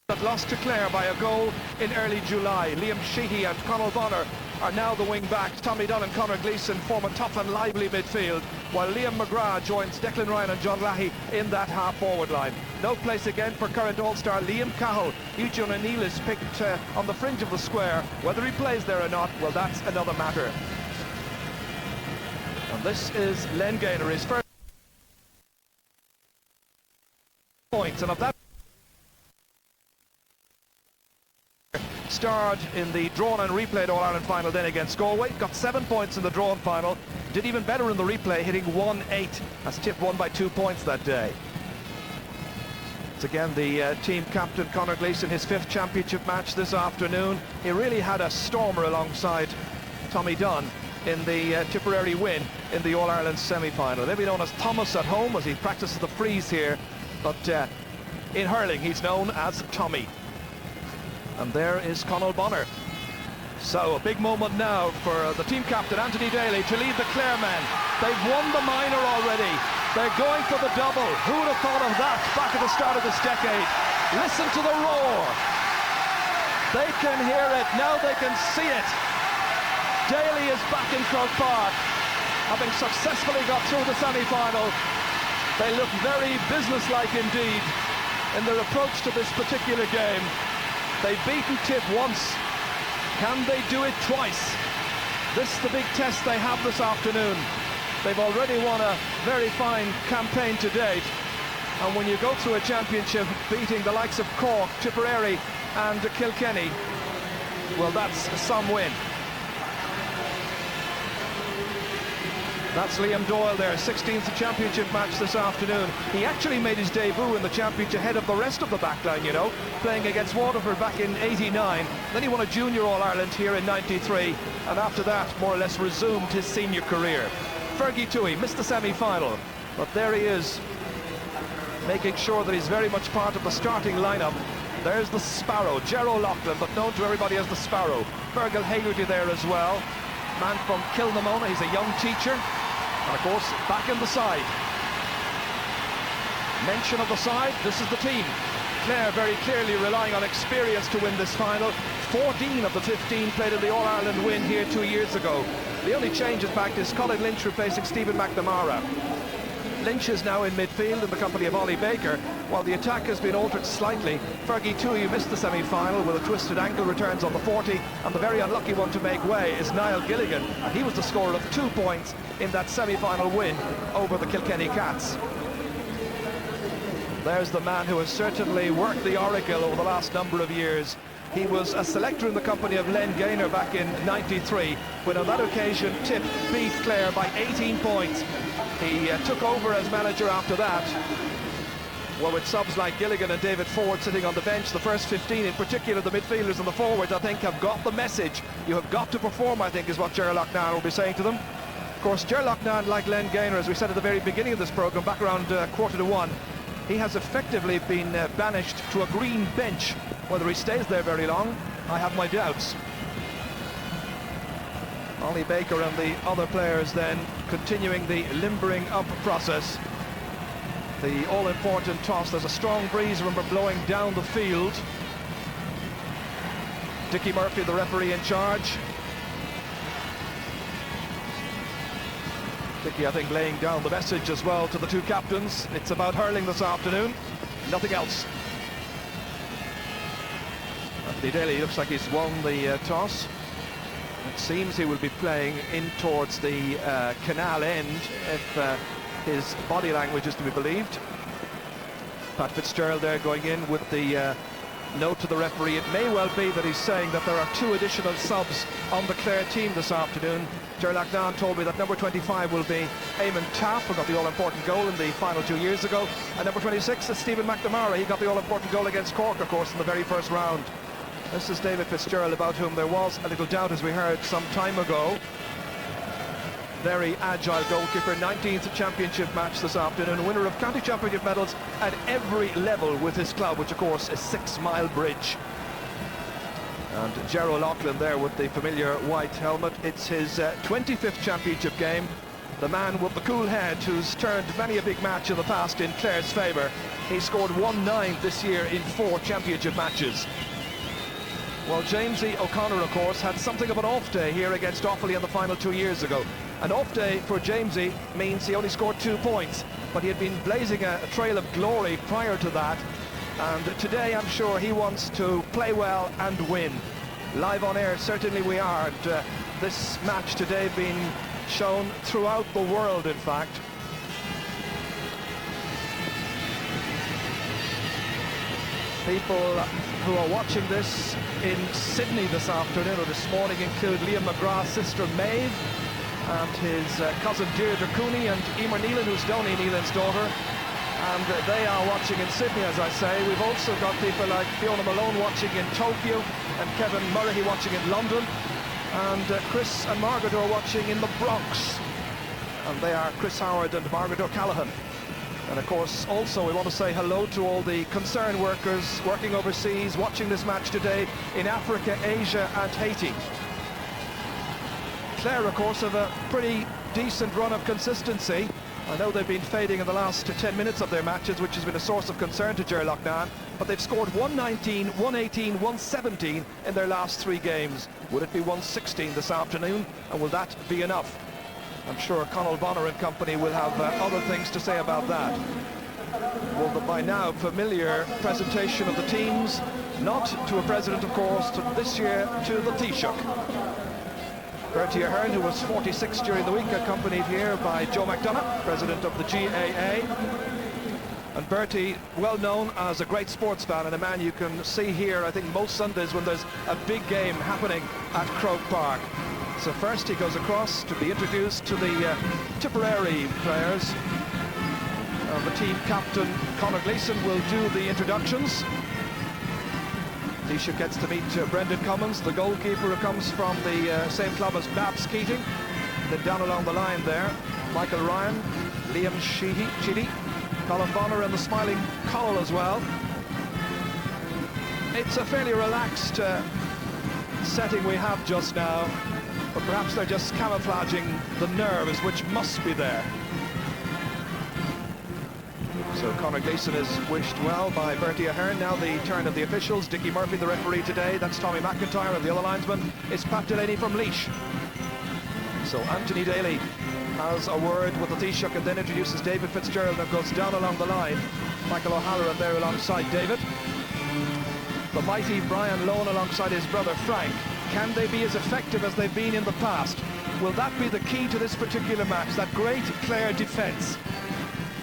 that lost to Clare by a goal in early July. Liam Sheehy and Conall Bonner are now the wing-backs. Tommy Dunn and Conor Gleeson form a tough and lively midfield, while Liam McGrath joins Declan Ryan and John Lahey in that half-forward line. No place again for current All-Star Liam Cahill. Eugene O'Neill is picked on the fringe of the square. Whether he plays there or not, well, that's another matter. And this is Len Gaynor, his first points, and of that starred in the drawn and replayed All-Ireland final then against Galway, got 7 points in the drawn final, did even better in the replay, hitting 1-8 as Tip won by 2 points that day. It's again the team captain Conor Gleeson, his 5th championship match this afternoon. He really had a stormer alongside Tommy Dunn in the Tipperary win in the All-Ireland semi-final. Maybe known as Thomas at home as he practices the freeze here, but in hurling he's known as Tommy. And there is Conall Bonner. So a big moment now for the team captain Anthony Daly to lead the Clare men. They've won the minor already. They're going for the double. Who would have thought of that back at the start of this decade? Listen to the roar. They can hear it, now they can see it. Daly is back in Croke Park, having successfully got through the semi-final. They look very businesslike indeed in their approach to this particular game. They've beaten Tip once. Can they do it twice? This is the big test they have this afternoon. They've already won a very fine campaign to date. And when you go through a championship beating the likes of Cork, Tipperary and Kilkenny, well, that's some win. That's Liam Doyle there, 16th championship match this afternoon. He actually made his debut in the championship ahead of the rest of the backline, you know, playing against Waterford back in '89. Then he won a junior All-Ireland here in '93, and after that, more or less resumed his senior career. Fergie Toohey missed the semi-final, but there he is, making sure that he's very much part of the starting lineup. There's the Sparrow, Gerald Loughlin, but known to everybody as the Sparrow. Fergal Haggerty there as well. Man from Kilnamona, he's a young teacher. And of course, back in the side. Mention of the side, this is the team. Clare very clearly relying on experience to win this final. 14 of the 15 played in the All-Ireland win here 2 years ago. The only change, in fact, is Colin Lynch replacing Stephen McNamara. Lynch is now in midfield in the company of Ollie Baker, while the attack has been altered slightly. Fergie Toohey missed the semi-final with a twisted ankle, returns on the 40, and the very unlucky one to make way is Niall Gilligan, and he was the scorer of 2 points in that semi-final win over the Kilkenny Cats. There's the man who has certainly worked the oracle over the last number of years. He was a selector in the company of Len Gaynor back in '93, when on that occasion Tip beat Clare by 18 points. He took over as manager after that. Well, with subs like Gilligan and David Ford sitting on the bench, the first 15, in particular the midfielders and the forwards, I think have got the message. You have got to perform, I think, is what Ger Loughnane will be saying to them. Of course, Ger Loughnane, like Len Gaynor, as we said at the very beginning of this programme, back around 1:45, he has effectively been banished to a green bench. Whether he stays there very long, I have my doubts. Ollie Baker and the other players then continuing the limbering up process. The all-important toss. There's a strong breeze, remember, blowing down the field. Dickie Murphy, the referee, in charge. Dickie, I think, laying down the message as well to the two captains. It's about hurling this afternoon, nothing else. Anthony Daly looks like he's won the toss. It seems he will be playing in towards the canal end, if his body language is to be believed. Pat Fitzgerald there going in with the note to the referee. It may well be that he's saying that there are 2 additional subs on the Clare team this afternoon. Ger Loughnane told me that number 25 will be Eamon Taff, who got the all-important goal in the final 2 years ago, and number 26 is Stephen McNamara. He got the all-important goal against Cork, of course, in the very first round. This is David Fitzgerald, about whom there was a little doubt, as we heard some time ago. Very agile goalkeeper, 19th championship match this afternoon, winner of county championship medals at every level with his club, which of course is 6 Mile Bridge. And Gerald Loughlin there with the familiar white helmet. It's his 25th championship game. the man with the cool head who's turned many a big match in the past in Clare's favour. He scored 1-9 this year in 4 championship matches. Well, Jamesy O'Connor, of course, had something of an off day here against Offaly in the final 2 years ago. An off day for Jamesy means he only scored 2 points, but he had been blazing a trail of glory prior to that. And today, I'm sure he wants to play well and win. Live on air, certainly we are. And, this match today being shown throughout the world, in fact. People who are watching this in Sydney this afternoon or this morning include Liam McGrath's sister Maeve and his cousin Deirdre Cooney and Emer Nealon, who's Donnie Nealon's daughter. And they are watching in Sydney, as I say. We've also got people like Fiona Malone watching in Tokyo and Kevin Murray watching in London. And Chris and Margaret are watching in the Bronx. And they are Chris Howard and Margaret O'Callaghan. And of course, also we want to say hello to all the concern workers working overseas, watching this match today in Africa, Asia and Haiti. Clare, of course, have a pretty decent run of consistency. I know they've been fading in the last 10 minutes of their matches, which has been a source of concern to Ger Loughnane, but they've scored 119, 118, 117 in their last 3 games. Would it be 116 this afternoon, and will that be enough? I'm sure Conall Bonner and company will have other things to say about that. Well, the by now familiar presentation of the teams, not to a president, of course, to this year to the Taoiseach. Bertie Ahern, who was 46 during the week, accompanied here by Joe McDonough, president of the GAA. And Bertie, well known as a great sports fan and a man you can see here, I think, most Sundays when there's a big game happening at Croke Park. So first he goes across to be introduced to the Tipperary players. The team captain, Conor Gleeson, will do the introductions. Taoiseach gets to meet Brendan Cummins, the goalkeeper who comes from the same club as Babs Keating. Then down along the line there, Michael Ryan, Liam Sheedy, Colin Bonner and the smiling Connell as well. It's a fairly relaxed setting we have just now, but perhaps they're just camouflaging the nerves which must be there. So Conor Gleeson is wished well by Bertie Ahern. Now the turn of the officials. Dickie Murphy, the referee today. That's Tommy McIntyre, and the other linesman is Pat Delaney from Laois. So Anthony Daly has a word with the Taoiseach and then introduces David Fitzgerald and goes down along the line. Michael O'Halloran there alongside David. The mighty Brian Lohan alongside his brother Frank. Can they be as effective as they've been in the past? Will that be the key to this particular match? That great Clare defence.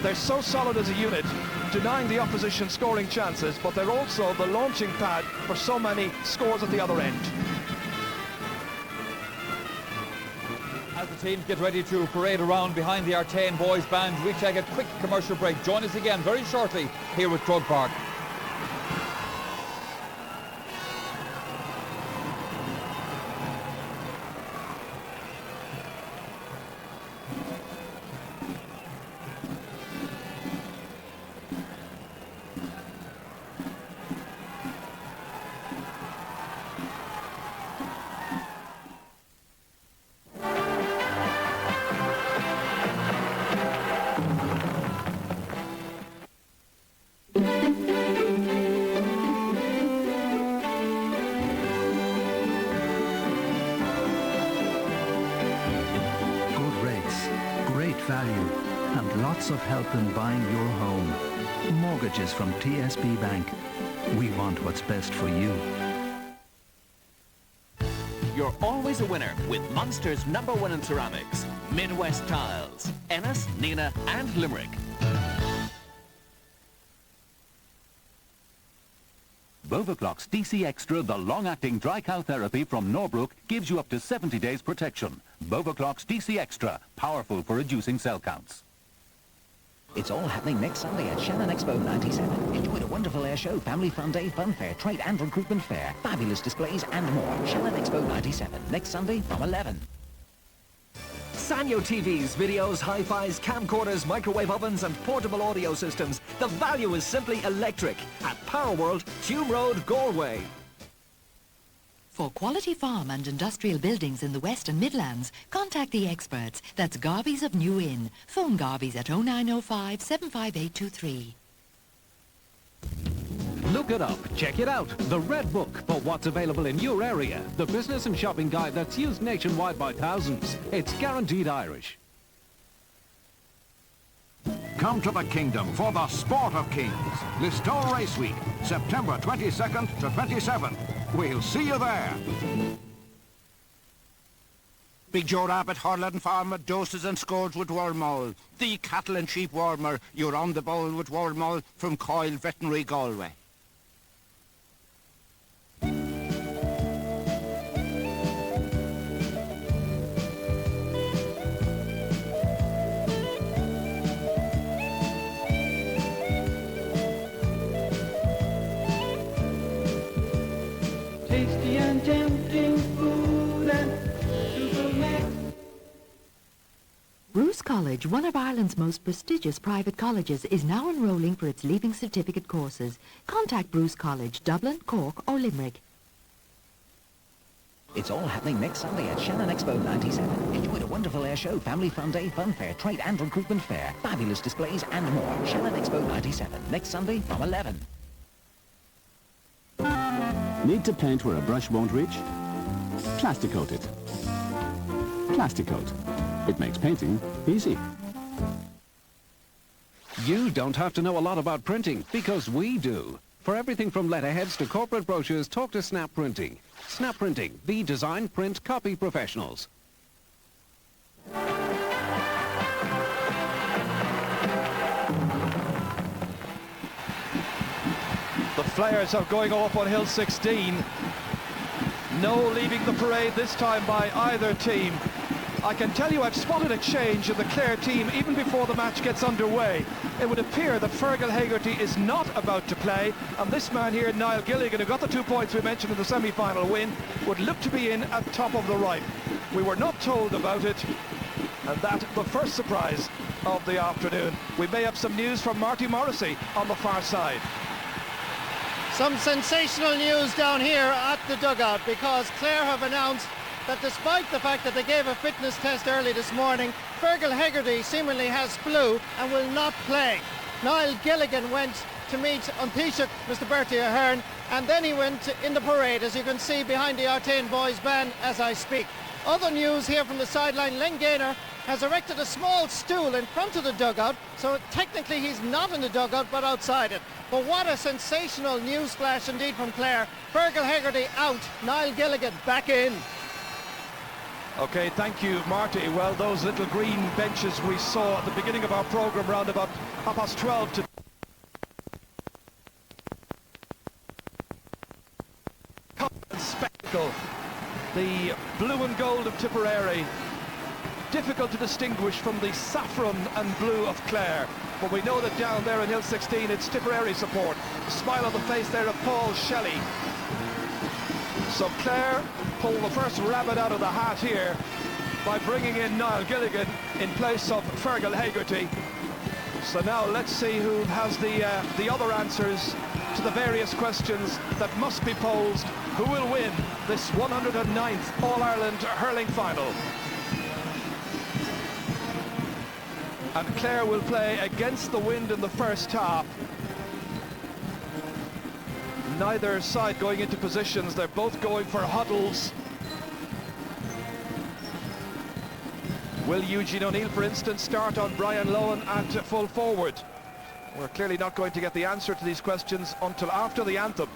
They're so solid as a unit, denying the opposition scoring chances, but they're also the launching pad for so many scores at the other end. As the teams get ready to parade around behind the Artane boys band, we take a quick commercial break. Join us again very shortly here with Croke Park. value and lots of help in buying your home. Mortgages from TSB Bank. We want what's best for you. You're always a winner with Munster's #1 in ceramics. Midwest Tiles. Ennis, Nina and Limerick. Bovaclox DC Extra, the long-acting dry cow therapy from Norbrook, gives you up to 70 days protection. Bovaclox DC Extra, powerful for reducing cell counts. It's all happening next Sunday at Shannon Expo 97. Enjoy the wonderful air show, family fun day, fun fair, trade and recruitment fair, fabulous displays and more. Shannon Expo 97, next Sunday from 11. Sanyo TVs, videos, hi-fis, camcorders, microwave ovens and portable audio systems. The value is simply electric at Power World, Hume Road, Galway. For quality farm and industrial buildings in the West and Midlands, contact the experts. That's Garvey's of New Inn. Phone Garvey's at 0905 75823. Look it up, check it out. The Red Book for what's available in your area. The business and shopping guide that's used nationwide by thousands. It's guaranteed Irish. Come to the Kingdom for the Sport of Kings. Listowel Race Week, September 22nd to 27th. We'll see you there. Big Joe Rabbit, Horland Farmer, doses and scores with Wormall. The cattle and sheep warmer, you're on the bowl with Wormall from Coyle Veterinary, Galway. Tasty and tempting food and super. Bruce College, one of Ireland's most prestigious private colleges, is now enrolling for its Leaving Certificate courses. Contact Bruce College, Dublin, Cork or Limerick. It's all happening next Sunday at Shannon Expo 97. Enjoy the wonderful air show, family fun day, fun fair, trade and recruitment fair, fabulous displays and more. Shannon Expo 97, next Sunday from 11. Need to paint where a brush won't reach? Plastic coat it. Plastic coat. It makes painting easy. You don't have to know a lot about printing, because we do. For everything from letterheads to corporate brochures, talk to Snap Printing. Snap Printing, the design, print, copy professionals. The flares are going up on Hill 16. No leaving the parade this time by either team. I can tell you I've spotted a change in the Clare team even before the match gets underway. It would appear that Fergal Hegarty is not about to play, and this man here, Niall Gilligan, who got the 2 points we mentioned in the semi-final win, would look to be in at top of the right. We were not told about it, and that's the first surprise of the afternoon. We may have some news from Marty Morrissey on the far side. Some sensational news down here at the dugout, because Clare have announced that despite the fact that they gave a fitness test early this morning, Fergal Hegarty seemingly has flu and will not play. Niall Gilligan went to meet An Taoiseach, Mr. Bertie Ahern, and then he went in the parade, as you can see behind the Artane boys band as I speak. Other news here from the sideline, Len Gaynor has erected a small stool in front of the dugout, so technically he's not in the dugout but outside it. But what a sensational news flash indeed from Clare. Fergal Hegarty out, Niall Gilligan back in. Okay, thank you, Marty. Well, those little green benches we saw at the beginning of our programme round about 12:30 to spectacle. The blue and gold of Tipperary, difficult to distinguish from the saffron and blue of Clare, but we know that down there in Hill 16 it's Tipperary support. Smile on the face there of Paul Shelley. So Clare pull the first rabbit out of the hat here by bringing in Niall Gilligan in place of Fergal Hegarty. So now let's see who has the other answers to the various questions that must be posed. Who will win this 109th All-Ireland hurling final? And Clare will play against the wind in the first half. Neither side going into positions, they're both going for huddles. Will Eugene O'Neill, for instance, start on Brian Lohan at full forward? We're clearly not going to get the answer to these questions until after the anthem.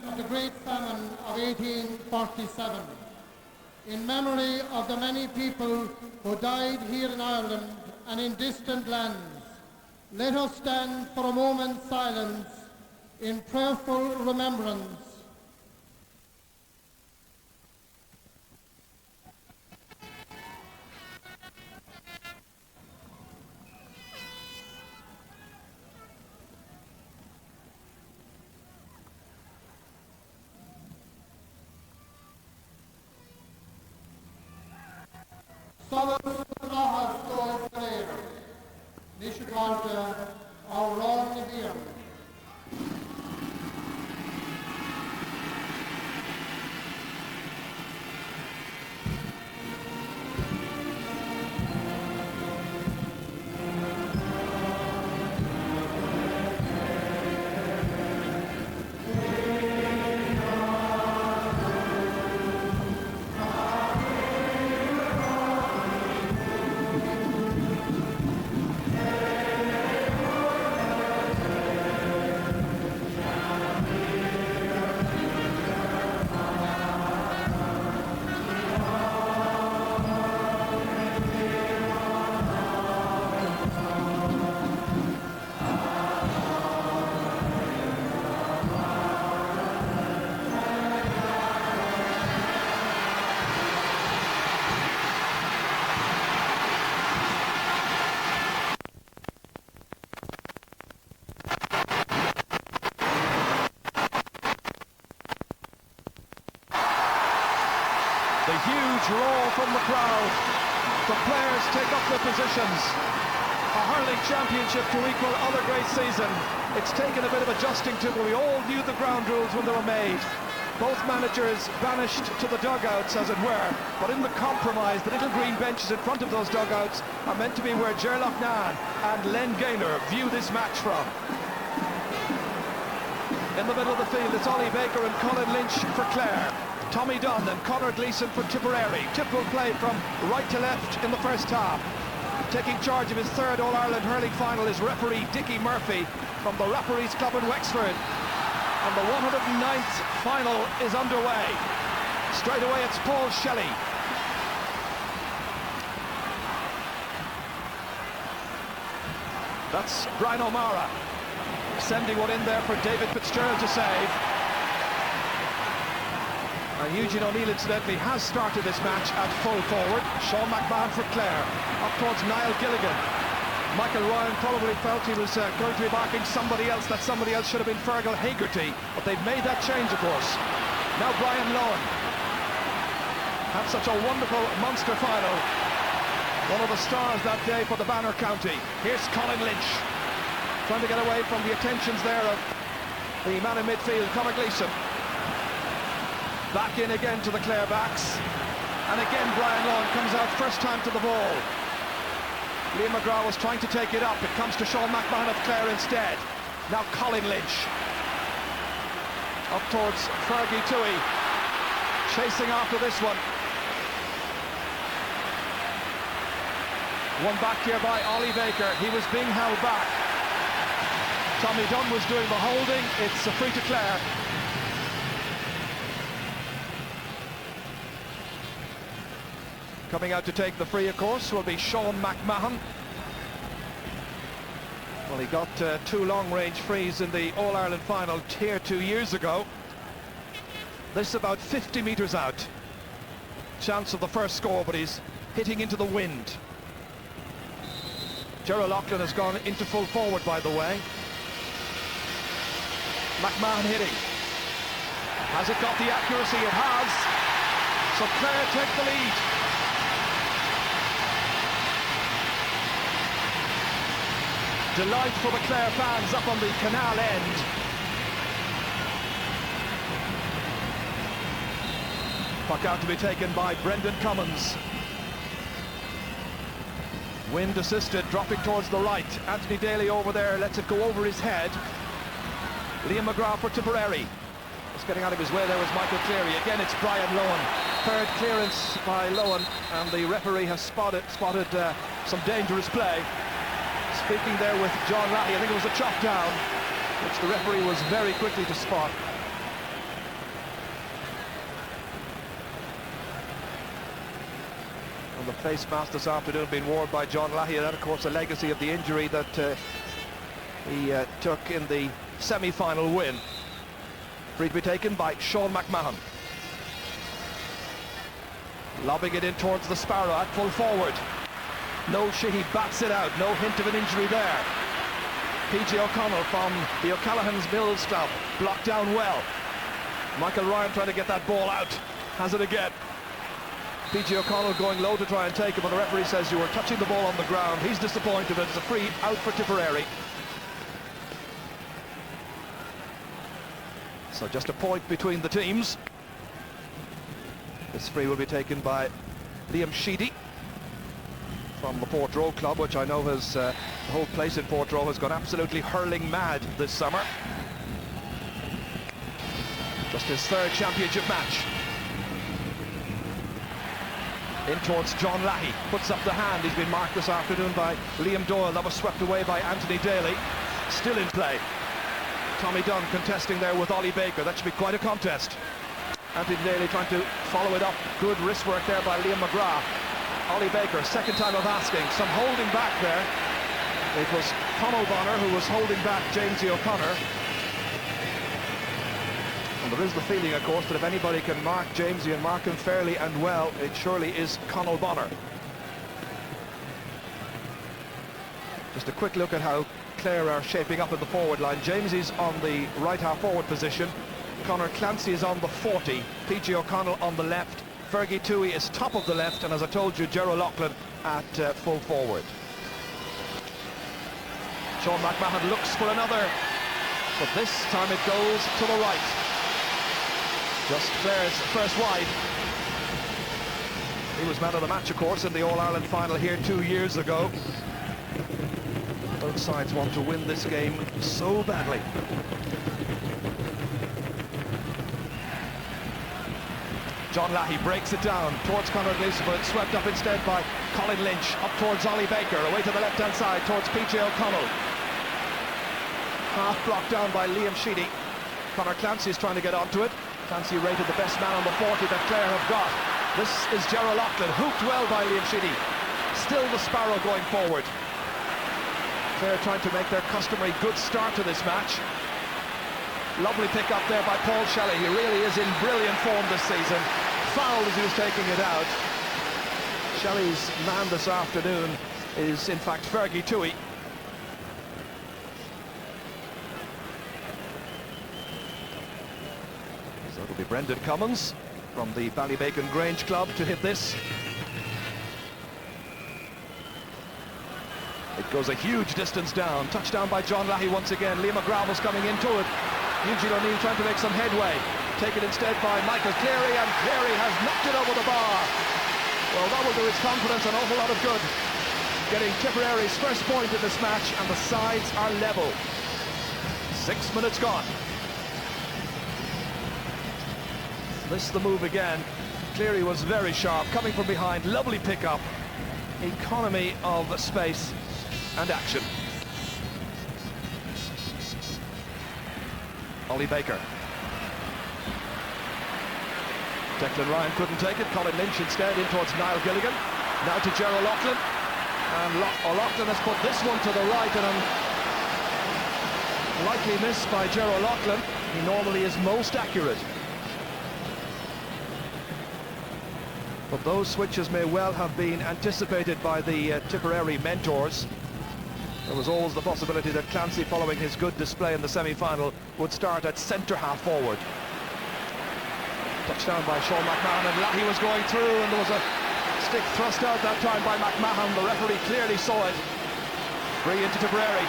Of the Great Famine of 1847, in memory of the many people who died here in Ireland and in distant lands, let us stand for a moment's silence in prayerful remembrance. Solace Lahas Dor Clare, Nishagarda or wrong here. The huge roar from the crowd. The players take up their positions. A hurling championship to equal other great season. It's taken a bit of adjusting to, but we all knew the ground rules when they were made. Both managers vanished to the dugouts, as it were, but in the compromise, the little green benches in front of those dugouts are meant to be where Ger Loughnane and Len Gaynor view this match from. In the middle of the field, it's Ollie Baker and Colin Lynch for Clare. Tommy Dunn and Conor Gleeson for Tipperary. Tip will play from right to left in the first half. Taking charge of his third All-Ireland hurling final is referee Dickie Murphy from the Referees Club in Wexford. And the 109th final is underway. Straight away it's Paul Shelley. That's Brian O'Mara sending one in there for David Fitzgerald to save. And Eugene O'Neill, incidentally, has started this match at full forward. Sean McMahon for Clare, up towards Niall Gilligan. Michael Ryan probably felt he was going to be marking somebody else, that somebody else should have been Fergal Haggerty, but they've made that change, of course. Now Brian Lohan had such a wonderful Munster final. One of the stars that day for the Banner County. Here's Colin Lynch, trying to get away from the attentions there of the man in midfield, Conor Gleeson. Back in again to the Clare backs. And again Brian Lohan comes out first time to the ball. Liam McGrath was trying to take it up. It comes to Sean McMahon of Clare instead. Now Colin Lynch. Up towards Fergie Toohey. Chasing after this one. One back here by Ollie Baker. He was being held back. Tommy Dunn was doing the holding. It's a free to Clare. Coming out to take the free, of course, will be Sean McMahon. Well, he got two long-range frees in the All-Ireland final here 2 years ago. This about 50 metres out. Chance of the first score, but he's hitting into the wind. Ger Loughnane has gone into full forward, by the way. McMahon hitting. Has it got the accuracy? It has. So Clare take the lead. Delight for the Clare fans up on the canal end. Puck out to be taken by Brendan Cummins. Wind assisted, dropping towards the right. Anthony Daly over there, lets it go over his head. Liam McGrath for Tipperary. Just getting out of his way there was Michael Cleary. Again, it's Brian Lohan. Third clearance by Lohan, and the referee has spotted some dangerous play. Speaking there with John Lahey, I think it was a chop down, which the referee was very quickly to spot. And the face mask this afternoon being worn by John Lahey, and that of course a legacy of the injury that he took in the semi-final win. Free to be taken by Sean McMahon. Lobbing it in towards the Sparrow at full forward. No Sheehy bats it out, no hint of an injury there. P.J. O'Connell from the O'Callaghan's Mills Club, blocked down well. Michael Ryan trying to get that ball out, has it again. P.J. O'Connell going low to try and take it, but the referee says you were touching the ball on the ground. He's disappointed, and it's a free out for Tipperary. So just a point between the teams. This free will be taken by Liam Sheedy from the Portroe club, which I know has, the whole place in Portroe has gone absolutely hurling mad this summer. Just his third championship match. In towards John Lahey, puts up the hand. He's been marked this afternoon by Liam Doyle. That was swept away by Anthony Daly. Still in play. Tommy Dunn contesting there with Ollie Baker. That should be quite a contest. Anthony Daly trying to follow it up. Good wrist work there by Liam McGrath. Ollie Baker, second time of asking. Some holding back there. It was Conall Bonner who was holding back Jamesy O'Connor. And there is the feeling, of course, that if anybody can mark Jamesy and mark him fairly and well, it surely is Conall Bonner. Just a quick look at how Clare are shaping up in the forward line. Jamesy's on the right half forward position. Conor Clancy is on the 40. PG O'Connell on the left. Fergie Toohey is top of the left, and as I told you, Gerald Loughlin at full forward. Sean McMahon looks for another, but this time it goes to the right. Just Clare's first wide. He was man of the match, of course, in the All-Ireland final here 2 years ago. Both sides want to win this game so badly. John Lahey breaks it down towards Conor Gleeson, but it's swept up instead by Colin Lynch. Up towards Ollie Baker, away to the left-hand side towards PJ O'Connell. Half blocked down by Liam Sheedy. Conor Clancy is trying to get onto it. Clancy rated the best man on the 40 that Clare have got. This is Gerald Loughlin, hooked well by Liam Sheedy. Still the Sparrow going forward. Clare trying to make their customary good start to this match. Lovely pick up there by Paul Shelley. He really is in brilliant form this season. Fouled as he was taking it out. Shelley's man this afternoon is in fact Fergie Toohey. So it'll be Brendan Cummins from the Ballybacon Grange club to hit this. It goes a huge distance down. Touchdown by John Lahey once again. Liam McGrath was coming into it. Eugene O'Neill trying to make some headway. Taken instead by Michael Cleary, and Cleary has knocked it over the bar. Well, that will do his confidence an awful lot of good. Getting Tipperary's first point in this match, and the sides are level. 6 minutes gone. This is the move again. Cleary was very sharp, coming from behind. Lovely pickup. Economy of space and action. Ollie Baker. Declan Ryan couldn't take it. Colin Lynch instead in towards Niall Gilligan. Now to Gerald Loughlin. And O'Loughlin has put this one to the right, and a likely miss by Gerald Loughlin. He normally is most accurate. But those switches may well have been anticipated by the Tipperary mentors. There was always the possibility that Clancy, following his good display in the semi-final, would start at centre-half forward. Touchdown by Sean McMahon, and Lahey was going through, and there was a stick thrust out that time by McMahon. The referee clearly saw it. Free into Tipperary.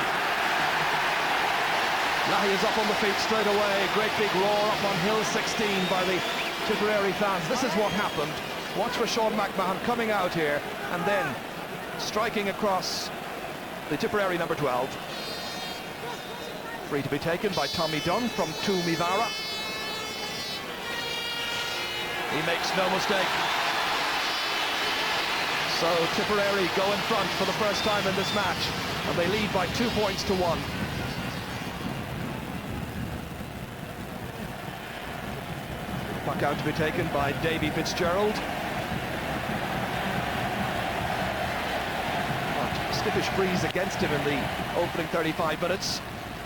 Lahey is up on the feet straight away. Great big roar up on Hill 16 by the Tipperary fans. This is what happened. Watch for Sean McMahon coming out here and then striking across the Tipperary number 12. Free to be taken by Tommy Dunn from Toomevara. He makes no mistake. So Tipperary go in front for the first time in this match, and they lead by 2 points to 1. Puck out to be taken by Davy Fitzgerald. Stiffish breeze against him in the opening 35 minutes.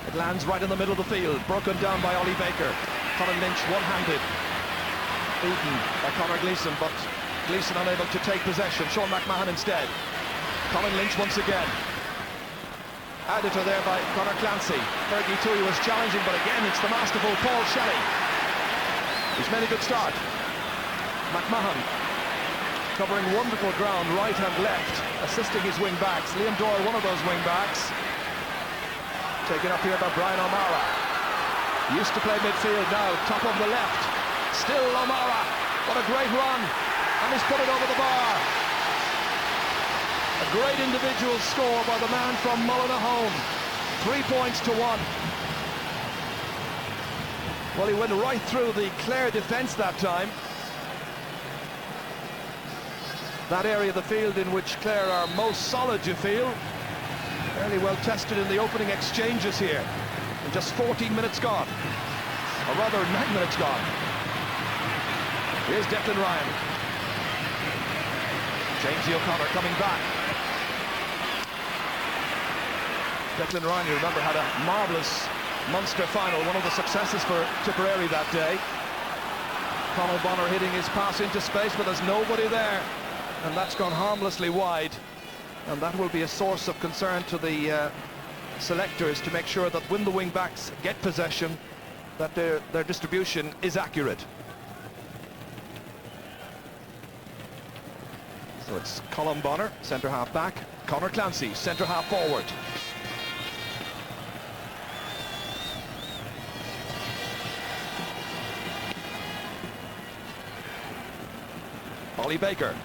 It lands right in the middle of the field, broken down by Ollie Baker. Colin Lynch one-handed, beaten by Conor Gleeson, but Gleeson unable to take possession. Sean McMahon instead. Colin Lynch once again. Added to there by Conor Clancy. Fergie Toohey was challenging, but again it's the masterful Paul Shelley. He's made a good start. McMahon covering wonderful ground right and left, assisting his wing backs. Liam Doyle, one of those wing backs. Taken up here by Brian O'Mara. Used to play midfield, now top of the left. Still O'Mara. What a great run. And he's put it over the bar. A great individual score by the man from Mullinahone. 3 points to 1. Well, he went right through the Clare defence that time. That area of the field in which Clare are most solid, you feel. Fairly well tested in the opening exchanges here. And just 14 minutes gone. Or rather, 9 minutes gone. Here's Declan Ryan. James O'Connor coming back. Declan Ryan, you remember, had a marvellous Munster final, one of the successes for Tipperary that day. Conal Bonner hitting his pass into space, but there's nobody there. And that's gone harmlessly wide. And that will be a source of concern to the selectors to make sure that when the wing-backs get possession, that their distribution is accurate. So it's Colm Bonner, centre-half back. Conor Clancy, centre-half forward. Ollie Baker.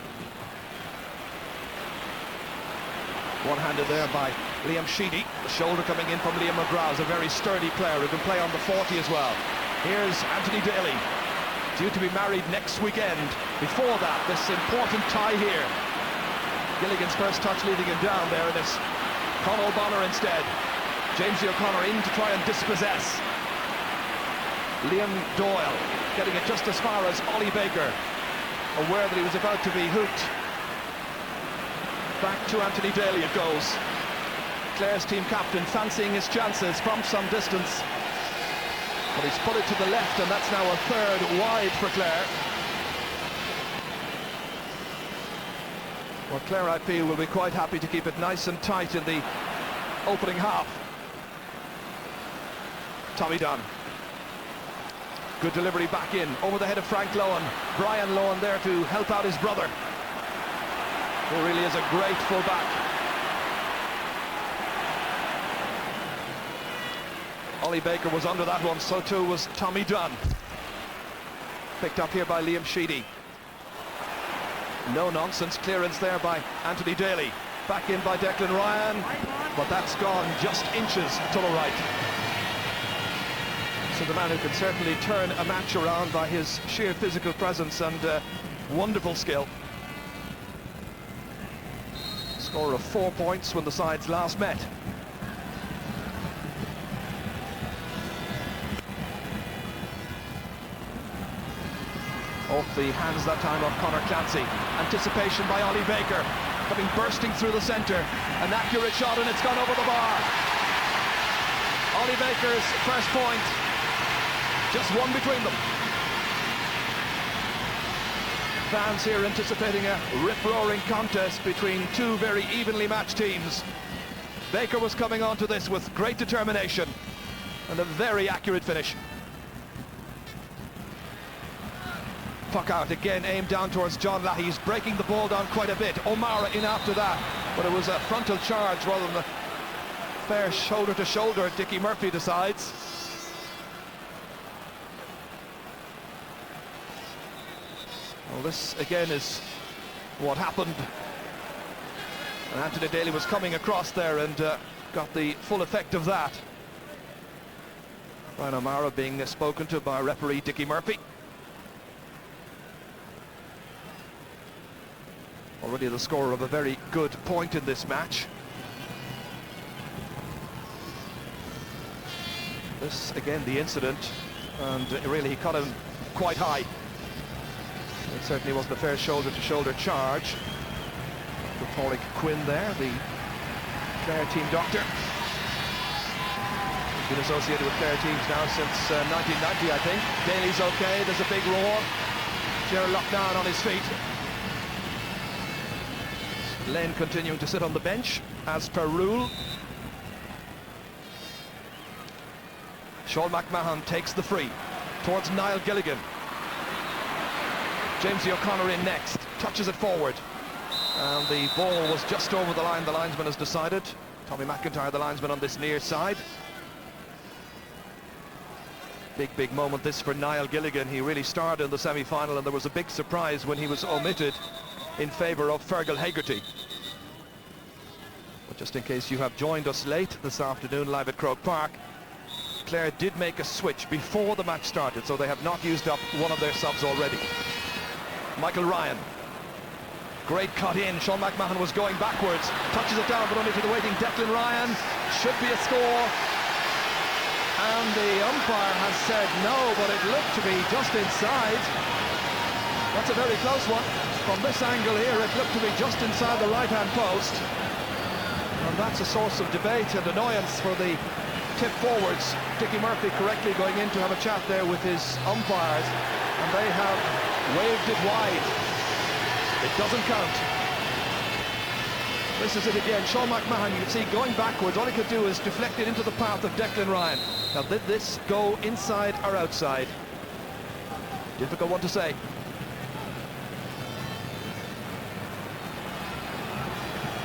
One-handed there by Liam Sheedy. The shoulder coming in from Liam McGraw's, a very sturdy player who can play on the 40 as well. Here's Anthony Daly, due to be married next weekend. Before that, this important tie here. Gilligan's first touch leading him down there, and it's Conal Bonner instead. James O'Connor in to try and dispossess. Liam Doyle getting it just as far as Ollie Baker, aware that he was about to be hooked. Back to Anthony Daly it goes. Clare's team captain fancying his chances from some distance. But he's put it to the left, and that's now a third wide for Clare. Well, Clare, I feel, will be quite happy to keep it nice and tight in the opening half. Tommy Dunn. Good delivery back in, over the head of Frank Lohan. Brian Lohan there to help out his brother, who really is a great full-back. Ollie Baker was under that one, so too was Tommy Dunn. Picked up here by Liam Sheedy. No-nonsense clearance there by Anthony Daly. Back in by Declan Ryan, but that's gone just inches to the right. So the man who can certainly turn a match around by his sheer physical presence and wonderful skill. Score of 4 points when the sides last met. Off the hands that time of Conor Clancy. Anticipation by Ollie Baker, coming bursting through the centre. An accurate shot, and it's gone over the bar. Ollie Baker's first point. Just one between them. Fans here anticipating a rip-roaring contest between two very evenly matched teams. Baker was coming on to this with great determination and a very accurate finish. Puck out again, aimed down towards John Lahey. He's breaking the ball down quite a bit. O'Mara in after that, but it was a frontal charge rather than a fair shoulder-to-shoulder, Dickie Murphy decides. Well, this again is what happened. And Anthony Daly was coming across there and got the full effect of that. Brian O'Mara being spoken to by referee Dickie Murphy. Already the scorer of a very good point in this match. This again the incident, and really he caught him quite high. It certainly wasn't a fair shoulder-to-shoulder charge. Dr. Pádraig Quinn there, the Clare team doctor. He's been associated with Clare teams now since 1990, I think. Daly's okay, there's a big roar. Gerald Loughnane on his feet. Len continuing to sit on the bench, as per rule. Sean McMahon takes the free towards Niall Gilligan. James O'Connor in next, touches it forward. And the ball was just over the line, the linesman has decided. Tommy McIntyre, the linesman, on this near side. Big moment this for Niall Gilligan. He really starred in the semi-final, and there was a big surprise when he was omitted in favour of Fergal Hegarty. But just in case you have joined us late this afternoon live at Croke Park, Clare did make a switch before the match started, so they have not used up one of their subs already. Michael Ryan. Great cut in. Sean McMahon was going backwards. Touches it down, but only to the waiting Declan Ryan. Should be a score. And the umpire has said no, but it looked to be just inside. That's a very close one. From this angle here, it looked to be just inside the right-hand post. And that's a source of debate and annoyance for the tip forwards. Dickie Murphy correctly going in to have a chat there with his umpires, and they have waved it wide. It doesn't count. This is it again. Sean McMahon, you can see going backwards. All he could do is deflect it into the path of Declan Ryan. Now, did this go inside or outside? Difficult one to say.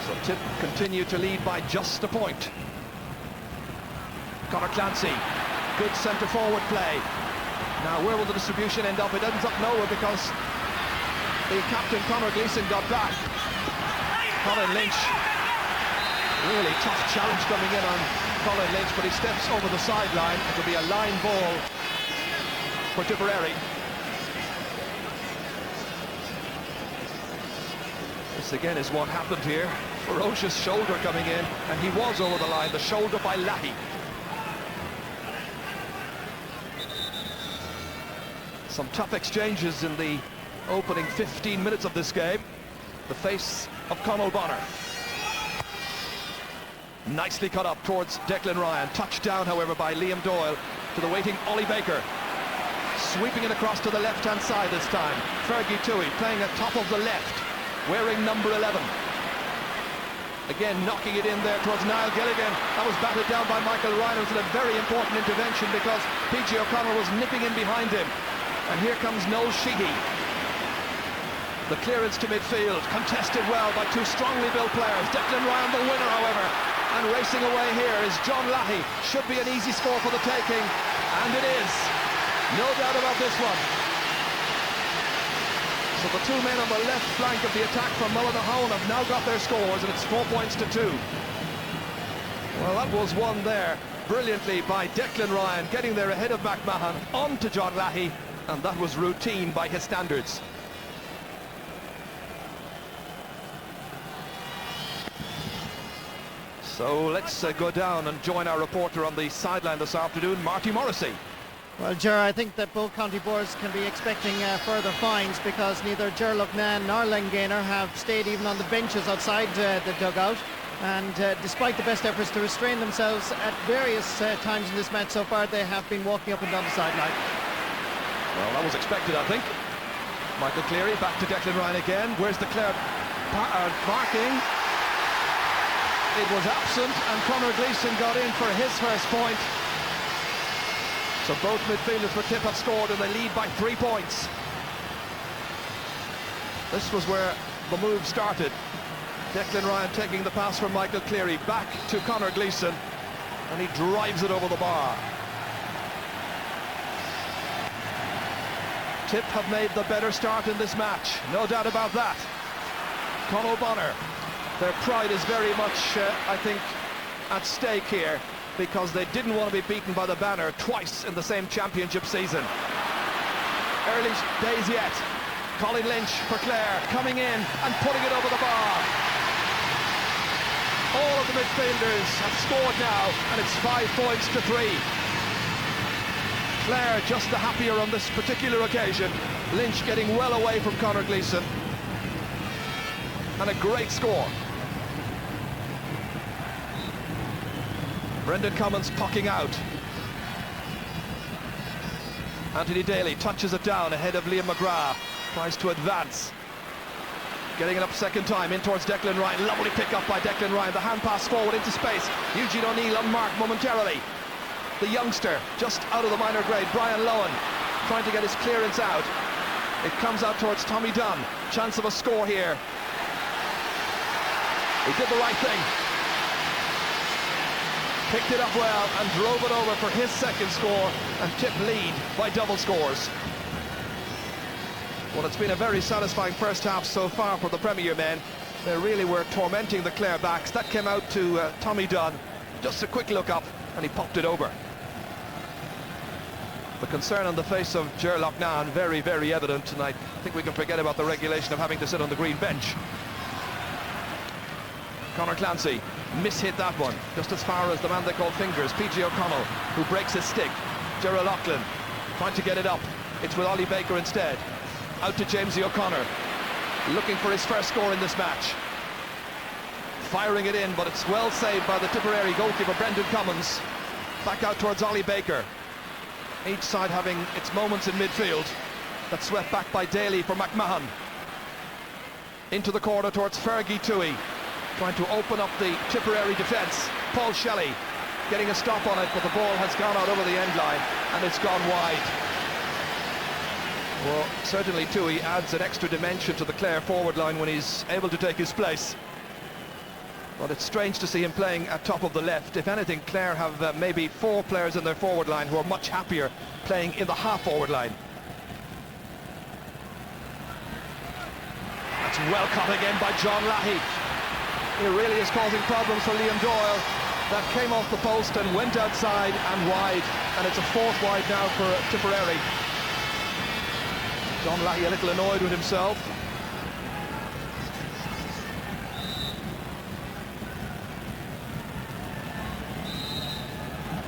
So Tip continue to lead by just a point. Conor Clancy, good centre-forward play. Now, where will the distribution end up? It ends up nowhere because the captain, Conor Gleeson, got back. Colin Lynch, really tough challenge coming in on Colin Lynch, but he steps over the sideline. It'll be a line ball for Tipperary. This again is what happened here. Ferocious shoulder coming in, and he was over the line. The shoulder by Lahey. Some tough exchanges in the opening 15 minutes of this game. The face of Conall Bonner. Nicely cut up towards Declan Ryan. Touched down, however, by Liam Doyle to the waiting Ollie Baker. Sweeping it across to the left-hand side this time. Fergie Toohey playing at top of the left, wearing number 11. Again, knocking it in there towards Niall Gilligan. That was batted down by Michael Ryan. It was a very important intervention because P.G. O'Connell was nipping in behind him. And here comes Noel Sheehy. The clearance to midfield, contested well by two strongly built players. Declan Ryan the winner, however, and racing away here is John Lahey. Should be an easy score for the taking, and it is. No doubt about this one. So the two men on the left flank of the attack from Mullinahone have now got their scores, and it's 4 points to 2. Well, that was won there brilliantly by Declan Ryan, getting there ahead of McMahon, on to John Lahey, and that was routine by his standards. So let's go down and join our reporter on the sideline this afternoon, Marty Morrissey. Well, Ger, I think that both county boards can be expecting further fines because neither Ger Loughnane nor Len Gaynor have stayed even on the benches outside the dugout. And despite the best efforts to restrain themselves at various times in this match so far, they have been walking up and down the sideline. Well, that was expected, I think. Michael Cleary back to Declan Ryan again. Where's the Clare marking? It was absent, and Conor Gleeson got in for his first point. So both midfielders for Tip have scored, and they lead by 3 points. This was where the move started. Declan Ryan taking the pass from Michael Cleary back to Conor Gleeson, and he drives it over the bar. Tip have made the better start in this match, no doubt about that. Conall Bonner, their pride is very much, I think, at stake here because they didn't want to be beaten by the Banner twice in the same championship season. Early days yet. Colin Lynch for Clare, coming in and putting it over the bar. All of the midfielders have scored now, and it's 5 points to 3. Clare just the happier on this particular occasion. Lynch getting well away from Conor Gleeson. And a great score. Brendan Cummins pucking out. Anthony Daly touches it down ahead of Liam McGrath. Tries to advance. Getting it up second time in towards Declan Ryan. Lovely pick up by Declan Ryan. The hand pass forward into space. Eugene O'Neill unmarked momentarily. The youngster just out of the minor grade, Brian Lowen, trying to get his clearance out. It comes out towards Tommy Dunn. Chance of a score here. He did the right thing. picked it up well and drove it over for his second score, and Tip lead by double scores. Well, it's been a very satisfying first half so far for the Premier men. They really were tormenting the Clare backs. That came out to Tommy Dunn. Just a quick look up, and he popped it over. The concern on the face of Ger Loughnane very, very evident tonight. I think we can forget about the regulation of having to sit on the green bench. Conor Clancy mishit that one, just as far as the man they call Fingers, PG O'Connell, who breaks his stick. Ger Loughlane trying to get it up. It's with Ollie Baker instead. Out to Jamesy O'Connor, looking for his first score in this match. Firing it in, but it's well saved by the Tipperary goalkeeper, Brendan Cummins. Back out towards Ollie Baker. Each side having its moments in midfield. That's swept back by Daly for McMahon. Into the corner towards Fergie Toohey, trying to open up the Tipperary defence. Paul Shelley getting a stop on it, but the ball has gone out over the end line and it's gone wide. Well, certainly Toohey adds an extra dimension to the Clare forward line when he's able to take his place. But it's strange to see him playing at top of the left. If anything, Clare have maybe 4 players in their forward line who are much happier playing in the half-forward line. That's well cut again by John Lahey. He really is causing problems for Liam Doyle. That came off the post and went outside and wide. And it's a 4th wide now for Tipperary. John Lahey a little annoyed with himself.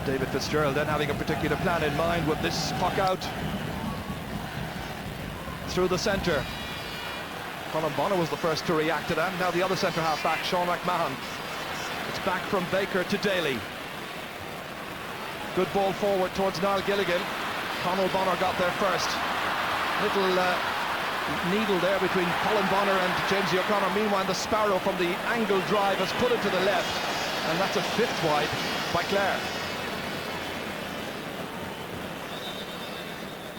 David Fitzgerald then having a particular plan in mind with this puck out through the centre. Colin Bonner was the first to react to that. Now the other centre half back, Sean McMahon. It's back from Baker to Daly. Good ball forward towards Niall Gilligan. Conal Bonner got there first. Little needle there between Colin Bonner and Jamesy O'Connor. Meanwhile, the Sparrow from the angle drive has put it to the left, and that's a 5th wide by Clare.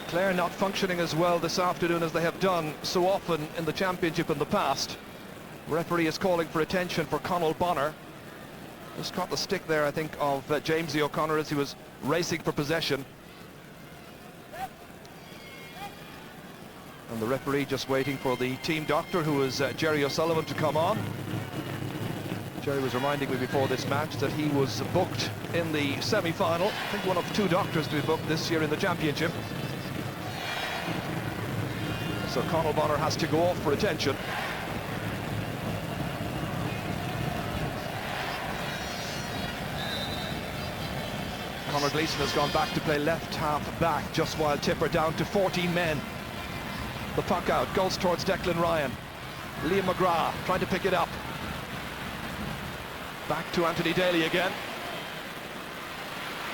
Clare not functioning as well this afternoon as they have done so often in the championship in the past. The referee is calling for attention for Conal Bonner. Just caught the stick there, I think, of Jamesy O'Connor as he was racing for possession. And the referee just waiting for the team doctor, who is Jerry O'Sullivan, to come on. Jerry was reminding me before this match that he was booked in the semi-final. I think one of 2 doctors to be booked this year in the championship. So Conal Bonner has to go off for attention. Conor Gleeson has gone back to play left half back, just while Tipper down to 14 men. The puck out goes towards Declan Ryan. Liam McGrath trying to pick it up. Back to Anthony Daly again.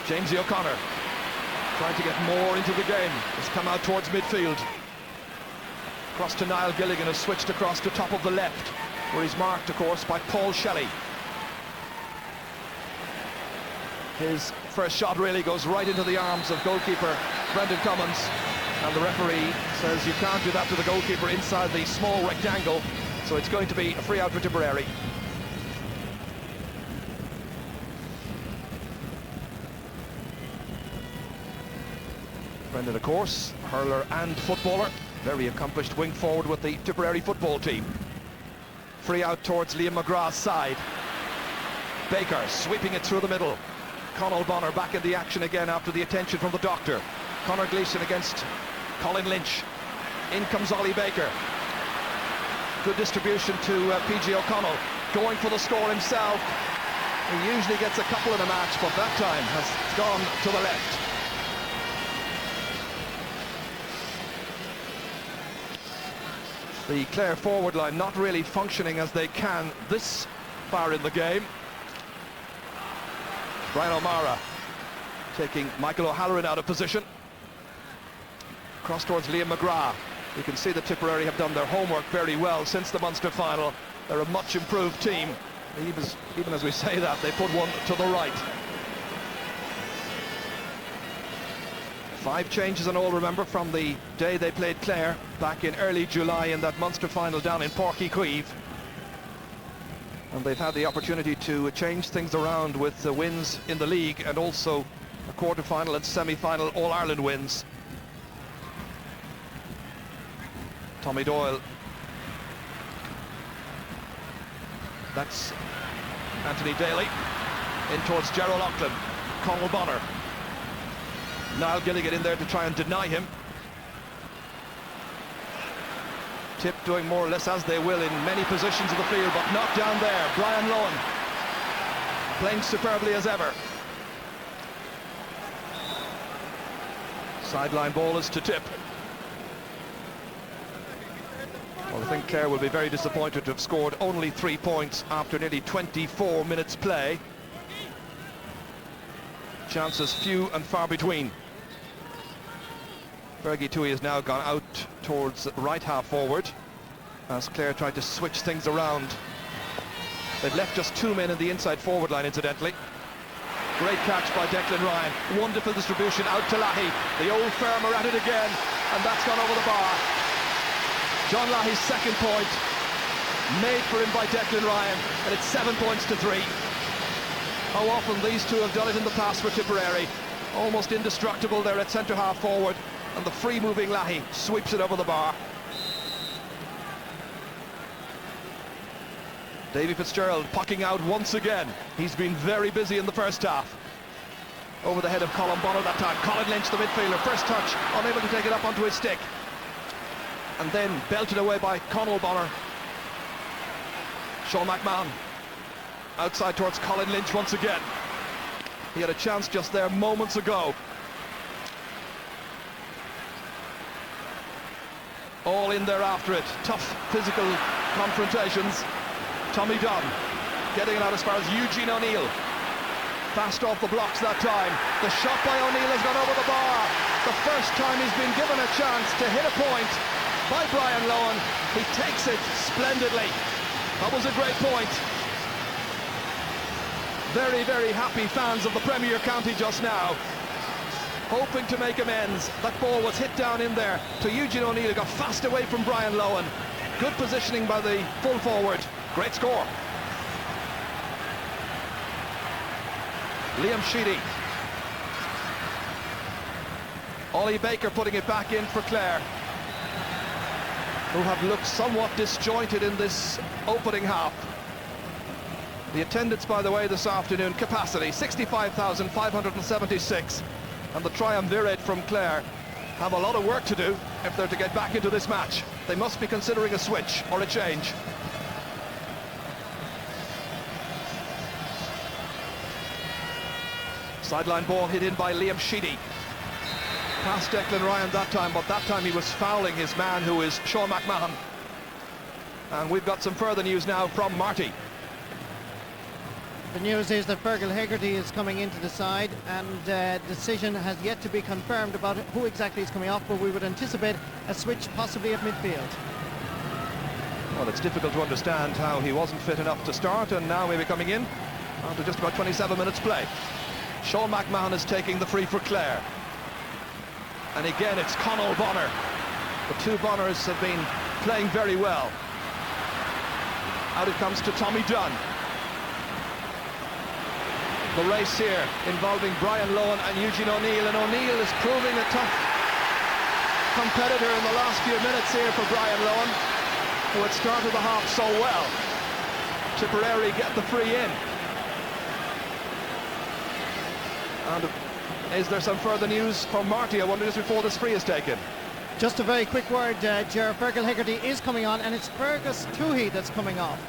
Jamesy O'Connor trying to get more into the game. Has come out towards midfield. Across to Niall Gilligan, has switched across to top of the left, where he's marked, of course, by Paul Shelley. His first shot really goes right into the arms of goalkeeper Brendan Cummins, and the referee says you can't do that to the goalkeeper inside the small rectangle, so it's going to be a free out for Tipperary. Brendan, of course, hurler and footballer. Very accomplished wing forward with the Tipperary football team. Free out towards Liam McGrath's side. Baker sweeping it through the middle. Conal Bonner back in the action again after the attention from the doctor. Conor Gleeson against Colin Lynch. In comes Ollie Baker. Good distribution to PG O'Connell. Going for the score himself. He usually gets a couple in a match, but that time has gone to the left. The Clare forward line not really functioning as they can this far in the game. Brian O'Mara taking Michael O'Halloran out of position. Cross towards Liam McGrath. You can see that Tipperary have done their homework very well since the Munster final. They're a much improved team. Even as we say that, they put one to the right. 5 changes in all, remember, from the day they played Clare back in early July in that Munster final down in Páirc Uí Chaoimh. And they've had the opportunity to change things around with the wins in the league and also a quarter-final and semi-final All-Ireland wins. Tommy Doyle. That's Anthony Daly. In towards Gerald O'Loughlin. Conal Bonner. Niall Gilligan in there to try and deny him. Tip doing more or less as they will in many positions of the field, but knocked down there. Brian Lohan playing superbly as ever. Sideline ball is to Tip. Well, I think Clare will be very disappointed to have scored only 3 points after nearly 24 minutes play. Chances few and far between. Fergie Toohey has now gone out towards right half forward as Clare tried to switch things around. They've left just 2 men in the inside forward line, incidentally. Great catch by Declan Ryan. Wonderful distribution out to Lahey. The old firm are at it again, and that's gone over the bar. John Lahey's second point made for him by Declan Ryan, and it's 7 points to 3. How often these two have done it in the past for Tipperary. Almost indestructible there at centre half forward, and the free-moving Lahey sweeps it over the bar. Davy Fitzgerald pucking out once again. He's been very busy in the first half. Over the head of Colin Bonner that time. Colin Lynch, the midfielder, first touch, unable to take it up onto his stick. And then belted away by Conal Bonner. Sean McMahon outside towards Colin Lynch once again. He had a chance just there moments ago. All in there after it. Tough physical confrontations. Tommy Dunn getting it out as far as Eugene O'Neill. Fast off the blocks that time. The shot by O'Neill has gone over the bar. The first time he's been given a chance to hit a point by Brian Lohan. He takes it splendidly. That was a great point. Very, very happy fans of the Premier County just now, hoping to make amends. That ball was hit down in there to Eugene O'Neill, who got fast away from Brian Lohan. Good positioning by the full forward. Great score. Liam Sheedy. Ollie Baker putting it back in for Clare, who have looked somewhat disjointed in this opening half. The attendance, by the way, this afternoon, capacity 65,576, and the triumvirate from Clare have a lot of work to do if they're to get back into this match. They must be considering a switch or a change. Sideline ball hit in by Liam Sheedy. Past Declan Ryan that time, but that time he was fouling his man, who is Sean McMahon. And we've got some further news now from Marty. The news is that Fergal Hegarty is coming into the side, and decision has yet to be confirmed about who exactly is coming off, but we would anticipate a switch possibly at midfield. Well, it's difficult to understand how he wasn't fit enough to start and now maybe coming in after just about 27 minutes play. Sean McMahon is taking the free for Clare. And again, it's Conal Bonner. The two Bonners have been playing very well. Out it comes to Tommy Dunn. The race here involving Brian Lohan and Eugene O'Neill, and O'Neill is proving a tough competitor in the last few minutes here for Brian Lohan, who had started the half so well. Tipperary get the free in. And is there some further news from Marty, I wonder, just before this free is taken? Just a very quick word, Ger. Fergal Hegarty is coming on, and it's Fergus Toohey that's coming off.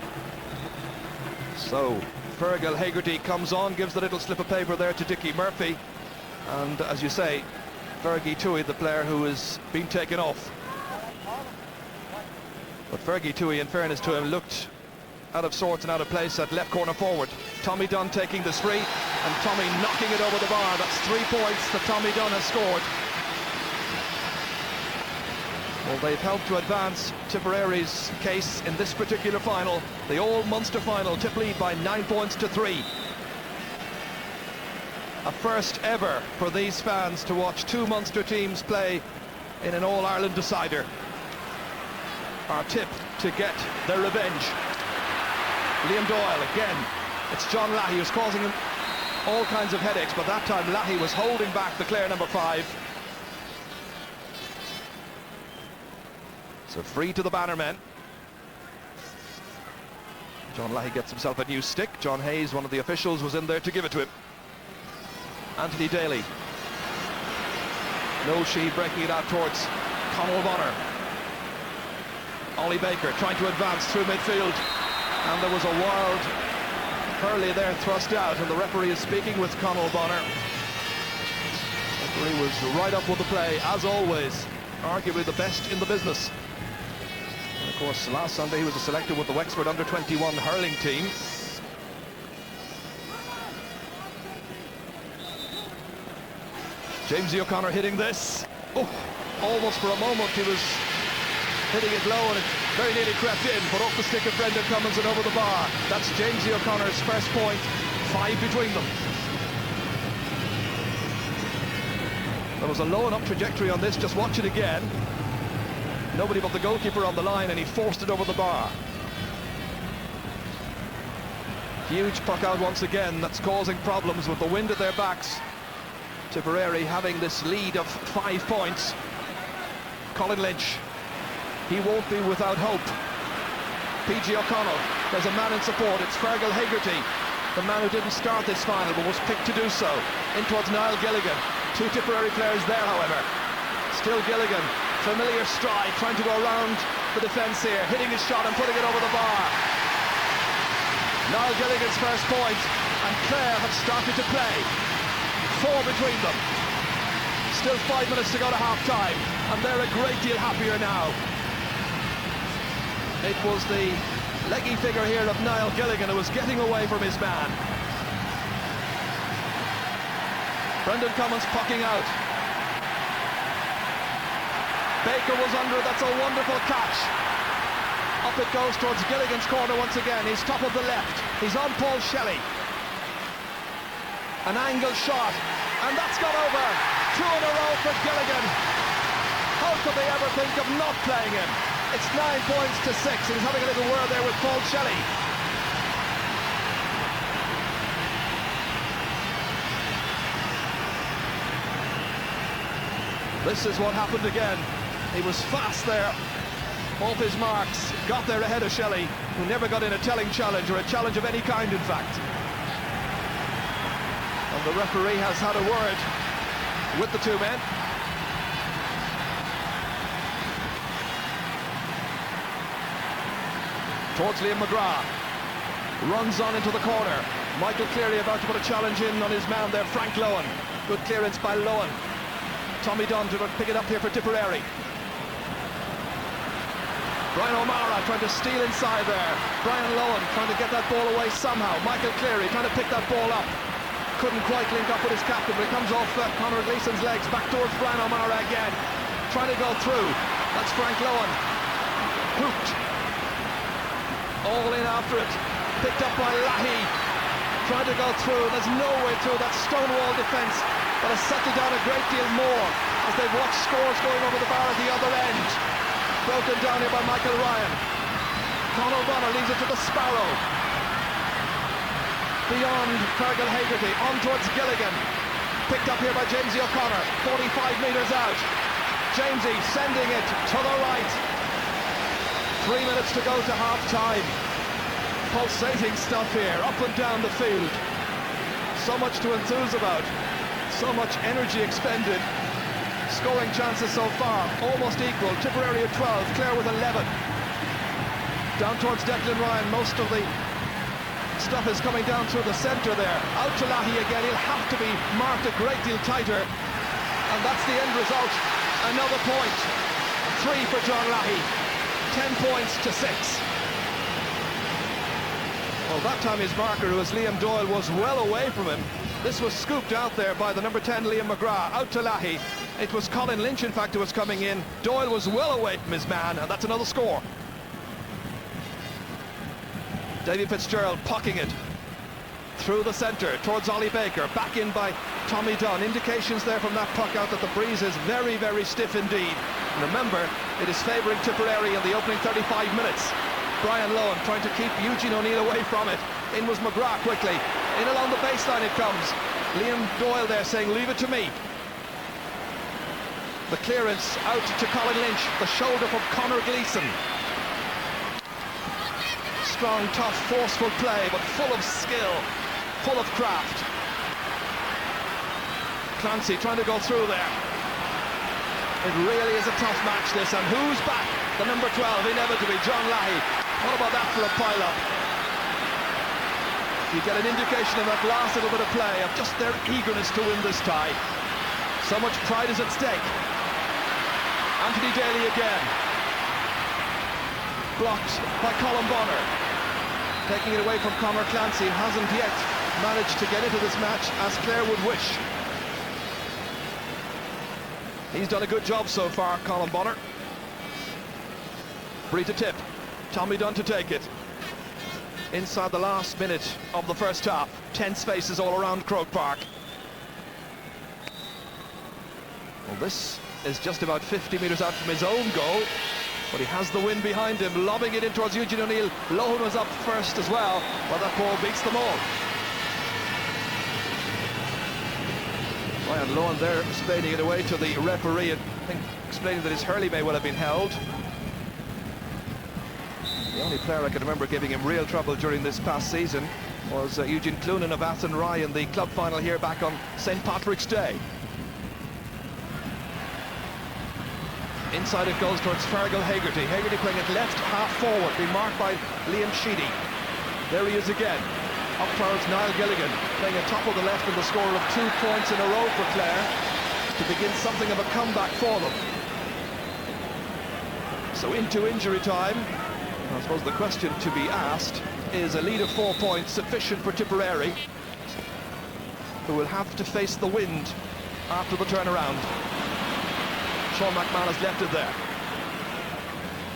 So Fergal Hegarty comes on, gives the little slip of paper there to Dickie Murphy, and as you say, Fergie Toohey, the player who has been taken off. But Fergie Toohey, in fairness to him, looked out of sorts and out of place at left corner forward. Tommy Dunn taking the spree, and Tommy knocking it over the bar. That's 3 points that Tommy Dunn has scored. Well, they've helped to advance Tipperary's case in this particular final, the All-Munster final. Tip lead by 9 points to 3. A first ever for these fans to watch two Munster teams play in an All-Ireland decider. Our Tip to get their revenge. Liam Doyle again. It's John Lahey who's causing him all kinds of headaches, but that time Lahey was holding back the Clare number 5. So free to the Bannermen. John Lahey gets himself a new stick. John Hayes, one of the officials, was in there to give it to him. Anthony Daly. No Sheehy breaking it out towards Conall Bonner. Ollie Baker trying to advance through midfield. And there was a wild hurley there thrust out, and the referee is speaking with Conall Bonner. The referee was right up with the play, as always. Arguably the best in the business. And of course, last Sunday he was a selector with the Wexford under-21 hurling team. Jamesy O'Connor hitting this. Oh, almost for a moment he was hitting it low, and it very nearly crept in, but off the stick of Brendan Cummins and over the bar. That's Jamesy O'Connor's first point, 5 between them. There was a low and up trajectory on this, just watch it again. Nobody but the goalkeeper on the line, and he forced it over the bar. Huge puck out once again, that's causing problems with the wind at their backs. Tipperary having this lead of 5 points. Colin Lynch, he won't be without hope. PG O'Connell, there's a man in support, it's Fergal Hegarty, the man who didn't start this final but was picked to do so. In towards Niall Gilligan, 2 Tipperary players there however. Still Gilligan, familiar stride, trying to go around the defence here, hitting his shot and putting it over the bar. Niall Gilligan's first point, and Clare have started to play. 4 between them. Still 5 minutes to go to half-time, and they're a great deal happier now. It was the leggy figure here of Niall Gilligan who was getting away from his man. Brendan Cummins pucking out. Baker was under, that's a wonderful catch. Up it goes towards Gilligan's corner once again. He's top of the left. He's on Paul Shelley. An angle shot, and that's got over. 2 in a row for Gilligan. How could they ever think of not playing him? It's 9 points to 6, and he's having a little word there with Paul Shelley. This is what happened again. He was fast there, off his marks, got there ahead of Shelley, who never got in a telling challenge, or a challenge of any kind in fact. And the referee has had a word with the 2 men. Towards Liam McGrath. Runs on into the corner. Michael Cleary about to put a challenge in on his man there, Frank Lohan. Good clearance by Lohan. Tommy Dunn to pick it up here for Tipperary. Brian O'Mara trying to steal inside there. Brian Lohan trying to get that ball away somehow. Michael Cleary trying to pick that ball up. Couldn't quite link up with his captain, but it comes off Conor Gleeson's legs. Back towards Brian O'Mara again. Trying to go through. That's Frank Lohan. Hooked. All in after it. Picked up by Lahey. Trying to go through. There's no way through that stonewall defence. But has settled down a great deal more as they've watched scores going over the bar at the other end. Broken down here by Michael Ryan. Conall Bonner leaves it to the Sparrow. Beyond Fergal Hegarty, on towards Gilligan. Picked up here by Jamesy O'Connor, 45 metres out. Jamesy sending it to the right. 3 minutes to go to half-time. Pulsating stuff here, up and down the field. So much to enthuse about. So much energy expended. Scoring chances so far, almost equal. Tipperary at 12, Clare with 11. Down towards Declan Ryan, most of the stuff is coming down through the centre there. Out to Lahey again, he'll have to be marked a great deal tighter. And that's the end result. Another point. 3 for John Lahey. 10 points to 6. Well, that time his marker, who was Liam Doyle, was well away from him. This was scooped out there by the number 10, Liam McGrath. Out to Lahey. It was Colin Lynch, in fact, who was coming in. Doyle was well away from his man, and that's another score. Davy Fitzgerald pucking it through the centre towards Ollie Baker. Back in by Tommy Dunn. Indications there from that puck out that the breeze is very, very stiff indeed. And remember, it is favouring Tipperary in the opening 35 minutes. Brian Lohan trying to keep Eugene O'Neill away from it. In was McGrath quickly. In along the baseline it comes. Liam Doyle there saying, leave it to me. The clearance out to Colin Lynch. The shoulder from Conor Gleeson. Strong, tough, forceful play, but full of skill, full of craft. Clancy trying to go through there. It really is a tough match, this, and who's back? The number 12, inevitably, John Lahey. What about that for a pile-up? You get an indication of that last little bit of play, of just their eagerness to win this tie. So much pride is at stake. Anthony Daly again. Blocked by Colin Bonner. Taking it away from Conor Clancy, hasn't yet managed to get into this match as Clare would wish. He's done a good job so far, Colin Bonner. Bree to tip. Tommy Dunn to take it. Inside the last minute of the first half. Tense faces all around Croke Park. Well, this is just about 50 metres out from his own goal. But he has the wind behind him, lobbing it in towards Eugene O'Neill. Lohan was up first as well, but that ball beats them all. Brian Lohan there explaining it away to the referee, and I think explaining that his hurley may well have been held. The only player I can remember giving him real trouble during this past season was Eugene Cloonan of Athenry in the club final here back on St. Patrick's Day. Inside it goes towards Fergal Hegarty. Hegarty playing it left half forward, being marked by Liam Sheedy. There he is again. Up towards Niall Gilligan, playing a top of the left and the score of 2 points in a row for Clare to begin something of a comeback for them. So into injury time. I suppose the question to be asked is, a lead of 4 points sufficient for Tipperary, who will have to face the wind after the turnaround? Sean McManus left it there.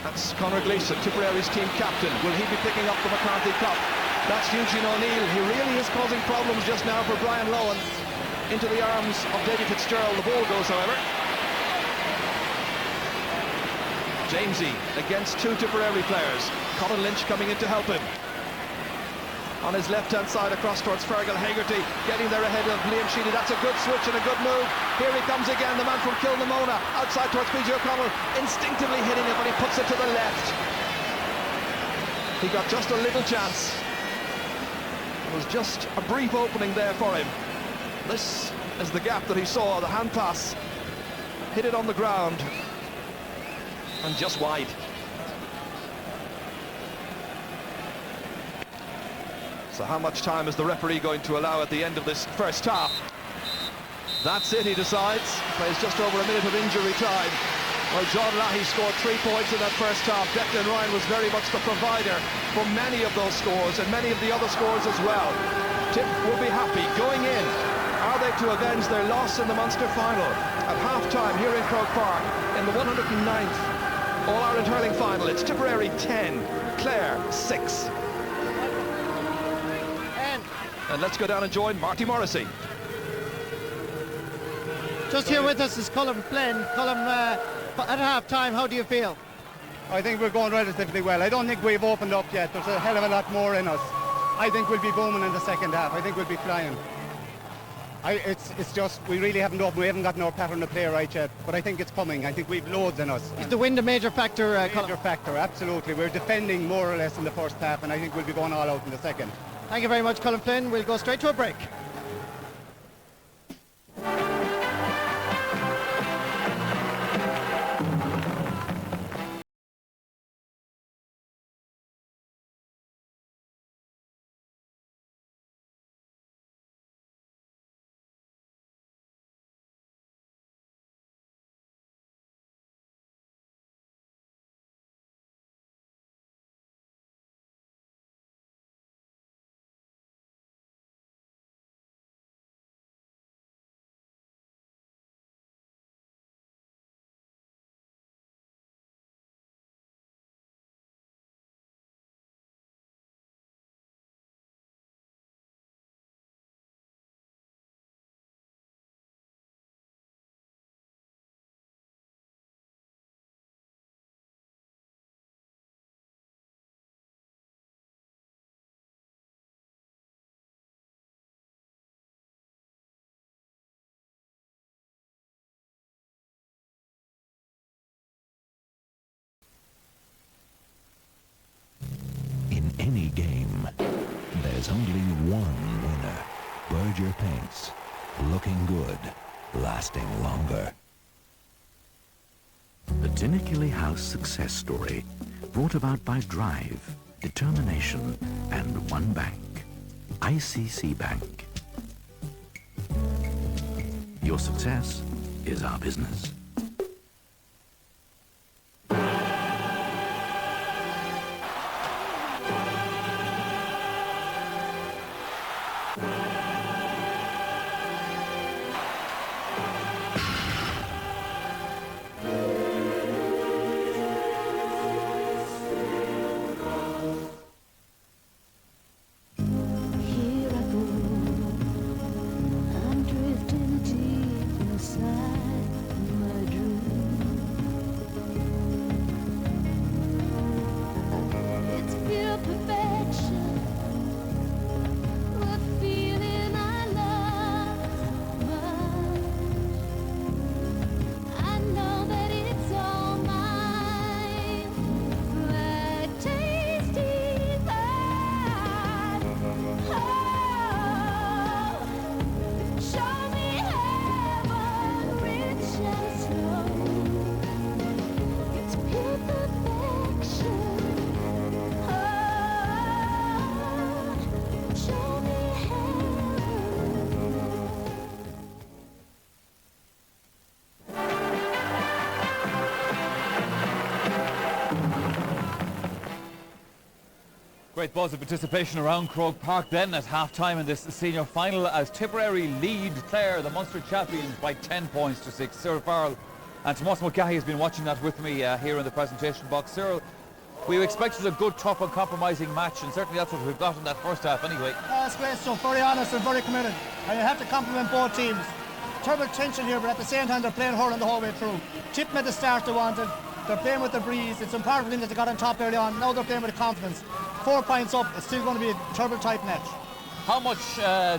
That's Conor Gleeson, Tipperary's team captain. Will he be picking up the McCarthy Cup? That's Eugene O'Neill. He really is causing problems just now for Brian Lohan. Into the arms of Davy Fitzgerald. The ball goes, however. Jamesy against 2 Tipperary players. Colin Lynch coming in to help him. On his left-hand side across towards Fergal Hegarty, getting there ahead of Liam Sheedy. That's a good switch and a good move. Here he comes again, the man from Kilnamona, outside towards PJ O'Connell, instinctively hitting it, but he puts it to the left. He got just a little chance. It was just a brief opening there for him. This is the gap that he saw, the hand pass. Hit it on the ground, and just wide. So how much time is the referee going to allow at the end of this first half? That's it, he decides. Plays just over a minute of injury time. Well, John Lahey scored 3 points in that first half. Declan Ryan was very much the provider for many of those scores and many of the other scores as well. Tip will be happy going in. Are they to avenge their loss in the Munster final? At half-time here in Croke Park in the 109th All-Ireland Hurling Final. It's Tipperary 10, Clare 6. And let's go down and join Marty Morrissey. Just here with us is Colin Flynn. Colin, at half-time, how do you feel? I think we're going relatively well. I don't think we've opened up yet. There's a hell of a lot more in us. I think we'll be booming in the second half. I think we'll be flying. It's just, we really haven't opened. We haven't gotten our pattern of play right yet. But I think it's coming. I think we've loads in us. Is the wind a major factor, Colin? Major factor, absolutely. We're defending more or less in the first half, and I think we'll be going all out in the second. Thank you very much, Colin Flynn. We'll go straight to a break. any game, there's only one winner. Berger Paints. Looking good, lasting longer. The Tinnikelly House success story, brought about by drive, determination, and one bank. ICC Bank. Your success is our business. Great buzz of participation around Croke Park then at half-time in this senior final as Tipperary lead Clare, the Munster champions, by 10 points to 6. Cyril Farrell and Tomas Mulcahy has been watching that with me here in the presentation box. Cyril, we expected a good, tough, uncompromising match, and certainly that's what we've got in that first half anyway. That's great stuff, very honest and very committed. And you have to compliment both teams. Terrible tension here, but at the same time they're playing hurling the whole way through. Chip made the start they wanted. They're playing with the breeze. It's important that they got on top early on. Now they're playing with confidence. 4 points up, it's still going to be a terrible tight match. How much,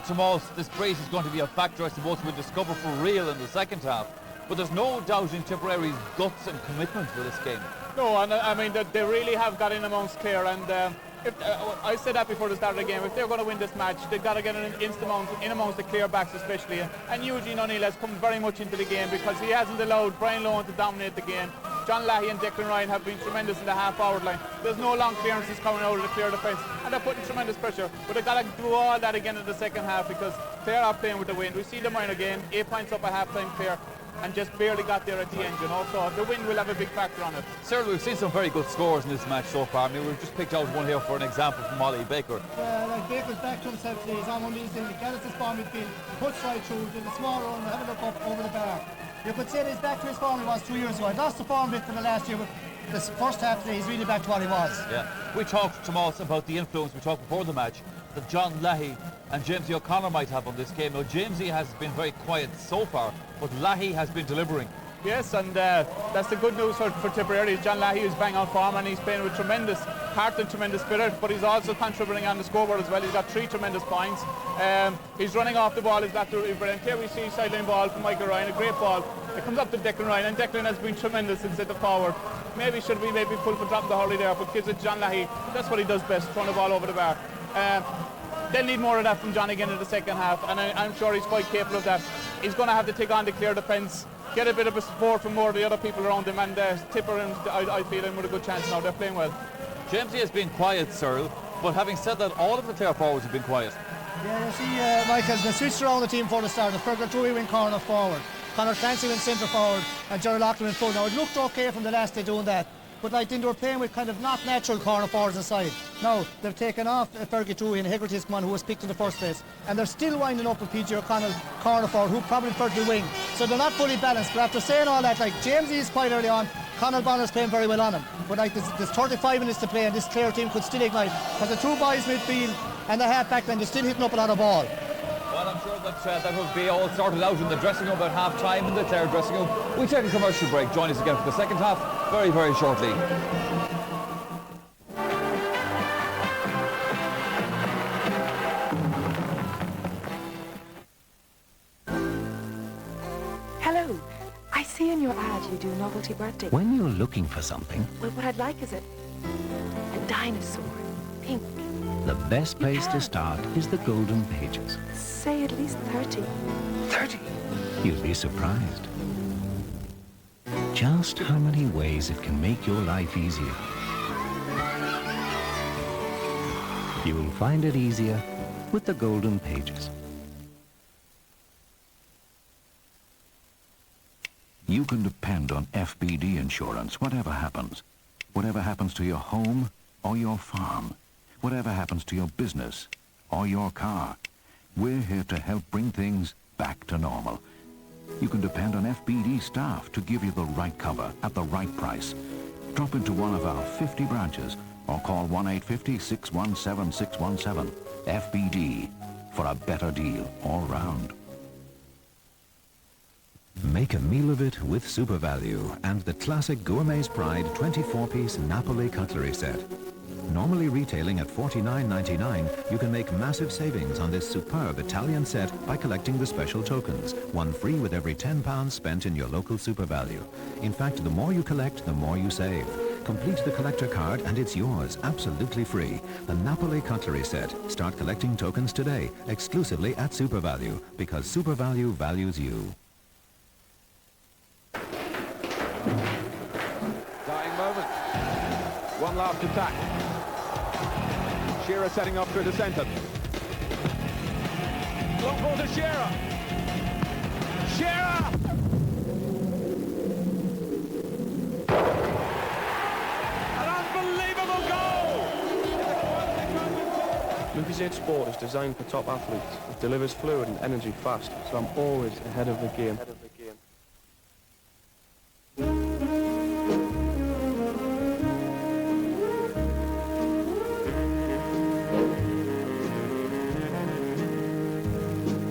Tomas, this breeze is going to be a factor, I suppose, we'll discover for real in the second half. But there's no doubt in Tipperary's guts and commitment for this game. No, and I mean, they really have got in amongst Clare, and I said that before the start of the game, if they're going to win this match, they've got to get in amongst the Clare backs especially. And Eugene O'Neill has come very much into the game because he hasn't allowed Brian Lohan to dominate the game. John Lahey and Declan Ryan have been tremendous in the half-forward line. There's no long clearances coming out of the Clare defence, and they're putting tremendous pressure. But they've got to do all that again in the second half because Clare are playing with the wind. We see the minor game, 8 points up at half-time Clare, and just barely got there at the end, you know, so the wind will have a big factor on it. Cyril, we've seen some very good scores in this match so far. I mean, we've just picked out one here for an example from Ollie Baker. Like Baker's back to himself today. He's on one of these things. He gets his ball midfield, puts right through, did a small run, have a look up over the bar. You could say that he's back to his form he was 2 years ago. He lost the form bit from the last year, but this first half today he's really back to what he was. Yeah. We talked, Tomas, about the influence we talked before the match that John Lahey and Jamesy O'Connor might have on this game. Now, Jamesy has been very quiet so far, but Lahey has been delivering. Yes, and that's the good news for Tipperary. John Lahey is bang on form and he's playing with tremendous heart and tremendous spirit, but he's also contributing on the scoreboard as well. He's got 3 tremendous points. He's running off the ball. He's got the brilliant. Here we see sideline ball from Michael Ryan, a great ball. It comes up to Declan Ryan, and Declan has been tremendous in centre forward. Maybe should be pulled for dropping the hurley there, but gives it John Lahey. That's what he does best, throwing the ball over the bar. They'll need more of that from John again in the second half, and I'm sure he's quite capable of that. He's going to have to take on the Clare defence, get a bit of a support from more of the other people around him, and Tipper, and I feel him with a good chance now. They're playing well. Jamesy has been quiet, Cyril, but having said that, all of the Clare forwards have been quiet. Yeah, you see, Michael, they switched around the team before the start. Fergal Tui went corner forward, Conor Clancy went centre forward, and Jerry Loughlin went full. Now, it looked okay from the last day doing that, but like then they were playing with kind of not natural corner forwards inside. Now, they've taken off Fergie Tui and Hegarty's come on, who was picked in the first place, and they're still winding up with PG O'Connell corner forward, who probably preferred to wing. So they're not fully balanced, but after saying all that, like, Jamesy is quite early on, Conor Bonner's playing very well on him. But like, there's 35 minutes to play, and this Clare team could still ignite, because the 2 boys midfield and the half back line, they're still hitting up a lot of ball. Well, I'm sure that that will be all sorted out in the dressing room about half-time in the Clare dressing room. We'll take a commercial break. Join us again for the second half very, very shortly. Hello. I see in your ad you do novelty birthday. When you're looking for something, Well, what I'd like is a dinosaur. pink. The best place to start is the Golden Pages. Say at least 30. 30? You'll be surprised just how many ways it can make your life easier. You'll find it easier with the Golden Pages. You can depend on FBD insurance, whatever happens. Whatever happens to your home or your farm. Whatever happens to your business or your car. We're here to help bring things back to normal. You can depend on FBD staff to give you the right cover at the right price. Drop into one of our 50 branches or call 1-850-617-617. FBD, for a better deal all round. Make a meal of it with Super Value and the classic Gourmet's Pride 24-piece Napoli cutlery set. Normally retailing at $49.99, you can make massive savings on this superb Italian set by collecting the special tokens, one free with every £10 spent in your local Super Value. In fact, the more you collect, the more you save. Complete the collector card and it's yours, absolutely free. The Napoli cutlery set. Start collecting tokens today, exclusively at Super Value, because Super Value values you. Dying moment. One last attack. Shearer setting up through the centre. Long ball to Shearer. Shearer! An unbelievable goal! Lucas Aid Sport is designed for top athletes. It delivers fluid and energy fast, so I'm always ahead of the game.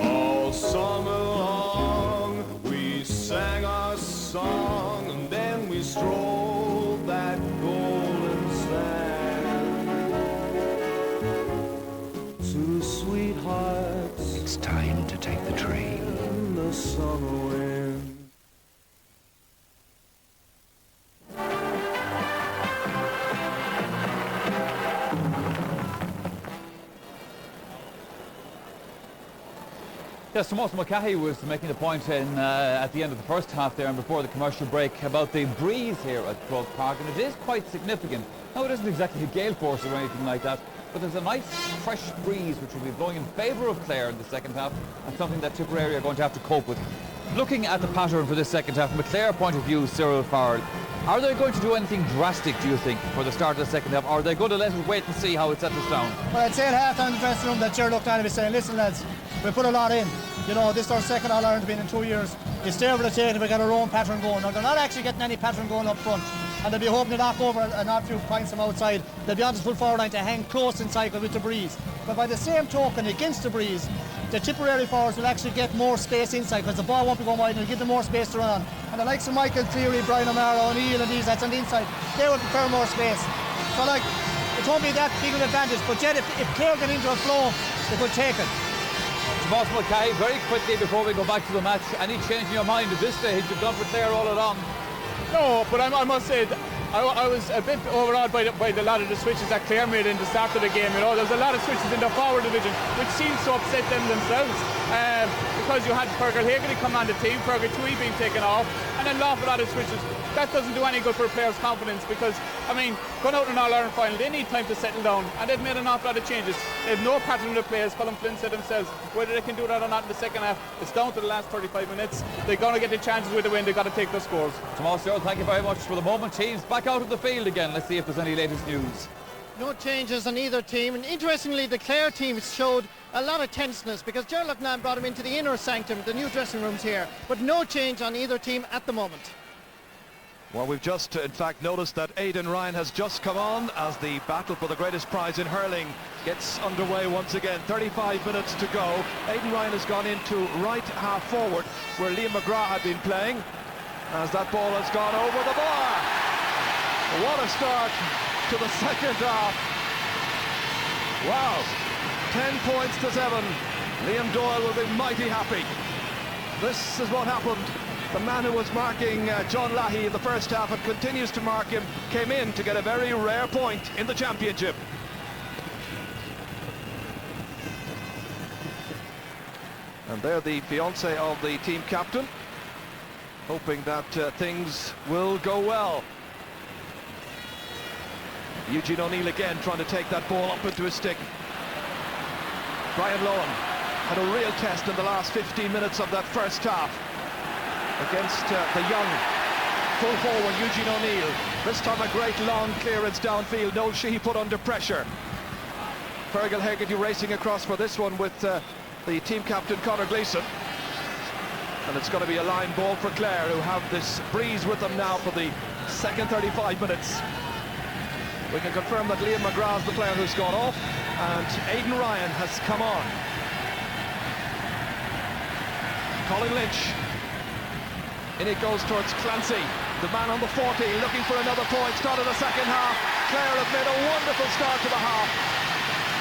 All summer long we sang our song and then we strolled that golden sand. Two sweethearts. It's time to take the train. In the summer wind. Yes, Tomas Mulcahy was making the point at the end of the first half there and before the commercial break about the breeze here at Croke Park, and it is quite significant. Now, it isn't exactly a gale force or anything like that, but there's a nice fresh breeze which will be blowing in favour of Clare in the second half, and something that Tipperary are going to have to cope with. Looking at the pattern for this second half, from a Clare point of view, Cyril Farrell, are they going to do anything drastic, do you think, for the start of the second half, or are they going to let it wait and see how it settles down? Well, I'd say at half-time in the dressing room that Gerard looked at it and saying, listen lads, we put a lot in. You know, this is our second All-Ireland been in 2 years. It's there for the taking. We've got our own pattern going. Now, they're not actually getting any pattern going up front. And they'll be hoping to knock over an odd few points from outside. They'll be on the full forward line to hang close and cycle with the breeze. But by the same token, against the breeze, the Tipperary forwards will actually get more space inside because the ball won't be going wide and it'll give them more space to run on. And the likes of Michael Cleary, Brian O'Mara, O'Neill and these that's on the inside, they will prefer more space. So, like, it won't be that big of an advantage. But yet, if Clare get into a flow, they could take it. Tomas Mulcahy, very quickly before we go back to the match, any change in your mind at this stage? You've gone for Clare all along. No, but I must say, I was a bit overawed by the lot of the switches that Clare made in the start of the game. You know, there's a lot of switches in the forward division, which seems to upset them themselves. Because you had Fergal Haggerty come on the team, Fergal Tui being taken off, and an awful lot of switches. That doesn't do any good for a player's confidence because, I mean, going out in an All-Ireland final, they need time to settle down, and they've made an awful lot of changes. They have no pattern in the players. Colin Flynn said themselves, whether they can do that or not in the second half, it's down to the last 35 minutes. They're going to get the chances with the win. They've got to take those scores. Tomas, thank you very much for the moment. Teams back out of the field again. Let's see if there's any latest news. No changes on either team, and interestingly the Clare team showed a lot of tenseness because Gerald Loughnane brought him into the inner sanctum, the new dressing rooms here, but no change on either team at the moment. Well, we've just, in fact, noticed that Aidan Ryan has just come on as the battle for the greatest prize in hurling gets underway once again. 35 minutes to go. Aidan Ryan has gone into right half forward where Liam McGrath had been playing as that ball has gone over the bar. What a start to the second half. Wow. 10 points to 7. Liam Doyle will be mighty happy. This is what happened. The man who was marking John Lahey in the first half and continues to mark him came in to get a very rare point in the championship. And they're the fiancé of the team captain, hoping that things will go well. Eugene O'Neill again trying to take that ball up into his stick. Brian Lohan had a real test in the last 15 minutes of that first half against the young full forward Eugene O'Neill. This time a great long clearance downfield. Noel Sheehy put under pressure. Fergal Hegarty racing across for this one with the team captain Conor Gleeson. And it's going to be a line ball for Clare, who have this breeze with them now for the second 35 minutes. We can confirm that Liam McGrath's the player who's gone off, and Aidan Ryan has come on. Colin Lynch. In it goes towards Clancy, the man on the 40, looking for another point. Start of the second half. Clare have made a wonderful start to the half.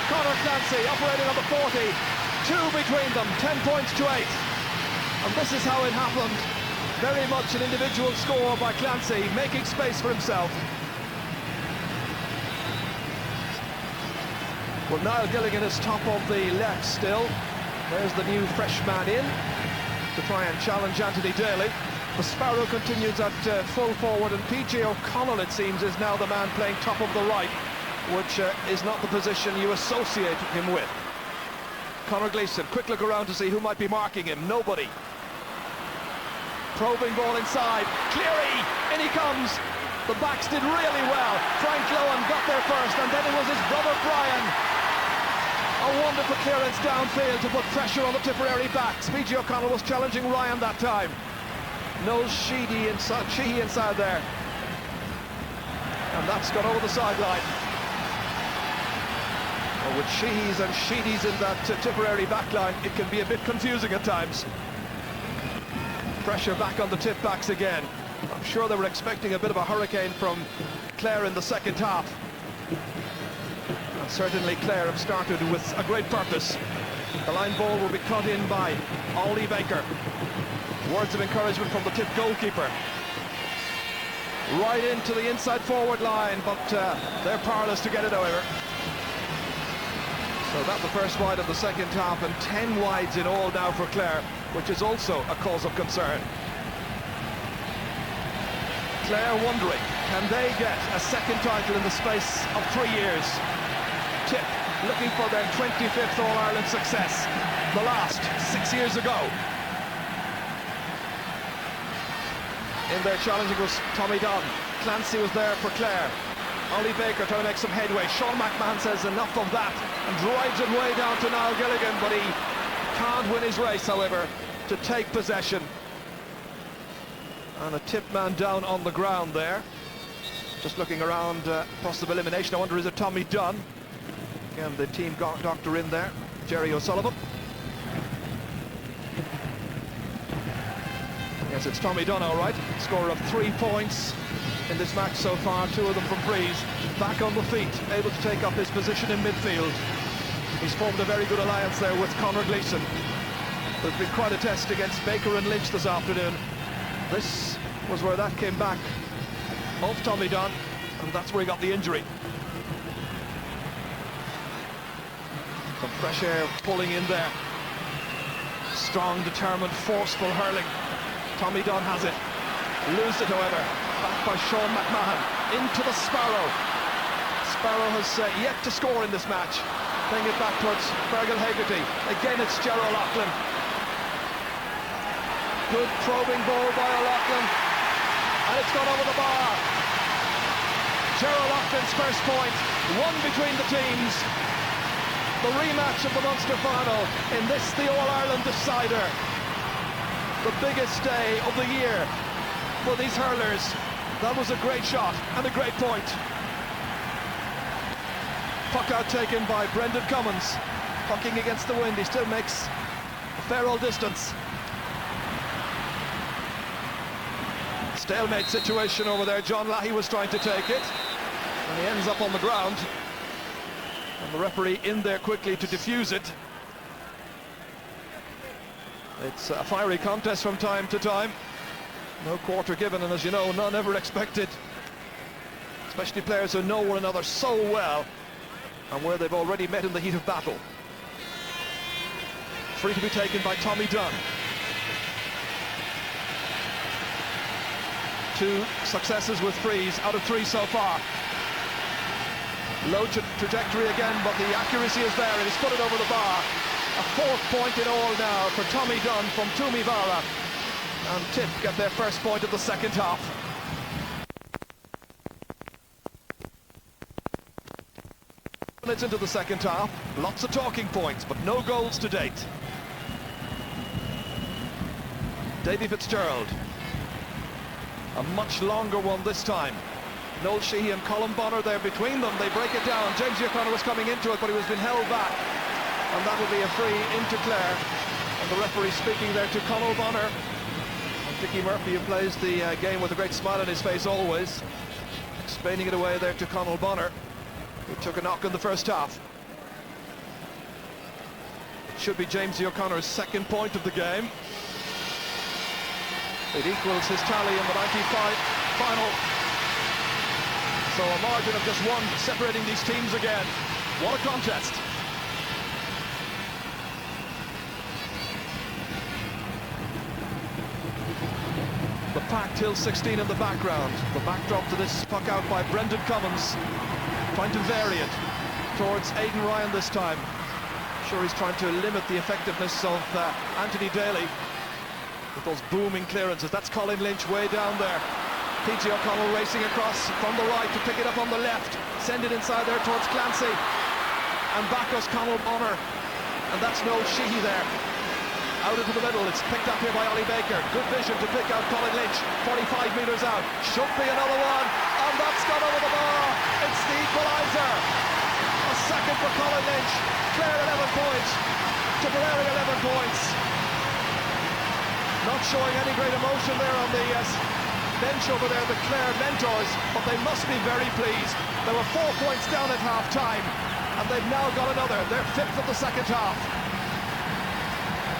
Conor Clancy operating on the 40. 2 between them, 10 points to 8. And this is how it happened. Very much an individual score by Clancy, making space for himself. Well, Niall Gilligan is top of the left still. There's the new fresh man in to try and challenge Anthony Daly. The Sparrow continues at full forward, and PJ O'Connell, it seems, is now the man playing top of the right, which is not the position you associate him with. Conor Gleeson, quick look around to see who might be marking him. Nobody. Probing ball inside. Cleary, in he comes. The backs did really well. Frank Lohan got there first, and then it was his brother Brian. A wonderful clearance downfield to put pressure on the Tipperary backs. PJ O'Connell was challenging Ryan that time. Noel Sheehy inside there. And that's gone over the sideline. Well, with Sheehys and Sheedys in that Tipperary backline, it can be a bit confusing at times. Pressure back on the tip backs again. I'm sure they were expecting a bit of a hurricane from Clare in the second half. And certainly Clare have started with a great purpose. The line ball will be cut in by Ollie Baker. Words of encouragement from the tip goalkeeper. Right into the inside forward line, but they're powerless to get it, however. So that's the first wide of the second half, and 10 wides in all now for Clare, which is also a cause of concern. Clare wondering, can they get a second title in the space of 3 years? Tip looking for their 25th All-Ireland success, the last 6 years ago. In there challenging was Tommy Dunn. Clancy was there for Clare. Ollie Baker trying to make some headway. Sean McMahon says enough of that and drives it way down to Niall Gilligan, but he can't win his race, however, to take possession. And a tip man down on the ground there. Just looking around, possible elimination. I wonder, is it Tommy Dunn? Again, the team doctor in there, Jerry O'Sullivan. Yes, it's Tommy Dunn, all right. Scorer of 3 points in this match so far, 2 of them from frees. Back on the feet, able to take up his position in midfield. He's formed a very good alliance there with Conor Gleeson. There's been quite a test against Baker and Lynch this afternoon. This was where that came back off Tommy Dunn, and that's where he got the injury. Some fresh air pulling in there. Strong, determined, forceful hurling. Tommy Dunn has it. Lose it, however. Back by Sean McMahon. Into the Sparrow. Sparrow has yet to score in this match. Playing it back towards Fergal Hegarty. Again, it's Gerald O'Loughlin. Good probing ball by O'Loughlin. And it's gone over the bar. Gerald O'Loughlin's first point. 1 between the teams. The rematch of the Munster final in this, the All-Ireland decider. The biggest day of the year for these hurlers. That was a great shot and a great point. Puck out taken by Brendan Cummins. Pucking against the wind, he still makes a fair old distance. Stalemate situation over there. John Lahey was trying to take it, and he ends up on the ground. And the referee in there quickly to defuse it. It's a fiery contest from time to time. No quarter given, and as you know, none ever expected. Especially players who know one another so well, and where they've already met in the heat of battle. Free to be taken by Tommy Dunn. 2 successes with frees out of 3 so far. Low trajectory again, but the accuracy is there, and he's put it over the bar. A 4th point in all now for Tommy Dunn from Tumivara. And Tip get their first point of the second half. Minutes into the second half, lots of talking points, but no goals to date. Davy Fitzgerald. A much longer one this time. Noel Sheehy and Colin Bonner there between them. They break it down. James O'Connor was coming into it, but he was being held back. And that will be a free into Clare. And the referee speaking there to Conal Bonner. And Dickie Murphy, who plays the game with a great smile on his face always, explaining it away there to Conal Bonner, who took a knock in the first half. It should be James O'Connor's second point of the game. It equals his tally in the 95 final. So a margin of just 1 separating these teams again. What a contest. The packed Hill 16 in the background. The backdrop to this puck out by Brendan Cummins, trying to vary it towards Aidan Ryan this time. Sure, he's trying to limit the effectiveness of Anthony Daly with those booming clearances. That's Colin Lynch way down there. PG O'Connell racing across from the right to pick it up on the left. Send it inside there towards Clancy. And back goes Conal Bonner. And that's Noel Sheehy there. Out into the middle. It's picked up here by Ollie Baker. Good vision to pick out Colin Lynch. 45 metres out. Should be another one. And that's gone over the bar. It's the equaliser. A second for Colin Lynch. Clare 11 points. Tipperary 11 points. Not showing any great emotion there on the bench over there, the Clare mentors, but they must be very pleased. There were 4 points down at half-time, and they've now got another. They're 5th of the second half.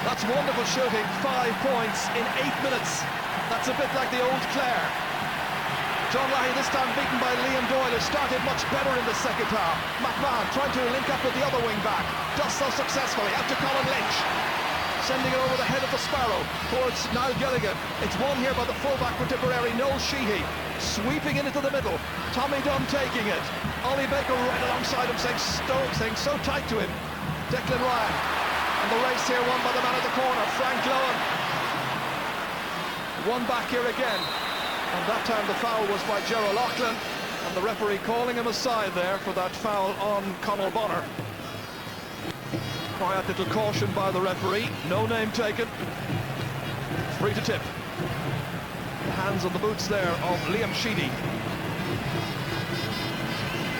That's wonderful shooting. 5 points in 8 minutes. That's a bit like the old Clare. John Lahey this time beaten by Liam Doyle, who started much better in the second half. McMahon trying to link up with the other wing back. Does so successfully. Out to Colin Lynch. Sending it over the head of the Sparrow towards Niall Gilligan. It's won here by the fullback for Tipperary, Noel Sheehy. Sweeping it into the middle. Tommy Dunn taking it. Ollie Baker right alongside him, saying so tight to him. Declan Ryan. And the race here won by the man at the corner, Frank Lowen. One back here again. And that time the foul was by Gerald Loughlin. And the referee calling him aside there for that foul on Conal Bonner. Quiet little caution by the referee. No name taken. Free to Tip. Hands on the boots there of Liam Sheedy.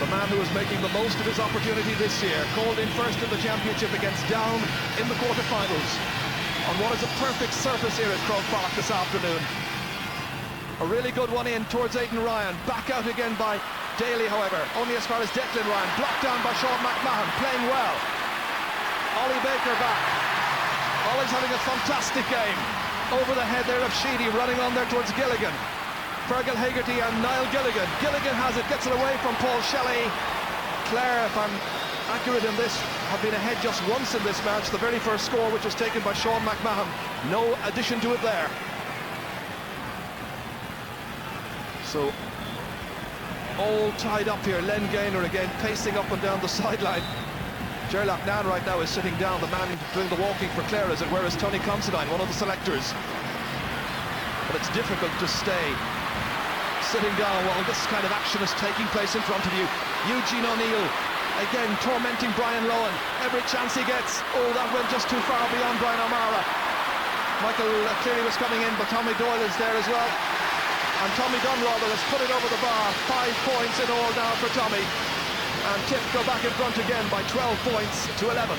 The man who is making the most of his opportunity this year. Called in first in the championship against Down in the quarter-finals. On what is a perfect surface here at Croke Park this afternoon. A really good one in towards Aidan Ryan. Back out again by Daly, however. Only as far as Declan Ryan. Blocked down by Sean McMahon. Playing well. Ollie Baker back. Ollie's having a fantastic game. Over the head there of Sheedy, running on there towards Gilligan. Fergal Hegarty and Niall Gilligan. Gilligan has it, gets it away from Paul Shelley. Clare, if I'm accurate in this, have been ahead just once in this match. The very first score, which was taken by Sean McMahon. No addition to it there. So, all tied up here. Len Gaynor again pacing up and down the sideline. Gerlach Nan right now is sitting down, the man doing the walking for Clare, as it were, is Tony Considine, one of the selectors. But it's difficult to stay sitting down while this kind of action is taking place in front of you. Eugene O'Neill, again tormenting Brian Lowen. Every chance he gets. Oh, that went just too far beyond Brian O'Mara. Michael Cleary was coming in, but Tommy Doyle is there as well. And Tommy Dunn, rather, has put it over the bar. 5 points in all now for Tommy. And Tip go back in front again by 12 points to 11.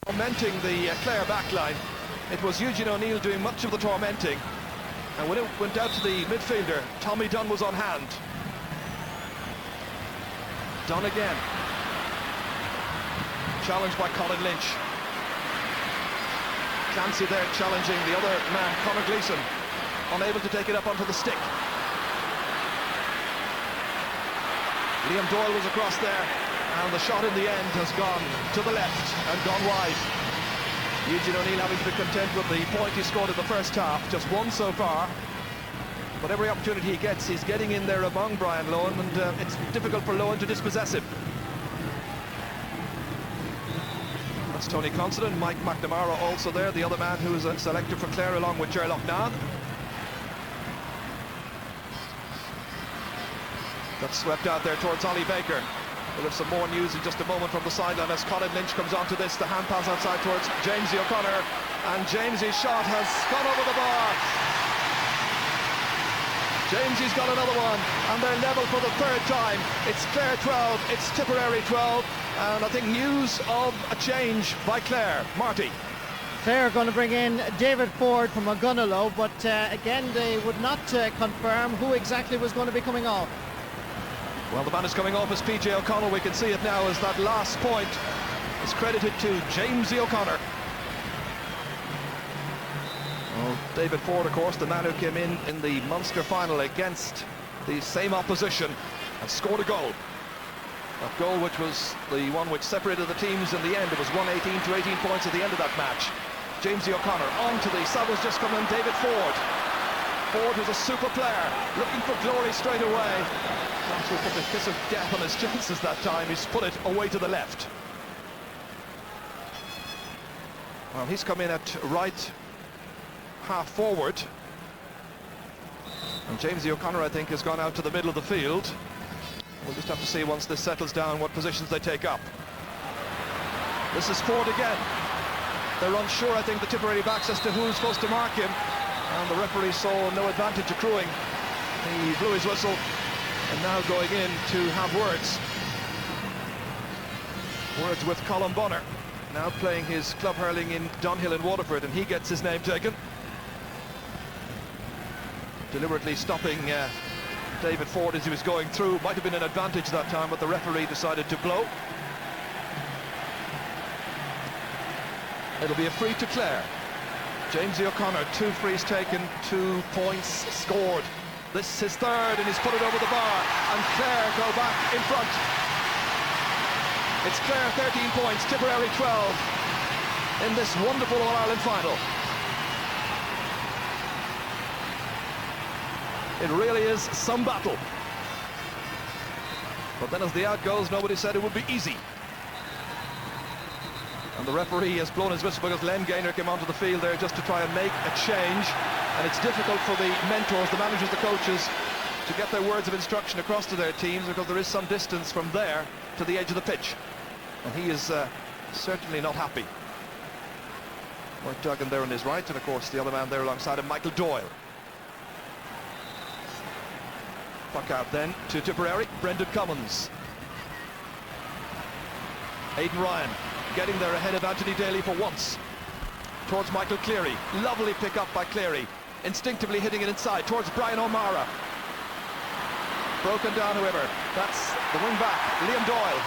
Tormenting the Clare backline. It was Eugene O'Neill doing much of the tormenting. And when it went out to the midfielder, Tommy Dunn was on hand. Dunn again. Challenged by Colin Lynch. Clancy there challenging the other man, Conor Gleeson. Unable to take it up onto the stick. Liam Doyle was across there. And the shot in the end has gone to the left and gone wide. Eugene O'Neill having to be content with the point he scored in the first half, just one so far. But every opportunity he gets, he's getting in there among Brian Lohan, and it's difficult for Lohan to dispossess him. That's Tony Considine, Mike McNamara also there, the other man who is a selector for Clare along with Ger Loughnane. That's swept out there towards Ollie Baker. We'll have some more news in just a moment from the sideline as Colin Lynch comes onto this. The hand pass outside towards Jamesy O'Connor, and Jamesy's shot has gone over the bar. Jamesy's got another one, and they're level for the third time. It's Clare 12, it's Tipperary 12, and I think news of a change by Clare. Marty. Clare are going to bring in David Ford from Ogonnelloe, but again they would not confirm who exactly was going to be coming off. Well, the man is coming off as PJ O'Connell. We can see it now as that last point is credited to Jamesy O'Connor. Well, David Ford, of course, the man who came in the Munster final against the same opposition and scored a goal. That goal which was the one which separated the teams in the end. It was 118 to 18 points at the end of that match. Jamesy O'Connor on to the sub has just come in, David Ford. Ford was a super player, looking for glory straight away. He put the kiss of death on his chances that time. He's put it away to the left. Well, he's come in at right half forward. And Jamesy O'Connor, I think, has gone out to the middle of the field. We'll just have to see once this settles down what positions they take up. This is Ford again. They're unsure, I think, the Tipperary backs as to who's supposed to mark him. And the referee saw no advantage accruing. He blew his whistle. And now going in to have words with Colin Bonner, now playing his club hurling in Dunhill in Waterford, and he gets his name taken. Deliberately stopping David Ford as he was going through. Might have been an advantage that time, but the referee decided to blow. It'll be a free to Clare. Jamesy O'Connor, 2 frees taken, 2 points scored. This is his third, and he's put it over the bar, and Clare go back in front. It's Clare 13 points, Tipperary 12 in this wonderful All-Ireland final. It really is some battle. But then as the out goes, nobody said it would be easy. And the referee has blown his whistle because Len Gaynor came onto the field there just to try and make a change. And it's difficult for the mentors, the managers, the coaches, to get their words of instruction across to their teams because there is some distance from there to the edge of the pitch. And he is certainly not happy. Mark Duggan there on his right, and of course the other man there alongside him, Michael Doyle. Puck out then to Tipperary, Brendan Cummins. Aidan Ryan getting there ahead of Anthony Daly for once. Towards Michael Cleary, lovely pick up by Cleary. Instinctively hitting it inside towards Brian O'Mara. Broken down, however. That's the wing back, Liam Doyle.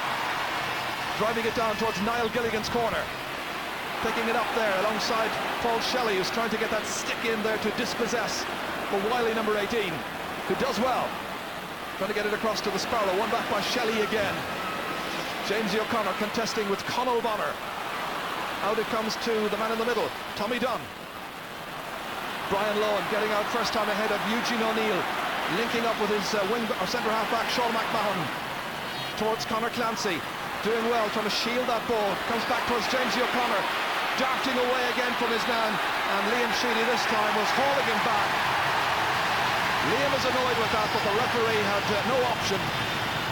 Driving it down towards Niall Gilligan's corner. Picking it up there alongside Paul Shelley, who's trying to get that stick in there to dispossess for Wiley, number 18, who does well. Trying to get it across to the Sparrow. One back by Shelley again. Jamesy O'Connor contesting with Conal Bonner. Out it comes to the man in the middle, Tommy Dunn. Brian Lohan getting out first time ahead of Eugene O'Neill, linking up with his centre half back Sean McMahon towards Conor Clancy, doing well, trying to shield that ball. Comes back towards Jamesy O'Connor, darting away again from his man, and Liam Sheedy this time was hauling him back. Liam is annoyed with that, but the referee had no option,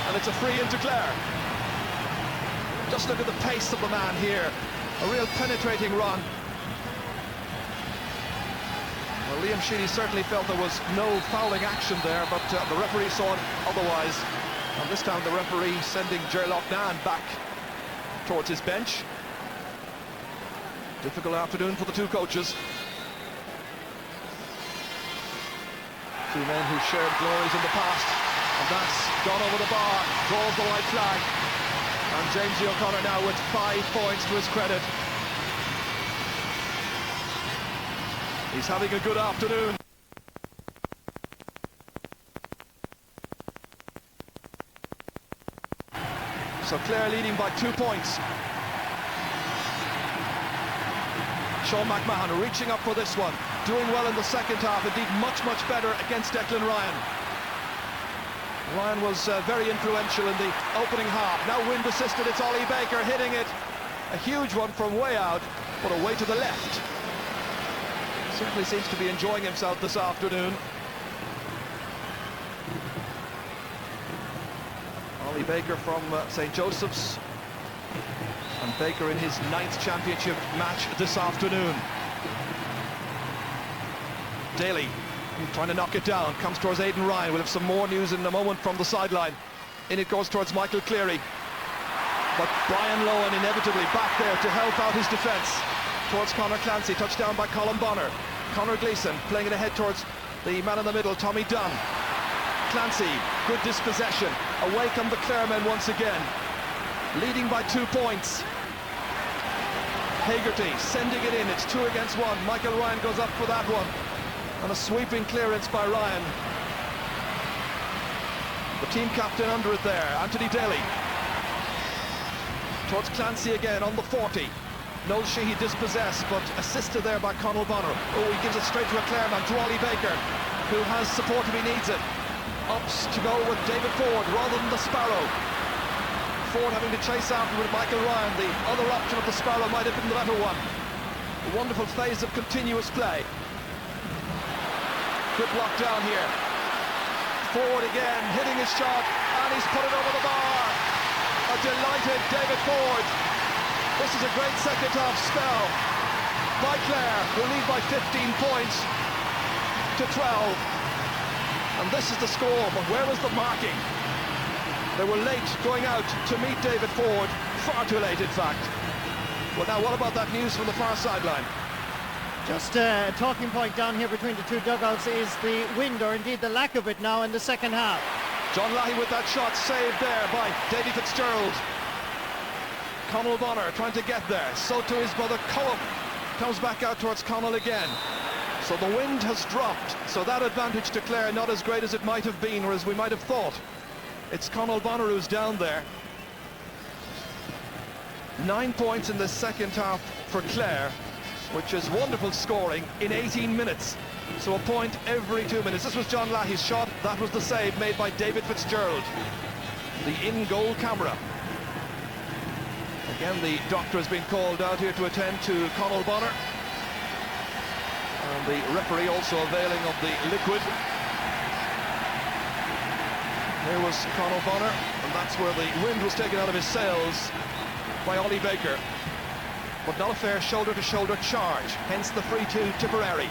and it's a free into Clare. Just look at the pace of the man here. A real penetrating run. Well, Liam Sheedy certainly felt there was no fouling action there, but the referee saw it otherwise. And this time the referee sending Ger Loughnane back towards his bench. Difficult afternoon for the two coaches. Two men who shared glories in the past, and that's gone over the bar, draws the white flag. And Jamesy O'Connor now with 5 points to his credit. He's having a good afternoon. So Clare leading by 2 points. Sean McMahon reaching up for this one, doing well in the second half, indeed much better against Declan Ryan. Ryan was very influential in the opening half. Now wind assisted, it's Ollie Baker hitting it. A huge one from way out, but away to the left. Certainly seems to be enjoying himself this afternoon. Ollie Baker from St. Joseph's. And Baker in his 9th championship match this afternoon. Daly trying to knock it down, comes towards Aidan Ryan. We'll have some more news in a moment from the sideline. In it goes towards Michael Cleary. But Brian Lohan inevitably back there to help out his defence. Towards Conor Clancy, touchdown by Colin Bonner. Conor Gleeson playing it ahead towards the man in the middle, Tommy Dunn. Clancy, good dispossession. Away come the Clare men once again. Leading by 2 points. Hegarty sending it in, it's 2 against 1. Michael Ryan goes up for that one. And a sweeping clearance by Ryan. The team captain under it there, Anthony Daly. Towards Clancy again on the 40. Noel Sheehy dispossessed, but assisted there by Conal Bonner. Oh, he gives it straight to a Clare man, to Ollie Baker, who has support if he needs it. Ups to go with David Ford rather than the Sparrow. Ford having to chase after with Michael Ryan. The other option of the Sparrow might have been the better one. A wonderful phase of continuous play. Good block down here. Ford again, hitting his shot, and he's put it over the bar. A delighted David Ford. This is a great second half spell by Clare, who lead by 15 points to 12. And this is the score, but where was the marking? They were late going out to meet David Ford, far too late in fact. Well now, what about that news from the far sideline? Just a talking point down here between the two dugouts is the wind, or indeed the lack of it now in the second half. John Lahey with that shot saved there by Davy Fitzgerald. Conal Bonner trying to get there, so to his brother Cullum. Comes back out towards Conal again. So the wind has dropped, so that advantage to Clare not as great as it might have been, or as we might have thought. It's Conal Bonner who's down there. 9 points in the second half for Clare, which is wonderful scoring in 18 minutes. So a point every 2 minutes. This was John Lahey's shot. That was the save made by David Fitzgerald. The in-goal camera. Again, the doctor has been called out here to attend to Conal Bonner. And the referee also availing of the liquid. Here was Conal Bonner, and that's where the wind was taken out of his sails by Ollie Baker. But not a fair shoulder-to-shoulder charge, hence the free to Tipperary.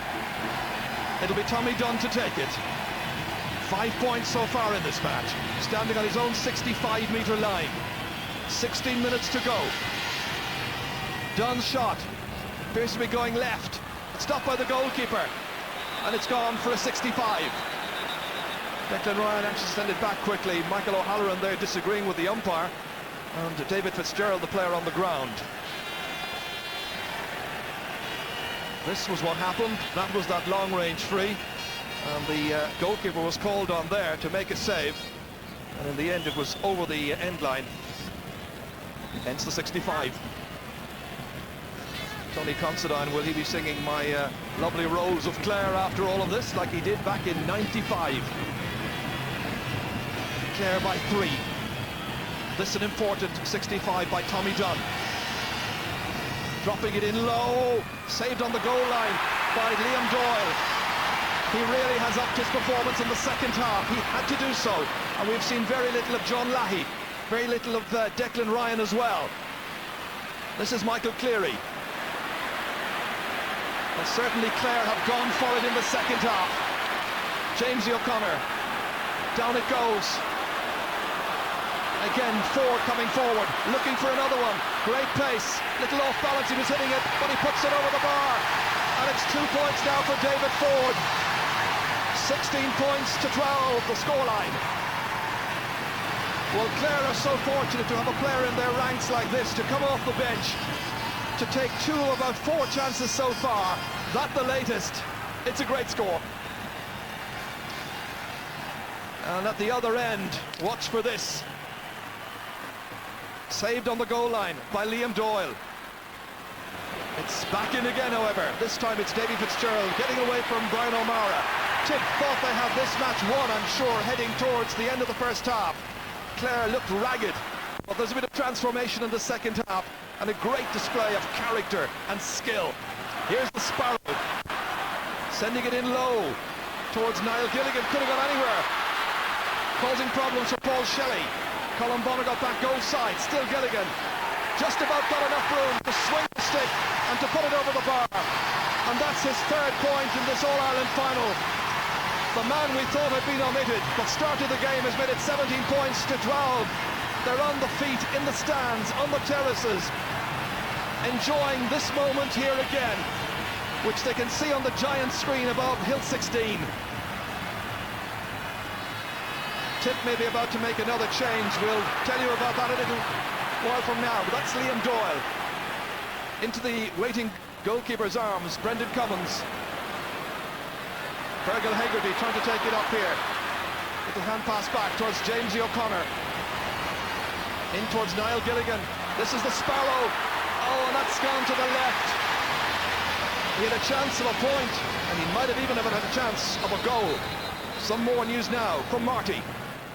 It'll be Tommy Dunn to take it. 5 points so far in this match, standing on his own 65-metre line. 16 minutes to go. Dunn's shot appears to be going left. It's stopped by the goalkeeper, and it's gone for a 65. Declan Ryan anxious to send it back quickly. Michael O'Halloran there disagreeing with the umpire, and David Fitzgerald, the player on the ground. This was what happened. That was that long-range free, and the goalkeeper was called on there to make a save, and in the end it was over the end line, hence the 65. Tony Considine, will he be singing My Lovely Rose of Clare after all of this, like he did back in '95? Clare by 3. This an important 65 by Tommy Dunn. Dropping it in low, saved on the goal line by Liam Doyle. He really has upped his performance in the second half. He had to do so, and we've seen very little of John Lahey, very little of Declan Ryan as well. This is Michael Cleary. And certainly Clare have gone for it in the second half. Jamesy O'Connor, down it goes. Again, Ford coming forward, looking for another one. Great pace, little off balance, he was hitting it, but he puts it over the bar. And it's 2 points now for David Ford. 16 points to 12, the scoreline. Well, Clare are so fortunate to have a player in their ranks like this, to come off the bench, to take 2 of about 4 chances so far. That the latest. It's a great score. And at the other end, watch for this. Saved on the goal line by Liam Doyle. It's back in again, however. This time it's Davy Fitzgerald getting away from Brian O'Mara. Tip thought they had this match won, I'm sure, heading towards the end of the first half. Clare looked ragged, but there's a bit of transformation in the second half and a great display of character and skill. Here's the Sparrow, sending it in low towards Niall Gilligan. Could have gone anywhere, causing problems for Paul Shelley. Colin Bonner got back goal side, still Gilligan. Just about got enough room to swing the stick and to put it over the bar. And that's his third point in this All-Ireland final. The man we thought had been omitted, but started the game, has made it 17 points to 12. They're on the feet, in the stands, on the terraces, enjoying this moment here again, which they can see on the giant screen above Hill 16. Tip may be about to make another change. We'll tell you about that a little while from now, but that's Liam Doyle. Into the waiting goalkeeper's arms, Brendan Cummins. Fergal Hegarty trying to take it up here. Little hand pass back towards Jamesy O'Connor. In towards Niall Gilligan. This is the Sparrow. Oh, and that's gone to the left. He had a chance of a point, and he might have even had a chance of a goal. Some more news now from Marty.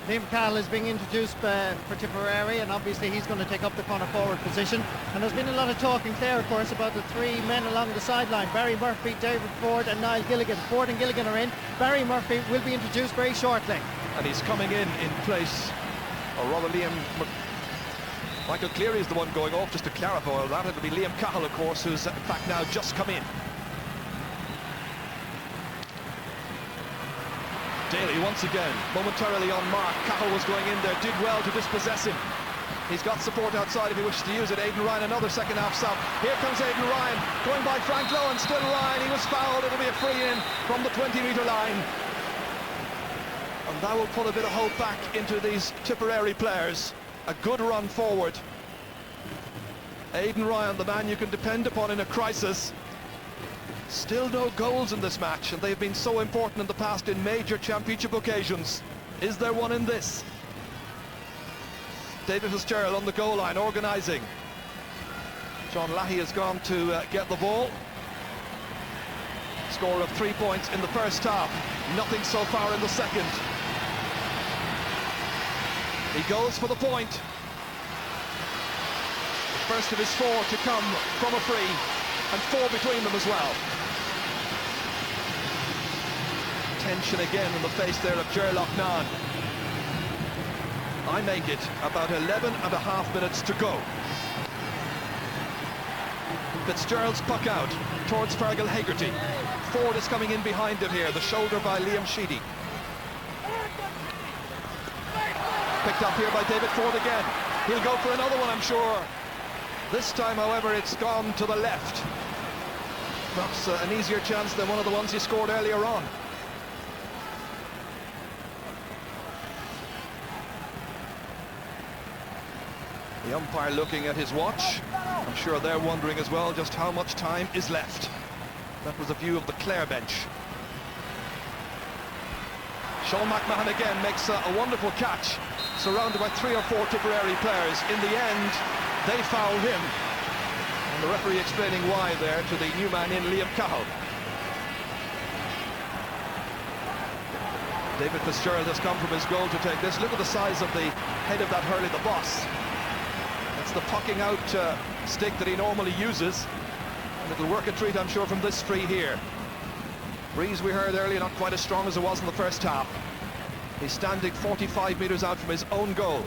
Liam Cahill is being introduced for Tipperary, and obviously he's going to take up the corner forward position. And there's been a lot of talk in Clare, of course, about the three men along the sideline: Barry Murphy, David Ford and Niall Gilligan. Ford and Gilligan are in. Barry Murphy will be introduced very shortly. And he's coming in place, or rather Michael Cleary is the one going off, just to clarify all that. It'll be Liam Cahill, of course, who's in fact now just come in. Daly once again, momentarily on mark. Cahill was going in there, did well to dispossess him. He's got support outside if he wishes to use it. Aidan Ryan, another second half sub. Here comes Aidan Ryan, going by Frank Lowe, and still Ryan. He was fouled. It'll be a free in from the 20-metre line. And that will put a bit of hope back into these Tipperary players. A good run forward. Aidan Ryan, the man you can depend upon in a crisis. Still no goals in this match, and they've been so important in the past in major championship occasions. Is there one in this? David Fitzgerald on the goal line, organising. John Lahey has gone to get the ball. Score of 3 points in the first half. Nothing so far in the second. He goes for the point. First of his four to come from a free, and four between them as well. Tension again in the face there of Ger Loughnane. I make it about 11 and a half minutes to go. Fitzgerald's puck out towards Fergal Hegarty. Ford is coming in behind him here, the shoulder by Liam Sheedy. Picked up here by David Ford again. He'll go for another one, I'm sure. This time, however, it's gone to the left. Perhaps an easier chance than one of the ones he scored earlier on. The umpire looking at his watch. I'm sure they're wondering as well just how much time is left. That was a view of the Clare bench. Sean McMahon again makes a wonderful catch, surrounded by 3 or 4 Tipperary players. In the end, they foul him. And the referee explaining why there to the new man in, Liam Cahill. David Fitzgerald has come from his goal to take this. Look at the size of the head of that Hurley, the boss. It's the pucking out stick that he normally uses. And it'll work a treat, I'm sure, from this free here. Breeze, we heard earlier, not quite as strong as it was in the first half. He's standing 45 metres out from his own goal.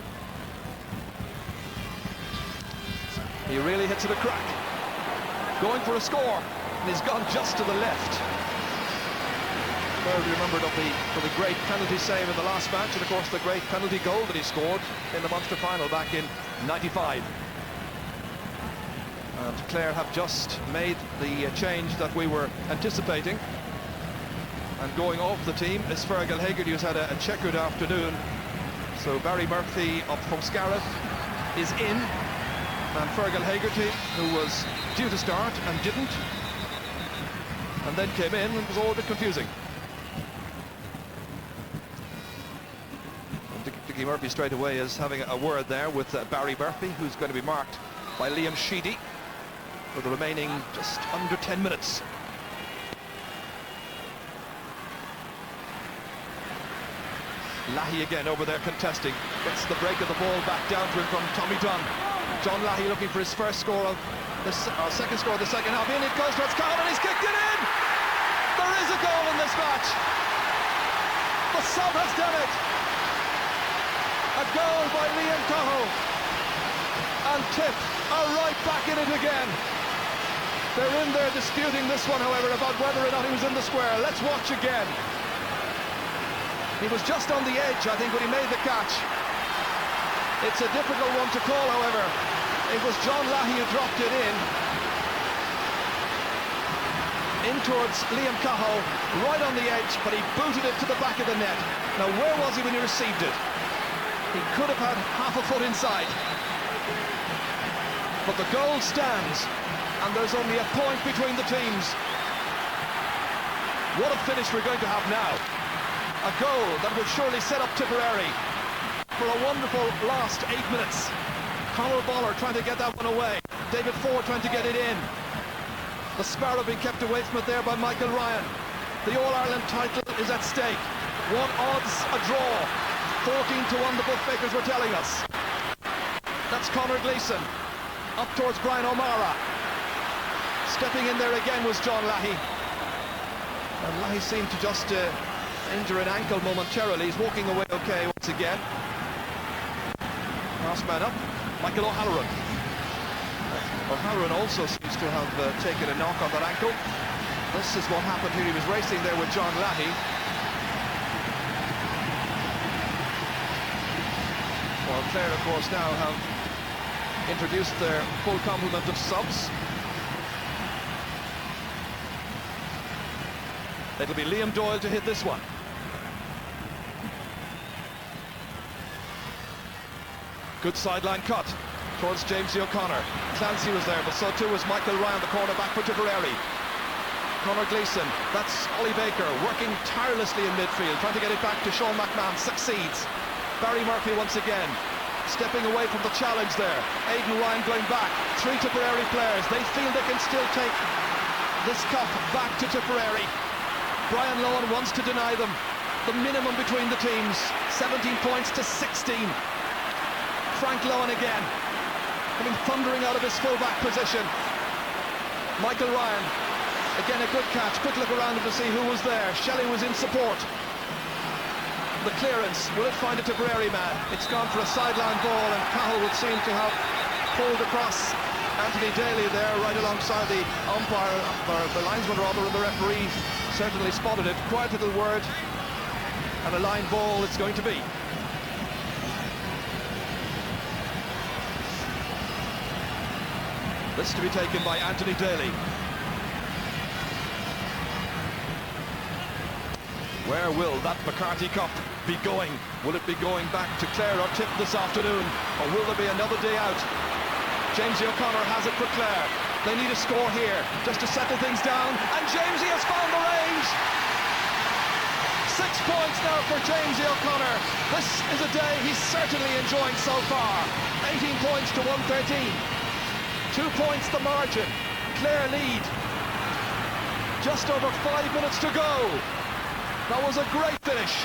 He really hits it a crack. Going for a score, and he's gone just to the left. Well, remembered for the great penalty save in the last match, and of course the great penalty goal that he scored in the Munster final back in '95. And Clare have just made the change that we were anticipating. And going off the team is Fergal Hegarty, who's had a checkered afternoon. So Barry Murphy up from Scariff is in, and Fergal Hegarty, who was due to start and didn't, and then came in, and it was all a bit confusing. The Vicky Murphy straight away is having a word there with Barry Murphy, who's going to be marked by Liam Sheedy for the remaining just under 10 minutes. Lahey again over there contesting, gets the break of the ball back down to him from Tommy Dunn. John Lahey looking for his first score of the second score of the second half. In it goes towards Cahill and he's kicked it in! There is a goal in this match! The sub has done it! A goal by Liam Cahill, and Tip are right back in it again. They're in there disputing this one, however, about whether or not he was in the square. Let's watch again. He was just on the edge, I think, when he made the catch. It's a difficult one to call, however. It was John Lahey who dropped it in towards Liam Cahill, right on the edge, but he booted it to the back of the net. Now, where was he when he received it? He could have had half a foot inside. But the goal stands, and there's only a point between the teams. What a finish we're going to have now. A goal that would surely set up Tipperary for a wonderful last 8 minutes. Conor Boller trying to get that one away. David Ford trying to get it in. The Sparrow being kept away from it there by Michael Ryan. The All-Ireland title is at stake. What odds a draw? 14-1 the bookmakers were telling us. That's Conor Gleeson. Up towards Brian O'Mara. Stepping in there again was John Lahey. And Lahey seemed to just injure an ankle momentarily. He's walking away okay once again. Last man up, Michael O'Halloran. O'Halloran also seems to have taken a knock on that ankle. This is what happened here. He was racing there with John Lahey. Well, Clare, of course, now have introduced their full complement of subs. It'll be Liam Doyle to hit this one. Good sideline cut towards James O'Connor. Clancy was there, but so too was Michael Ryan, the cornerback for Tipperary. Conor Gleeson, that's Ollie Baker, working tirelessly in midfield, trying to get it back to Sean McMahon, succeeds. Barry Murphy once again, stepping away from the challenge there. Aidan Ryan going back, 3 Tipperary players. They feel they can still take this cup back to Tipperary. Brian Lohan wants to deny them the minimum between the teams, 17 points to 16. Frank Lohan again, coming thundering out of his full-back position. Michael Ryan, again a good catch, quick look around him to see who was there. Shelley was in support. The clearance, will it find a Tipperary man? It's gone for a sideline ball, and Cahill would seem to have pulled across Anthony Daly there, right alongside the umpire, or the linesman rather, and the referee certainly spotted it. Quiet little word, and a line ball it's going to be. This to be taken by Anthony Daly. Where will that McCarthy Cup be going? Will it be going back to Clare or Tip this afternoon? Or will there be another day out? Jamesy O'Connor has it for Clare. They need a score here just to settle things down. And Jamesy has found the range. 6 points now for Jamesy O'Connor. This is a day he's certainly enjoying so far. 18 points to 113. 2 points the margin. Clare lead. Just over 5 minutes to go. That was a great finish.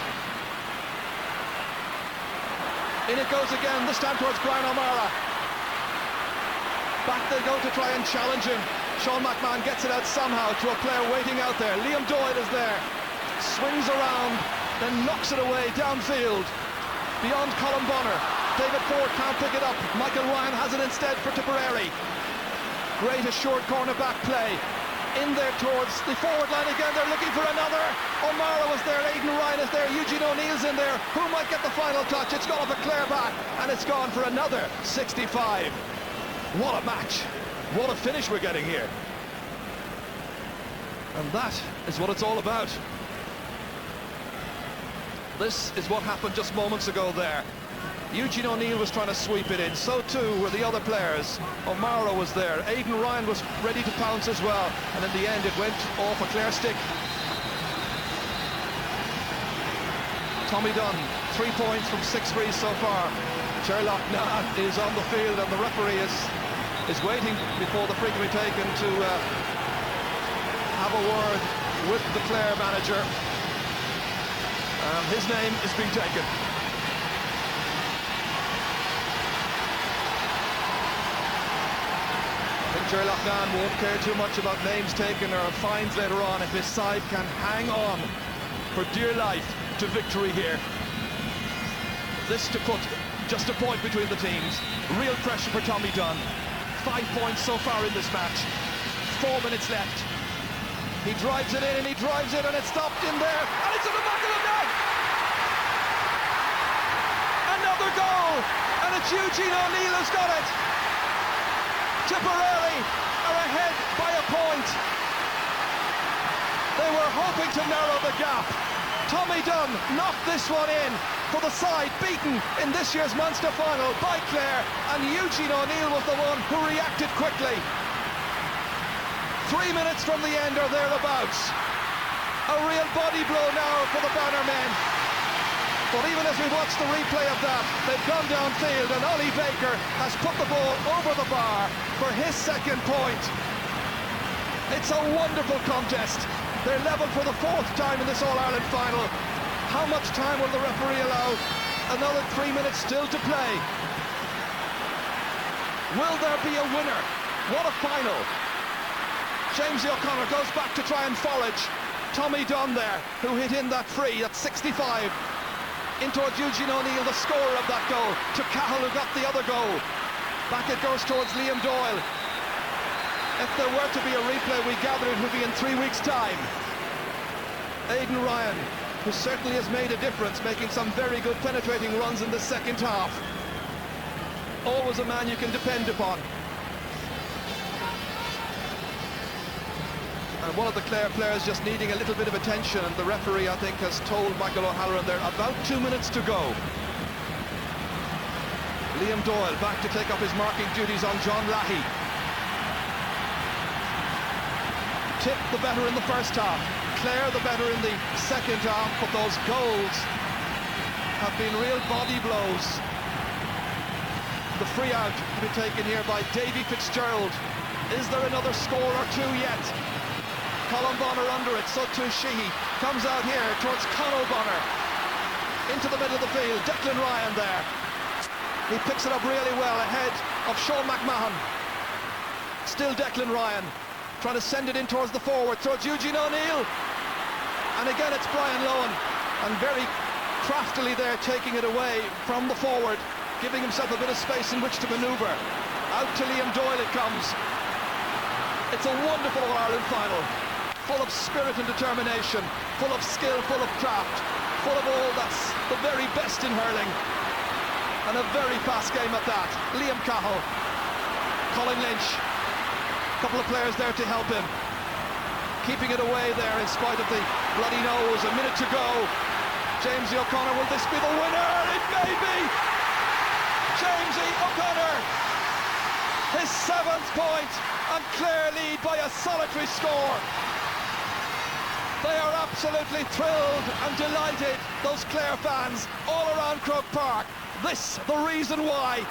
In it goes again, this time towards Brian O'Mara. Back they go to try and challenge him. Sean McMahon gets it out somehow to a player waiting out there. Liam Doyle is there. Swings around, then knocks it away downfield. Beyond Colin Bonner. David Ford can't pick it up. Michael Ryan has it instead for Tipperary. Great assured cornerback play. In there towards the forward line again. They're looking for another. O'Mara was there. Aidan Ryan is there. Eugene O'Neill's in there. Who might get the final touch? It's gone off a Clare back, and it's gone for another 65. What a match. What a finish we're getting here. And that is what it's all about. This is what happened just moments ago there. Eugene O'Neill was trying to sweep it in, so too were the other players. O'Mara was there, Aidan Ryan was ready to pounce as well, and in the end it went off a Clare stick. Tommy Dunn, 3 points from 6 threes so far. Sherlock Nahn is on the field, and the referee is waiting before the free can be taken to have a word with the Clare manager. His name is being taken. I think Sherlock Nahn won't care too much about names taken or fines later on if his side can hang on for dear life to victory here. This to put just a point between the teams. Real pressure for Tommy Dunn. 5 points so far in this match. 4 minutes left. He drives it in and he drives it, and it's stopped in there, and it's in the back of the net! Another goal, and it's Eugene O'Neill who's got it. Tipperary are ahead by a point. They were hoping to narrow the gap. Tommy Dunn knocked this one in for the side beaten in this year's Munster final by Clare, and Eugene O'Neill was the one who reacted quickly. 3 minutes from the end or thereabouts. A real body blow now for the Bannermen. But even as we watch the replay of that, they've gone downfield, and Ollie Baker has put the ball over the bar for his second point. It's a wonderful contest. They're level for the 4th time in this All-Ireland final. How much time will the referee allow? Another 3 minutes still to play. Will there be a winner? What a final. James O'Connor goes back to try and forage. Tommy Dunn there, who hit in that free at 65. In towards Eugene O'Neill, the scorer of that goal. To Cahill, who got the other goal. Back it goes towards Liam Doyle. If there were to be a replay, we gather it would be in 3 weeks' time. Aidan Ryan, who certainly has made a difference, making some very good penetrating runs in the second half. Always a man you can depend upon. And one of the Clare players just needing a little bit of attention, and the referee, I think, has told Michael O'Halloran there about 2 minutes to go. Liam Doyle back to take up his marking duties on John Lahey. Tip the better in the first half, Clare the better in the second half, but those goals have been real body blows. The free out to be taken here by Davy Fitzgerald. Is there another score or two yet? Colin Bonner under it, so too Sheehy comes out here towards Conor Bonner. Into the middle of the field, Declan Ryan there. He picks it up really well ahead of Sean McMahon. Still Declan Ryan, trying to send it in towards the forward, towards Eugene O'Neill. And again it's Brian Lohan, and very craftily there taking it away from the forward, giving himself a bit of space in which to manoeuvre. Out to Liam Doyle it comes. It's a wonderful All-Ireland final, full of spirit and determination, full of skill, full of craft, full of all that's the very best in hurling. And a very fast game at that. Liam Cahill, Colin Lynch, a couple of players there to help him. Keeping it away there in spite of the bloody nose. A minute to go. James O'Connor, will this be the winner? It may be! James O'Connor, his 7th point, and Clare lead by a solitary score. They are absolutely thrilled and delighted, those Clare fans all around Croke Park. This, the reason why.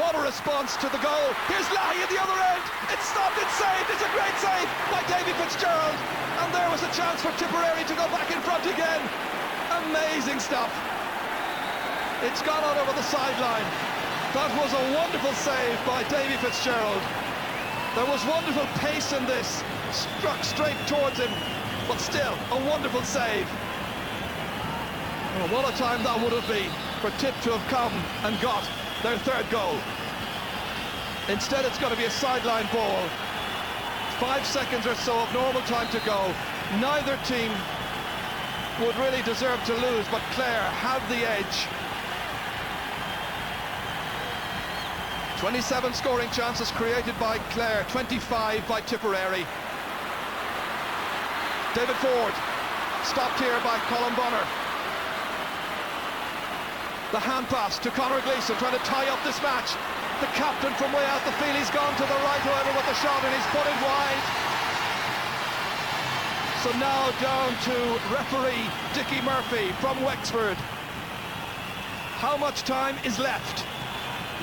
What a response to the goal. Here's Lahey at the other end. It's stopped, it's saved. It's a great save by Davy Fitzgerald. And there was a chance for Tipperary to go back in front again. Amazing stuff. It's gone out over the sideline. That was a wonderful save by Davy Fitzgerald. There was wonderful pace in this. Struck straight towards him. But still, a wonderful save. Oh, what a time that would have been for Tip to have come and got their 3rd goal. Instead, it's going to be a sideline ball. 5 seconds or so of normal time to go. Neither team would really deserve to lose, but Clare have the edge. 27 scoring chances created by Clare, 25 by Tipperary. David Ford, stopped here by Colin Bonner. The hand pass to Conor Gleeson, trying to tie up this match. The captain from way out the field, he's gone to the right, however, with the shot, and he's put it wide. So now down to referee Dickie Murphy from Wexford. How much time is left?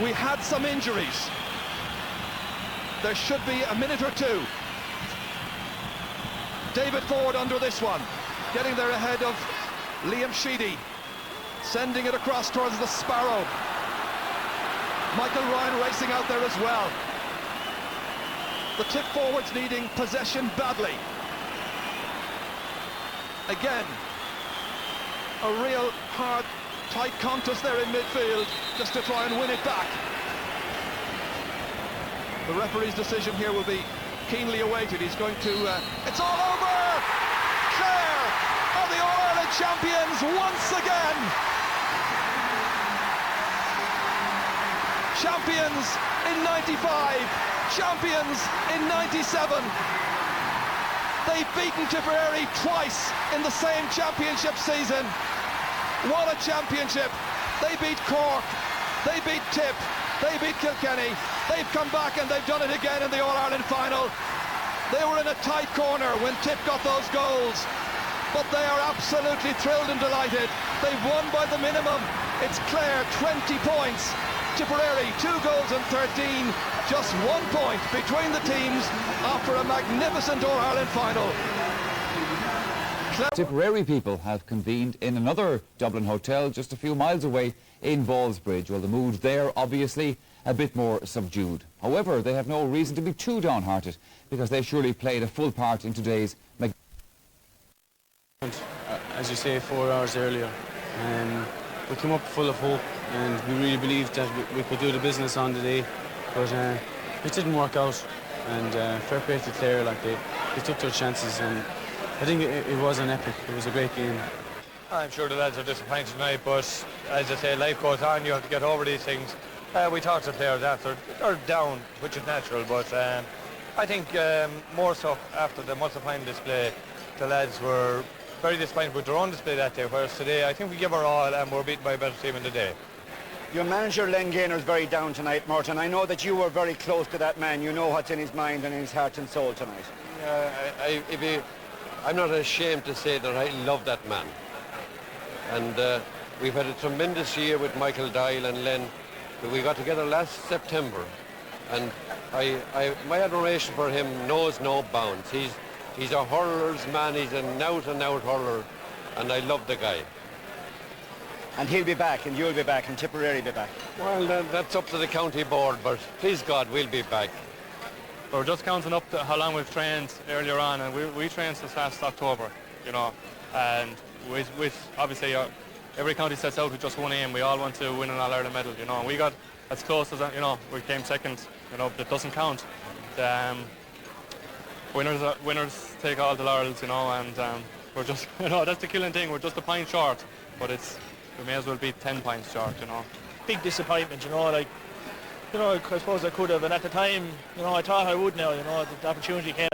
We had some injuries. There should be a minute or two. David Ford under this one, getting there ahead of Liam Sheedy, sending it across towards the Sparrow. Michael Ryan racing out there as well. The tip forwards needing possession badly. Again, a real hard, tight contest there in midfield, just to try and win it back. The referee's decision here will be keenly awaited. He's going to... it's all over! Clare are the All-Ireland champions once again! Champions in 95, champions in 97. They've beaten Tipperary twice in the same championship season. What a championship! They beat Cork, they beat Tip, they beat Kilkenny. They've come back and they've done it again in the All-Ireland final. They were in a tight corner when Tip got those goals, but they are absolutely thrilled and delighted. They've won by the minimum. It's Clare 20 points, Tipperary 2 goals and 13, just 1 point between the teams after a magnificent All-Ireland final. Tipperary people have convened in another Dublin hotel just a few miles away in Ballsbridge. Well, the mood there obviously a bit more subdued. However, they have no reason to be too downhearted because they surely played a full part in today's as you say, 4 hours earlier. We came up full of hope and we really believed that we could do the business on the day, but it didn't work out. And fair play to Clare, like they took their chances, and I think it was an epic. It was a great game. I'm sure the lads are disappointed tonight, but as I say, life goes on. You have to get over these things. We talked to the players after, they're down, which is natural, but I think more so after the multiplying display, the lads were very disappointed with their own display that day, whereas today I think we give our all and we're beaten by a better team in the day. Your manager Len Gaynor is very down tonight, Martin. I know that you were very close to that man. You know what's in his mind and in his heart and soul tonight. I'm not ashamed to say that I love that man. And we've had a tremendous year with Michael Dial and Len. We got together last September, and my admiration for him knows no bounds. He's a hurler's man. He's an out-and-out hurler, and I love the guy. And he'll be back, and you'll be back, and Tipperary be back. Well, that's up to the county board, but please God, we'll be back. We're just counting up to how long we've trained earlier on, and we trained since last October, you know, and with obviously every county sets out with just one aim. We all want to win an All-Ireland medal, you know, and we got as close as, you know, we came second, you know, that doesn't count. Winners take all the laurels, you know, and we're just, you know, that's the killing thing. We're just a point short, but we may as well be 10 points short, you know. Big disappointment, you know, like, you know, I suppose I could have, and at the time, you know, I thought I would now, you know, the opportunity came.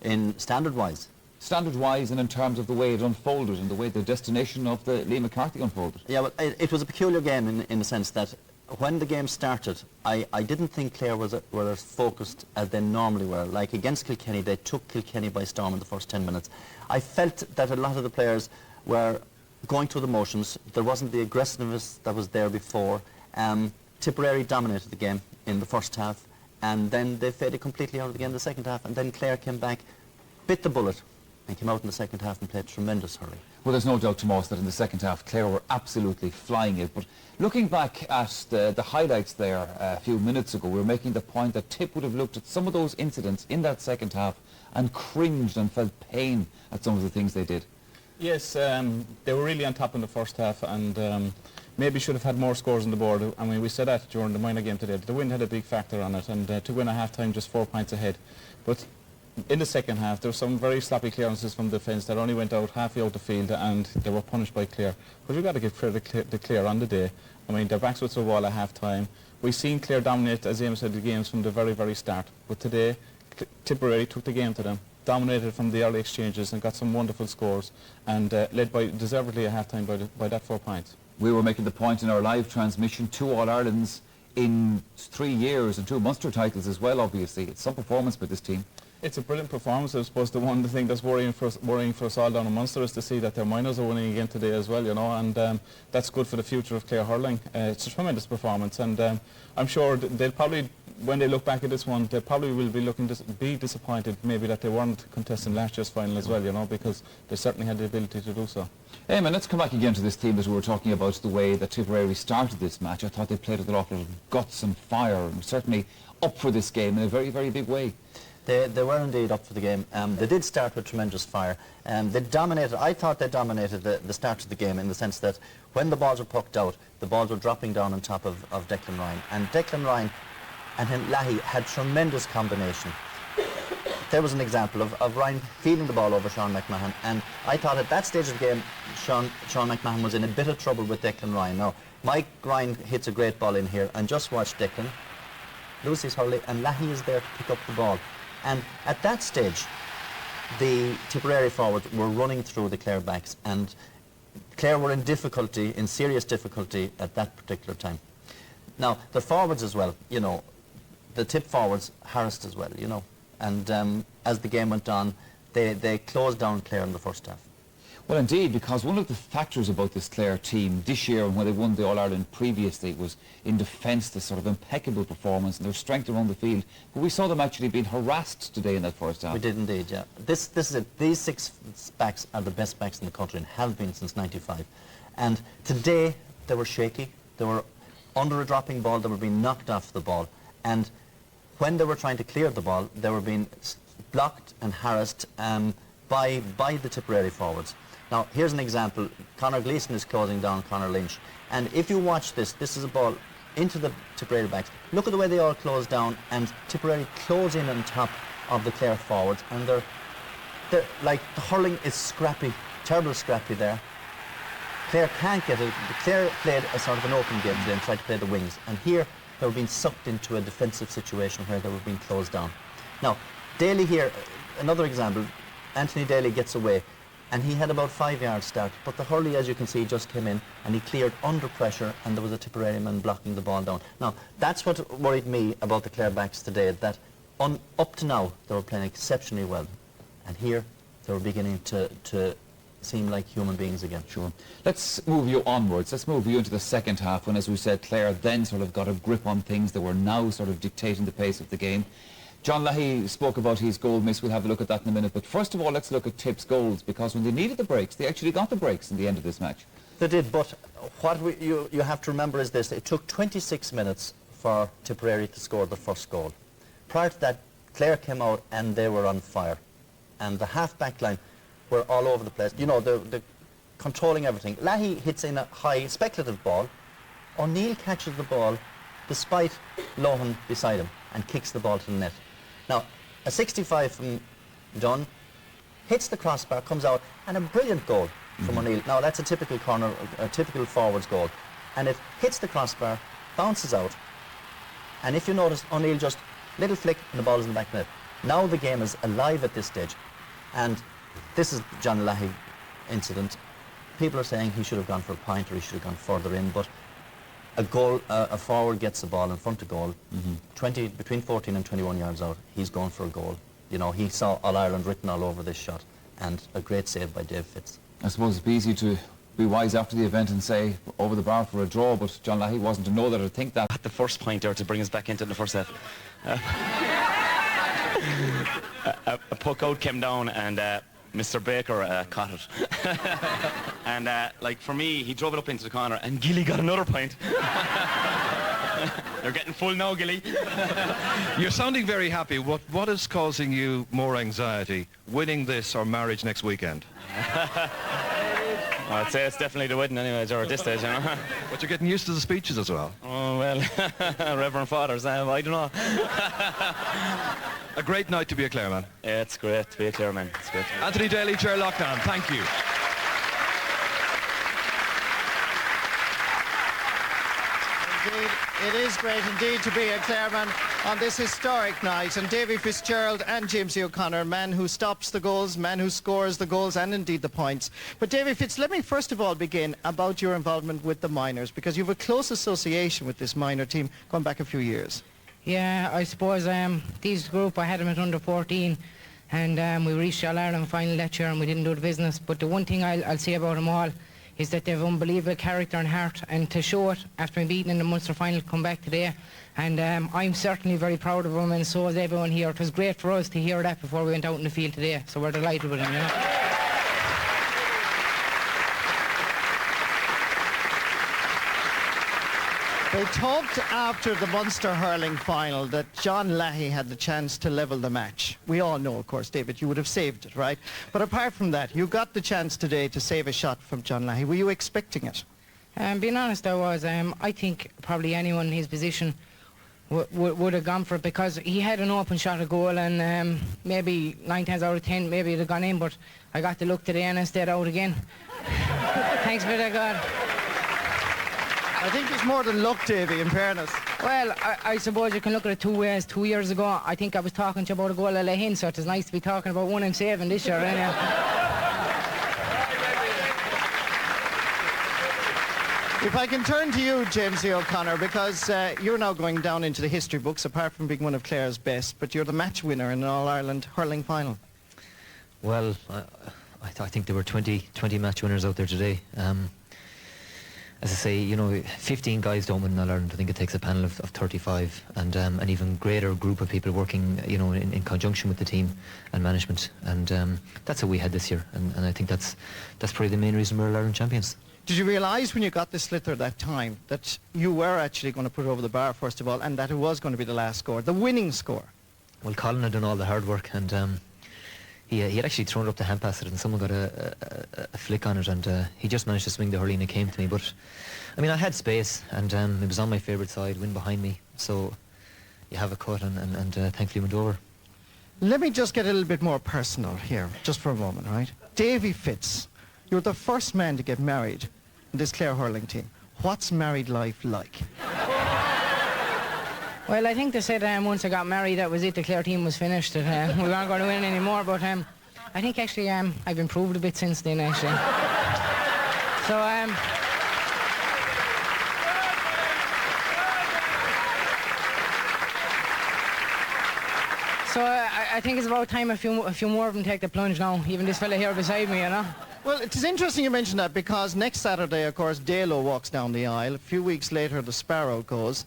In standard-wise? Standard-wise and in terms of the way it unfolded and the way the destination of the Liam McCarthy unfolded. Yeah, well, it was a peculiar game in the sense that when the game started, I didn't think Clare were as focused as they normally were. Like against Kilkenny, they took Kilkenny by storm in the first 10 minutes. I felt that a lot of the players were going through the motions. There wasn't the aggressiveness that was there before. Tipperary dominated the game in the first half, and then they faded completely out of the game in the second half, and then Clare came back, bit the bullet, and came out in the second half and played tremendous hurling. Well, there's no doubt, Tomas, that in the second half Clare were absolutely flying it. But looking back at the highlights there a few minutes ago, we were making the point that Tip would have looked at some of those incidents in that second half and cringed and felt pain at some of the things they did. Yes, they were really on top in the first half, and maybe should have had more scores on the board. I mean, we said that during the minor game today. The wind had a big factor on it, and to win at half-time just 4 points ahead. But in the second half, there were some very sloppy clearances from the defence that only went out halfway out the field, and they were punished by Clare. But we've got to give credit to Clare on the day. I mean, their backs were to the wall at half-time. We've seen Clare dominate, as James said, the games from the very, very start. But today, Tipperary took the game to them, dominated from the early exchanges and got some wonderful scores, and led deservedly at half-time by that 4 points. We were making the point in our live transmission, 2 All-Irelands in 3 years and 2 Munster titles as well, obviously. It's some performance by this team. It's a brilliant performance. I suppose the one thing that's worrying for us all down in Munster is to see that their minors are winning again today as well, you know, and that's good for the future of Clare hurling. It's a tremendous performance, and I'm sure they'll probably, when they look back at this one, they probably will be looking to be disappointed maybe that they weren't contesting last year's final as well, you know, because they certainly had the ability to do so. Eamon, let's come back again to this theme that we were talking about, the way that Tipperary started this match. I thought they played with a lot of guts and fire, and certainly up for this game in a very, very big way. They were indeed up for the game. They did start with tremendous fire. They dominated. I thought they dominated the start of the game in the sense that when the balls were pucked out, the balls were dropping down on top of Declan Ryan. And Declan Ryan and Lahey had tremendous combination. There was an example of Ryan feeding the ball over Sean McMahon, and I thought at that stage of the game, Sean McMahon was in a bit of trouble with Declan Ryan. Now, Mike Ryan hits a great ball in here, and just watch Declan, Lucy's hurley, and Lahey is there to pick up the ball. And at that stage, the Tipperary forwards were running through the Clare backs, and Clare were in serious difficulty at that particular time. Now, the forwards as well, you know, the tip forwards harassed as well, you know, and as the game went on, they closed down Clare in the first half. Well, indeed, because one of the factors about this Clare team this year, and when they won the All-Ireland previously, was in defence, this sort of impeccable performance and their strength around the field. But we saw them actually being harassed today in that first half. We did indeed, yeah. This is it. These six backs are the best backs in the country and have been since '95. And today, they were shaky. They were under a dropping ball. They were being knocked off the ball. And when they were trying to clear the ball, they were being blocked and harassed by the Tipperary forwards. Now, here's an example. Conor Gleeson is closing down Conor Lynch. And if you watch this is a ball into the Tipperary backs. Look at the way they all close down, and Tipperary close in on top of the Clare forwards. And they're like, the hurling is scrappy, terrible scrappy there. Clare can't get it. Clare played a sort of an open game today and tried to play the wings. And here, they were being sucked into a defensive situation where they were being closed down. Now, Daly here, another example. Anthony Daly gets away, and he had about 5 yards start, but the hurley, as you can see, just came in and he cleared under pressure, and there was a Tipperary man blocking the ball down. Now, that's what worried me about the Clare backs today, that up to now they were playing exceptionally well, and here they were beginning to seem like human beings again. Sure. Let's move you onwards. Let's move you into the second half, when, as we said, Clare then sort of got a grip on things. They were now sort of dictating the pace of the game. John Lahey spoke about his goal miss. We'll have a look at that in a minute. But first of all, let's look at Tip's goals, because when they needed the breaks, they actually got the breaks in the end of this match. They did, but what you have to remember is this. It took 26 minutes for Tipperary to score the first goal. Prior to that, Clare came out and they were on fire. And the half-back line were all over the place. You know, they're controlling everything. Lahey hits in a high, speculative ball. O'Neill catches the ball despite Lohan beside him and kicks the ball to the net. Now, a 65 from Dunn hits the crossbar, comes out, and a brilliant goal from O'Neill. Now, that's a typical corner, a typical forwards goal. And it hits the crossbar, bounces out, and if you notice, O'Neill just little flick and the ball is in the back net. Now the game is alive at this stage. And this is John Lahey incident. People are saying he should have gone for a point or he should have gone further in, but a forward gets the ball in front of goal, between 14 and 21 yards out, he's going for a goal. You know, he saw All-Ireland written all over this shot, and a great save by Dave Fitz. I suppose it'd be easy to be wise after the event and say over the bar for a draw, but John Lahey wasn't to know that or think that. At the first point there to bring us back into the first half. A puck out came down and Mr. Baker caught it. And like for me, he drove it up into the corner and Gilly got another point. You're getting full now, Gilly. You're sounding very happy. What is causing you more anxiety, winning this or marriage next weekend? I'd say it's definitely the wedding anyway, or at this stage, you know. But you're getting used to the speeches as well. Oh, well, Reverend Fathers, I don't know. A great night to be a Clare man. Yeah, it's great to be a Clare man. It's great. Anthony Daly, Chair Lockdown, thank you. Indeed, it is great indeed to be a Clareman on this historic night. And Davy Fitzgerald and Jamesy O'Connor, man who stops the goals, man who scores the goals and indeed the points. But Davy Fitz, let me first of all begin about your involvement with the minors, because you have a close association with this minor team going back a few years. Yeah, I suppose these group, I had them at under 14, and we reached All-Ireland final that year and we didn't do the business. But the one thing I'll say about them all is that they've unbelievable character and heart, and to show it after being beaten in the Munster final, come back today. And I'm certainly very proud of them, and so is everyone here. It was great for us to hear that before we went out in the field today, so we're delighted with them, you know. They talked after the Munster hurling final that John Leahy had the chance to level the match. We all know, of course, David, you would have saved it, right? But apart from that, you got the chance today to save a shot from John Leahy. Were you expecting it? Being honest, I was. I think probably anyone in his position would have gone for it, because he had an open shot at goal, and maybe 9 times out of 10 maybe it'd have gone in, but I got the look today and I stayed out again. Thanks be to God. I think it's more than luck, Davy, in fairness. Well, I suppose you can look at it two ways. 2 years ago, I think I was talking to you about a goal I lay in, so it's nice to be talking about one I'm saving this year, anyhow. If I can turn to you, Jamesy O'Connor, because you're now going down into the history books, apart from being one of Clare's best, but you're the match winner in an All-Ireland hurling final. Well, I think there were 20 match winners out there today. As I say, you know, 15 guys don't win in All-Ireland. I think it takes a panel of 35 and an even greater group of people working, you know, in conjunction with the team and management. And that's what we had this year. And I think that's probably the main reason we're All-Ireland champions. Did you realise when you got the sliotar that time that you were actually going to put it over the bar, first of all, and that it was going to be the last score, the winning score? Well, Colin had done all the hard work, and he had actually thrown it up the hand past it, and someone got a flick on it, and he just managed to swing the hurley and it came to me. But I mean, I had space, and it was on my favourite side, wind behind me, so you have a cut, and thankfully went over. Let me just get a little bit more personal here, just for a moment, right? Davy Fitz, you're the first man to get married in this Clare hurling team. What's married life like? Well, I think they said once I got married, that was it, the Clare team was finished, that we weren't going to win anymore, but I think actually I've improved a bit since then, actually. So, I think it's about time a few more of them take the plunge now, even this fella here beside me, you know. Well, it is interesting you mention that, because next Saturday, of course, Dalo walks down the aisle. A few weeks later, the Sparrow goes.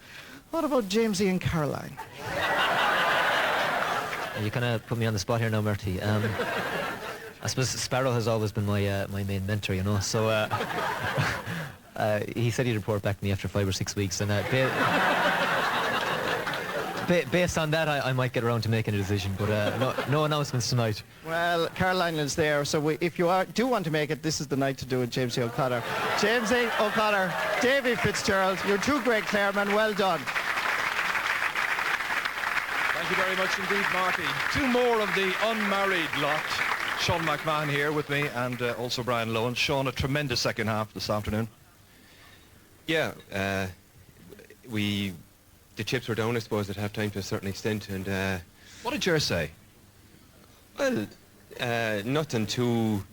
What about Jamesy and Caroline? You kind of put me on the spot here now, Murty. I suppose Sparrow has always been my main mentor, you know, so he said he'd report back to me after 5 or 6 weeks, and based on that, I might get around to making a decision, but no announcements tonight. Well, Caroline is there, so if you do want to make it, this is the night to do it, Jamesy O'Connor. Jamesy O'Connor, Davy Fitzgerald, you're two great Claremen, well done. Thank you very much indeed, Marty. Two more of the unmarried lot. Sean McMahon here with me, and also Brian Lowen. Sean, a tremendous second half this afternoon. Yeah, the chips were down, I suppose, at half-time to a certain extent. And what did yours say? Well, nothing too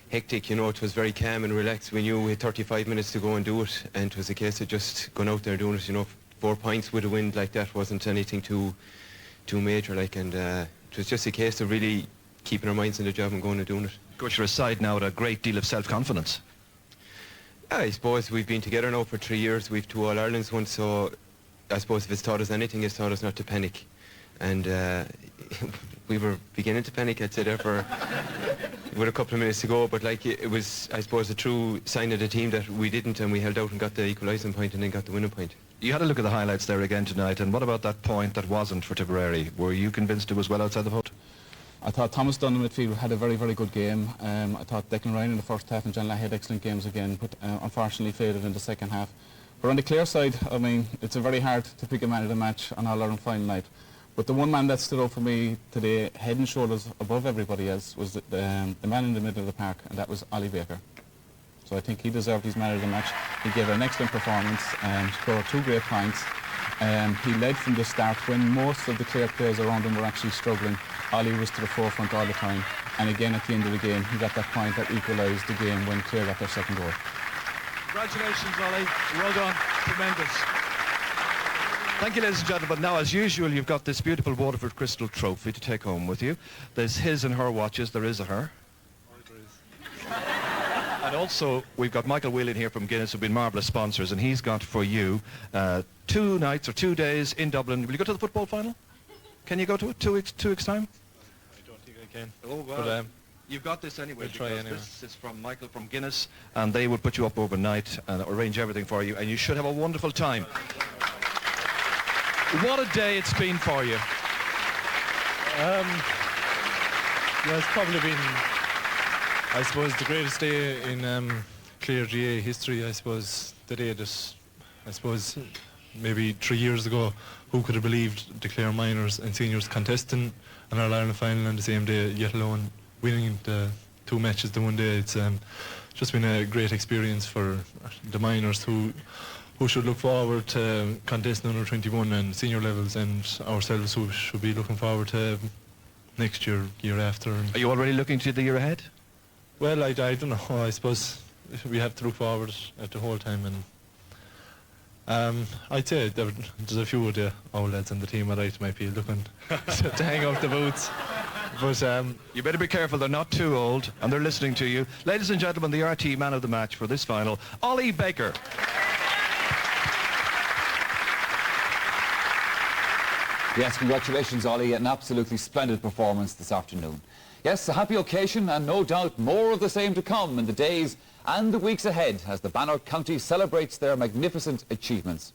hectic, you know. It was very calm and relaxed. We knew we had 35 minutes to go and do it, and it was a case of just going out there and doing it, you know. 4 points with a win like that wasn't anything too major, like, and it was just a case of really keeping our minds in the job and going and doing it. Of course, you're a side now with a great deal of self-confidence. I suppose we've been together now for 3 years. We've 2 All-Irelands once, so I suppose if it's taught us anything, it's taught us not to panic. And we were beginning to panic, I'd say, there for with a couple of minutes to go. But like, it was, I suppose, a true sign of the team that we didn't, and we held out and got the equalising point and then got the winning point. You had a look at the highlights there again tonight, and what about that point that wasn't for Tipperary? Were you convinced it was well outside the vote? I thought Thomas Dunn in midfield had a very, very good game. I thought Declan Ryan in the first half and John Leahy had excellent games again, but unfortunately faded in the second half. But on the Clare side, I mean, it's very hard to pick a man of the match on All-Ireland final night. But the one man that stood out for me today, head and shoulders above everybody else, was the man in the middle of the park, and that was Ollie Baker. So I think he deserved his man of the match. He gave an excellent performance and scored 2 great points. He led from the start when most of the Clare players around him were actually struggling. Ollie was to the forefront all the time. And again, at the end of the game, he got that point that equalised the game when Clare got their second goal. Congratulations, Ollie. Well done. Tremendous. Thank you, ladies and gentlemen. Now, as usual, you've got this beautiful Waterford Crystal trophy to take home with you. There's his and her watches. There is a her. And also, we've got Michael Whelan here from Guinness, who've been marvellous sponsors, and he's got for you 2 nights or 2 days in Dublin. Will you go to the football final? Can you go to it 2 weeks time? I don't think I can. Oh, well. But, you've got this anyway. We'll try anyway. This is from Michael from Guinness, and they will put you up overnight and arrange everything for you, and you should have a wonderful time. What a day it's been for you. Yeah, it's probably been, I suppose, the greatest day in Clare GA history. I suppose the day that, I suppose, maybe 3 years ago, who could have believed the Clare minors and seniors contesting an All-Ireland final on the same day, yet alone winning the 2 matches the one day. It's just been a great experience for the minors who should look forward to contesting under 21 and senior levels, and ourselves who should be looking forward to next year, year after. Are you already looking to the year ahead? Well, I don't know. I suppose we have to look forward at the whole time, and I'd say there's a few of the old lads on the team that might be looking to hang out the boots. But you better be careful, they're not too old, and they're listening to you. Ladies and gentlemen, the RT man of the match for this final, Ollie Baker. Yes, congratulations, Ollie. An absolutely splendid performance this afternoon. Yes, a happy occasion, and no doubt more of the same to come in the days and the weeks ahead as the Banner County celebrates their magnificent achievements.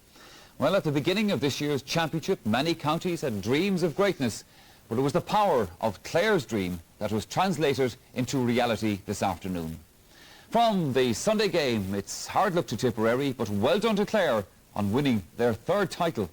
Well, at the beginning of this year's championship, many counties had dreams of greatness, but it was the power of Clare's dream that was translated into reality this afternoon. From the Sunday game, it's hard luck to Tipperary, but well done to Clare on winning their 3rd title.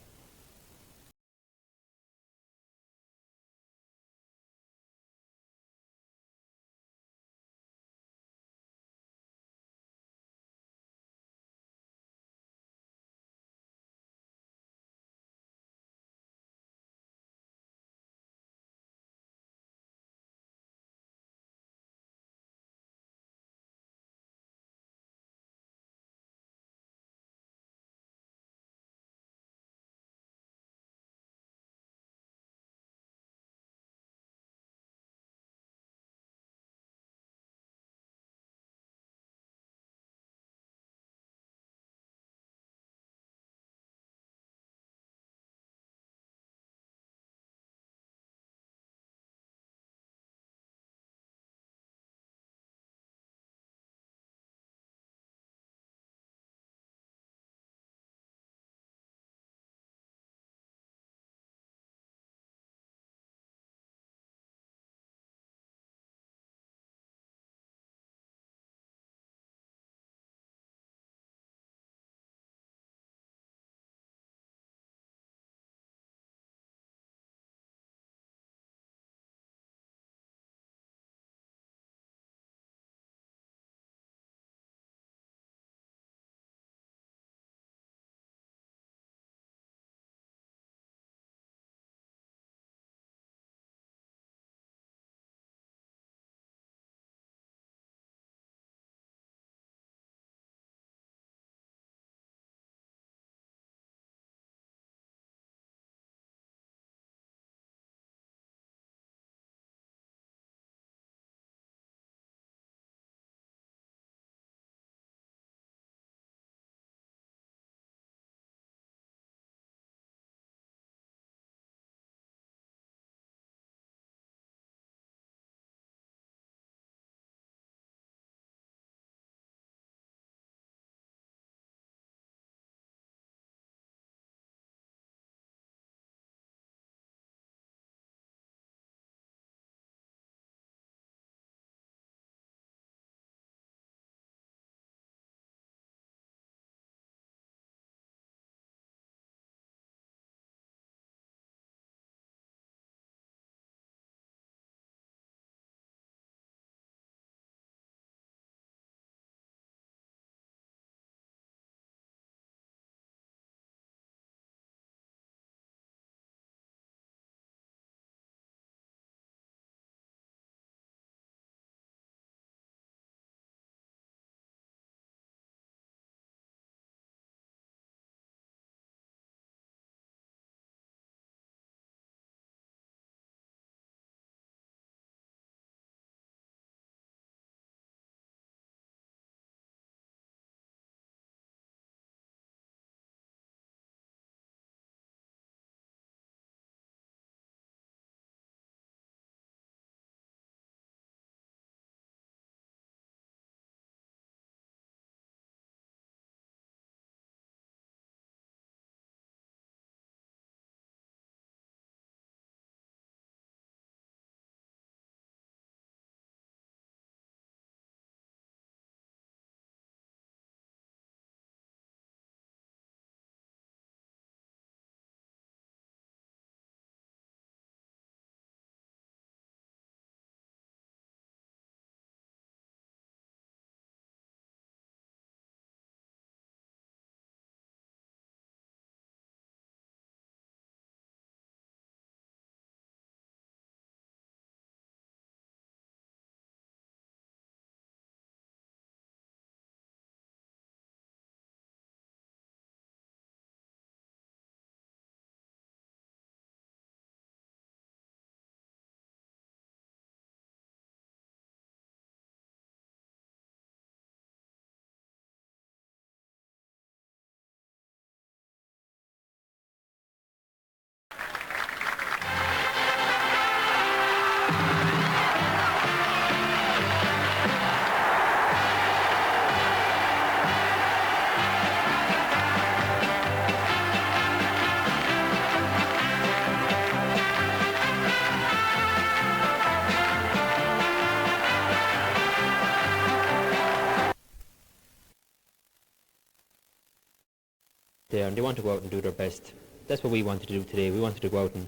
there, and they want to go out and do their best. That's what we wanted to do today. We wanted to go out and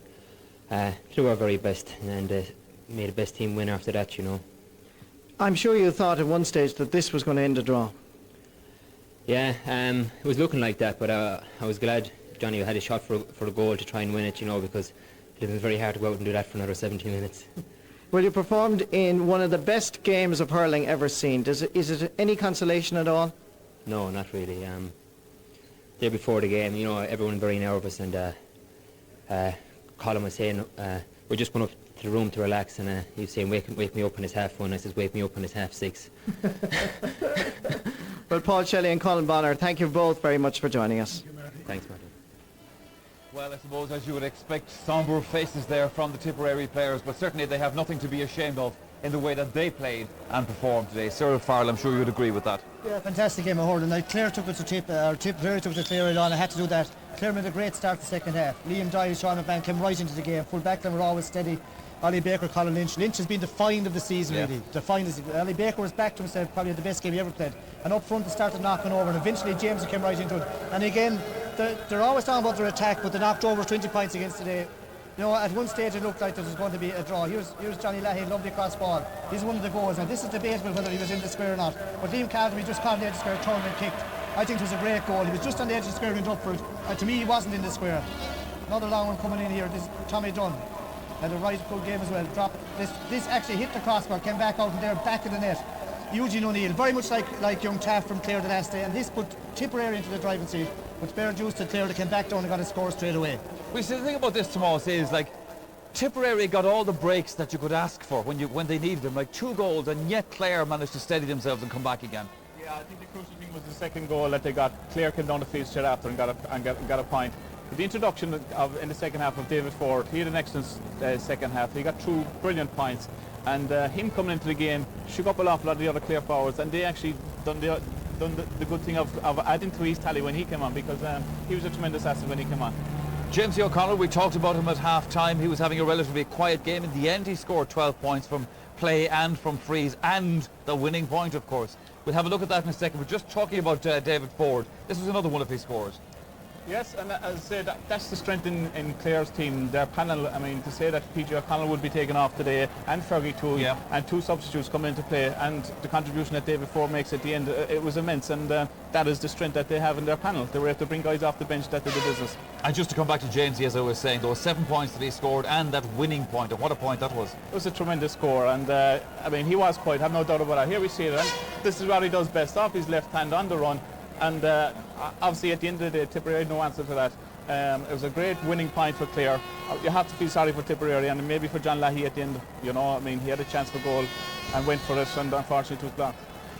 do our very best, and made the best team win after that, you know. I'm sure you thought at one stage that this was going to end a draw. Yeah, it was looking like that, but I was glad Johnny had a shot for a goal to try and win it, you know, because it would have been very hard to go out and do that for another 17 minutes. Well, you performed in one of the best games of hurling ever seen. Is it any consolation at all? No, not really. Day before the game, you know, everyone very nervous, and Colin was saying, we're just going up to the room to relax, and he was saying, wake me up when it's 1:30. I says, wake me up when it's 6:30. Well, Paul Shelley and Colin Bonner, thank you both very much for joining us. Thanks, Martin. Well, I suppose, as you would expect, sombre faces there from the Tipperary players, but certainly they have nothing to be ashamed of in the way that they played and performed today. Cyril Farrell, I'm sure you would agree with that. Yeah, fantastic game of hurling. Like, Clare took it to Tipperary took it to Clare on. I had to do that. Clare made a great start the second half. Liam Dye, Sean McMahon came right into the game. Full back line were always steady. Ollie Baker, Colin Lynch. Lynch has been the find of the season, really. The find is Ollie Baker was back to himself, probably the best game he ever played. And up front they started knocking over, and eventually James came right into it. And again, they're always talking about their attack, but they knocked over 20 points against today. You know, at one stage it looked like there was going to be a draw. Here's Johnny Leahy, lovely cross ball. He's one of the goals, and this is debatable whether he was in the square or not. But Liam Calvin, he just caught the edge of the square, turned and kicked. I think it was a great goal. He was just on the edge of the square and went up for it. And to me, he wasn't in the square. Another long one coming in here. This Tommy Dunn had a right good game as well. Dropped this actually hit the crossbar, came back out and there, back of the net. Eugene O'Neill, very much like young Taft from Clare the last day, and this put Tipperary into the driving seat. But Bear Juice to Clare, they came back down and got a score straight away. Well, see, the thing about this, Tomas, is like Tipperary got all the breaks that you could ask for when they needed them, like 2 goals, and yet Clare managed to steady themselves and come back again. Yeah, I think the crucial thing was the second goal that they got. Clare came down the field straight after and got a point. But the introduction in the second half of David Ford, he had an excellent second half. He got 2 brilliant points, and him coming into the game shook up a lot of the other Clare forwards, and they actually done the good thing of adding to his tally when he came on, because he was a tremendous asset when he came on. James O'Connell, we talked about him at half-time. He was having a relatively quiet game. In the end, he scored 12 points from play and from frees, and the winning point, of course. We'll have a look at that in a second. We're just talking about David Ford. This was another one of his scores. Yes, and as I said, that's the strength in Clare's team, their panel. I mean, to say that PJ O'Connell would be taken off today, and Fergie too, and 2 substitutes come into play, and the contribution that David Ford makes at the end, it was immense, and that is the strength that they have in their panel. They were able to bring guys off the bench that did the business. And just to come back to Jamesy, as I was saying, those 7 points that he scored, and that winning point, and what a point that was. It was a tremendous score, and I mean, he was quiet, I have no doubt about it. Here we see it, and this is what he does best, off his left hand on the run. And obviously at the end of the day, Tipperary had no answer to that. It was a great winning point for Clare. You have to feel sorry for Tipperary, and maybe for John Leahy at the end. You know, I mean, he had a chance for goal and went for it, and unfortunately it was blocked.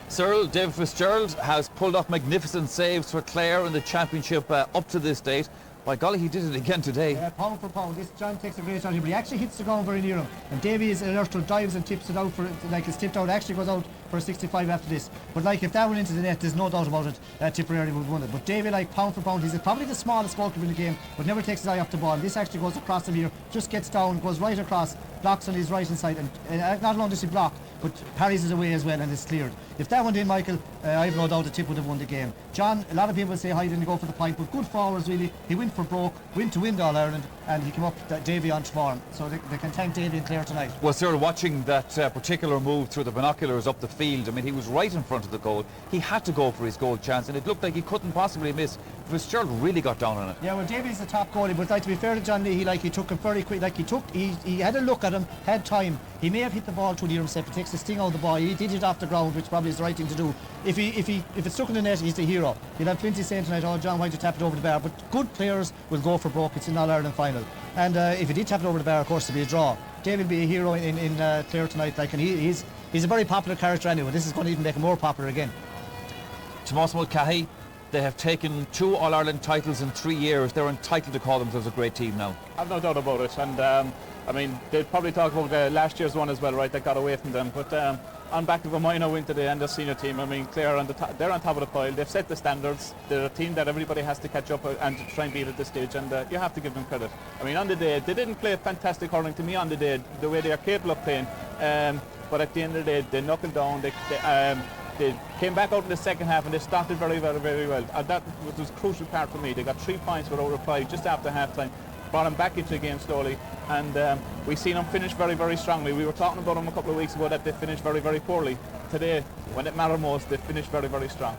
Cyril, David Fitzgerald has pulled off magnificent saves for Clare in the championship up to this date. By golly, he did it again today. Yeah, pound for pound. This John takes a great shot here, but he actually hits the ground very near him. And Davy is alert, dives and tips it out for, like it's tipped out, actually goes out for a 65 after this. But like if that went into the net, there's no doubt about it, Tipperary would win it. But Davy, like pound for pound, he's probably the smallest goalkeeper in the game, but never takes his eye off the ball. This actually goes across him here, just gets down, goes right across, blocks on his right hand side, and not only does he block, but parries it away as well, and it's cleared. If that went in, Michael, I have no doubt the Tip would have won the game. John, a lot of people say he didn't go for the point, but good forwards really. He went for broke, went to win All Ireland, and he came up Davy on form. So they can thank Davy and Clare tonight. Well, Cyril, watching that particular move through the binoculars up the field, I mean, he was right in front of the goal. He had to go for his goal chance, and it looked like he couldn't possibly miss. Fitzgerald really got down on it. Yeah, well, Davy's the top goalie, but like, to be fair to John Lee, he took him very quick. Like he had a look at him, had time. He may have hit the ball too near himself. It takes the sting out of the ball. He did it off the ground, which probably is the right thing to do. If it's stuck in the net, he's the hero. You'll have plenty saying tonight, oh, John, why'd you tap it over the bar? But good players will go for broke. It's an All Ireland final, and if he did tap it over the bar, of course, it'd be a draw. Davy will be a hero in Clare tonight. Like, and he's a very popular character anyway. This is going to even make him more popular again. Tomas Mulcahy, they have taken 2 All-Ireland titles in 3 years. They're entitled to call themselves a great team now. I've no doubt about it, and I mean, they'll probably talk about last year's one as well, right, that got away from them, but on back of a minor win today and their senior team, I mean, Clare, they're on top of the pile. They've set the standards. They're a team that everybody has to catch up and to try and beat at this stage, and you have to give them credit. I mean, on the day, they didn't play fantastic hurling to me on the day, the way they are capable of playing, but at the end of the day, they knuckled down. They came back out in the second half and they started very well. And that was a crucial part for me. They got 3 points without reply just after half-time. Brought them back into the game slowly, and we've seen them finish very, very strongly. We were talking about them a couple of weeks ago that they finished very, very poorly. Today, when it mattered most, they finished very, very strong.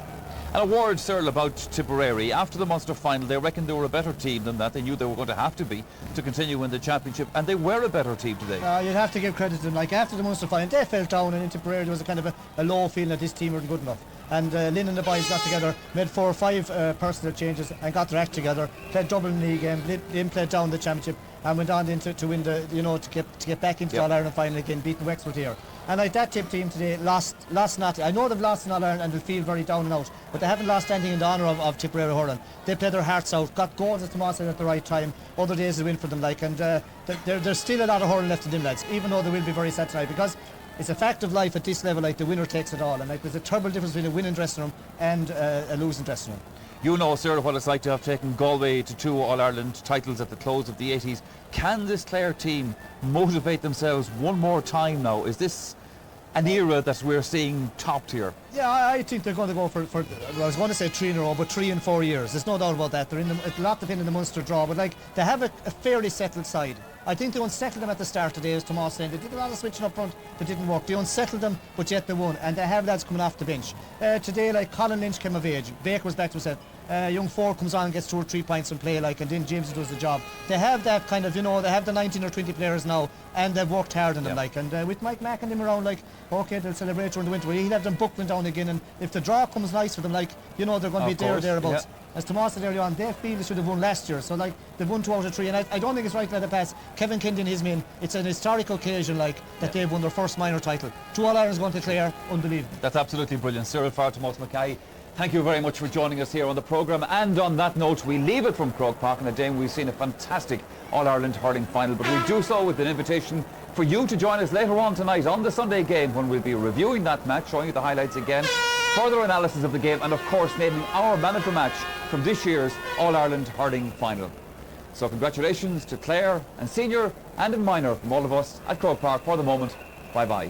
And a word, Cyril, about Tipperary. After the Munster final, they reckoned they were a better team than that. They knew they were going to have to be to continue in the championship, and they were a better team today. You'd have to give credit to them. Like after the Munster final, they fell down, and in Tipperary there was a kind of a low feeling that this team weren't good enough. And Lynn and the boys got together, made 4 or 5 personnel changes, and got their act together. Played Dublin league game, Lynn played down the championship, and went on to win the, to get back into the All-Ireland final again, beating Wexford here. And like that Tip team today lost nothing. I know they've lost in All-Ireland and they'll feel very down and out, but they haven't lost anything in the honour of Tipperary hurling. They played their hearts out, got goals as Tomas said at the right time. Other days they win for them, like, and there's still a lot of hurling left in them lads, even though they will be very sad tonight, because it's a fact of life at this level, like the winner takes it all, and like there's a terrible difference between a winning dressing room and a losing dressing room. You know, Sarah, what it's like to have taken Galway to 2 All-Ireland titles at the close of the 80s. Can this Clare team motivate themselves one more time now? Is this an era that we're seeing topped here? Yeah, I think they're going to go for well, I was going to say 3 in a row, but 3 in 4 years. There's no doubt about that. They're in a lot depending on the Munster draw, but like they have a fairly settled side. I think they unsettled them at the start today, as Tomas saying. They did a lot of switching up front that didn't work. They unsettled them, but yet they won. And they have lads coming off the bench. Today, like Colin Lynch came of age. Baker was back to himself. Young Ford comes on and gets 2 or 3 points in play, like, and then James does the job. They have that kind of, they have the 19 or 20 players now, and they've worked hard on them, like. And with Mike Mack and them around, like, okay, they'll celebrate during the winter. He'll have them buckling down again, and if the draw comes nice for them, like, they're going to be there or thereabouts. As Tomas said earlier on, they feel they should have won last year, so like they've won 2 out of 3, and I don't think it's right to let it pass. Kevin Kendi and his men, it's an historic occasion, like, that they've won their first minor title. 2 All-Irelands going to Clare, unbelievable. That's absolutely brilliant. Cyril Farr, Tomas Mackay, thank you very much for joining us here on the programme. And on that note, we leave it from Croke Park, and again we've seen a fantastic All-Ireland hurling final, but we do so with an invitation for you to join us later on tonight on the Sunday game, when we'll be reviewing that match, showing you the highlights again, further analysis of the game, and of course naming our man of the match from this year's All-Ireland hurling final. So congratulations to Clare and senior and in minor from all of us at Croke Park. For the moment, bye-bye.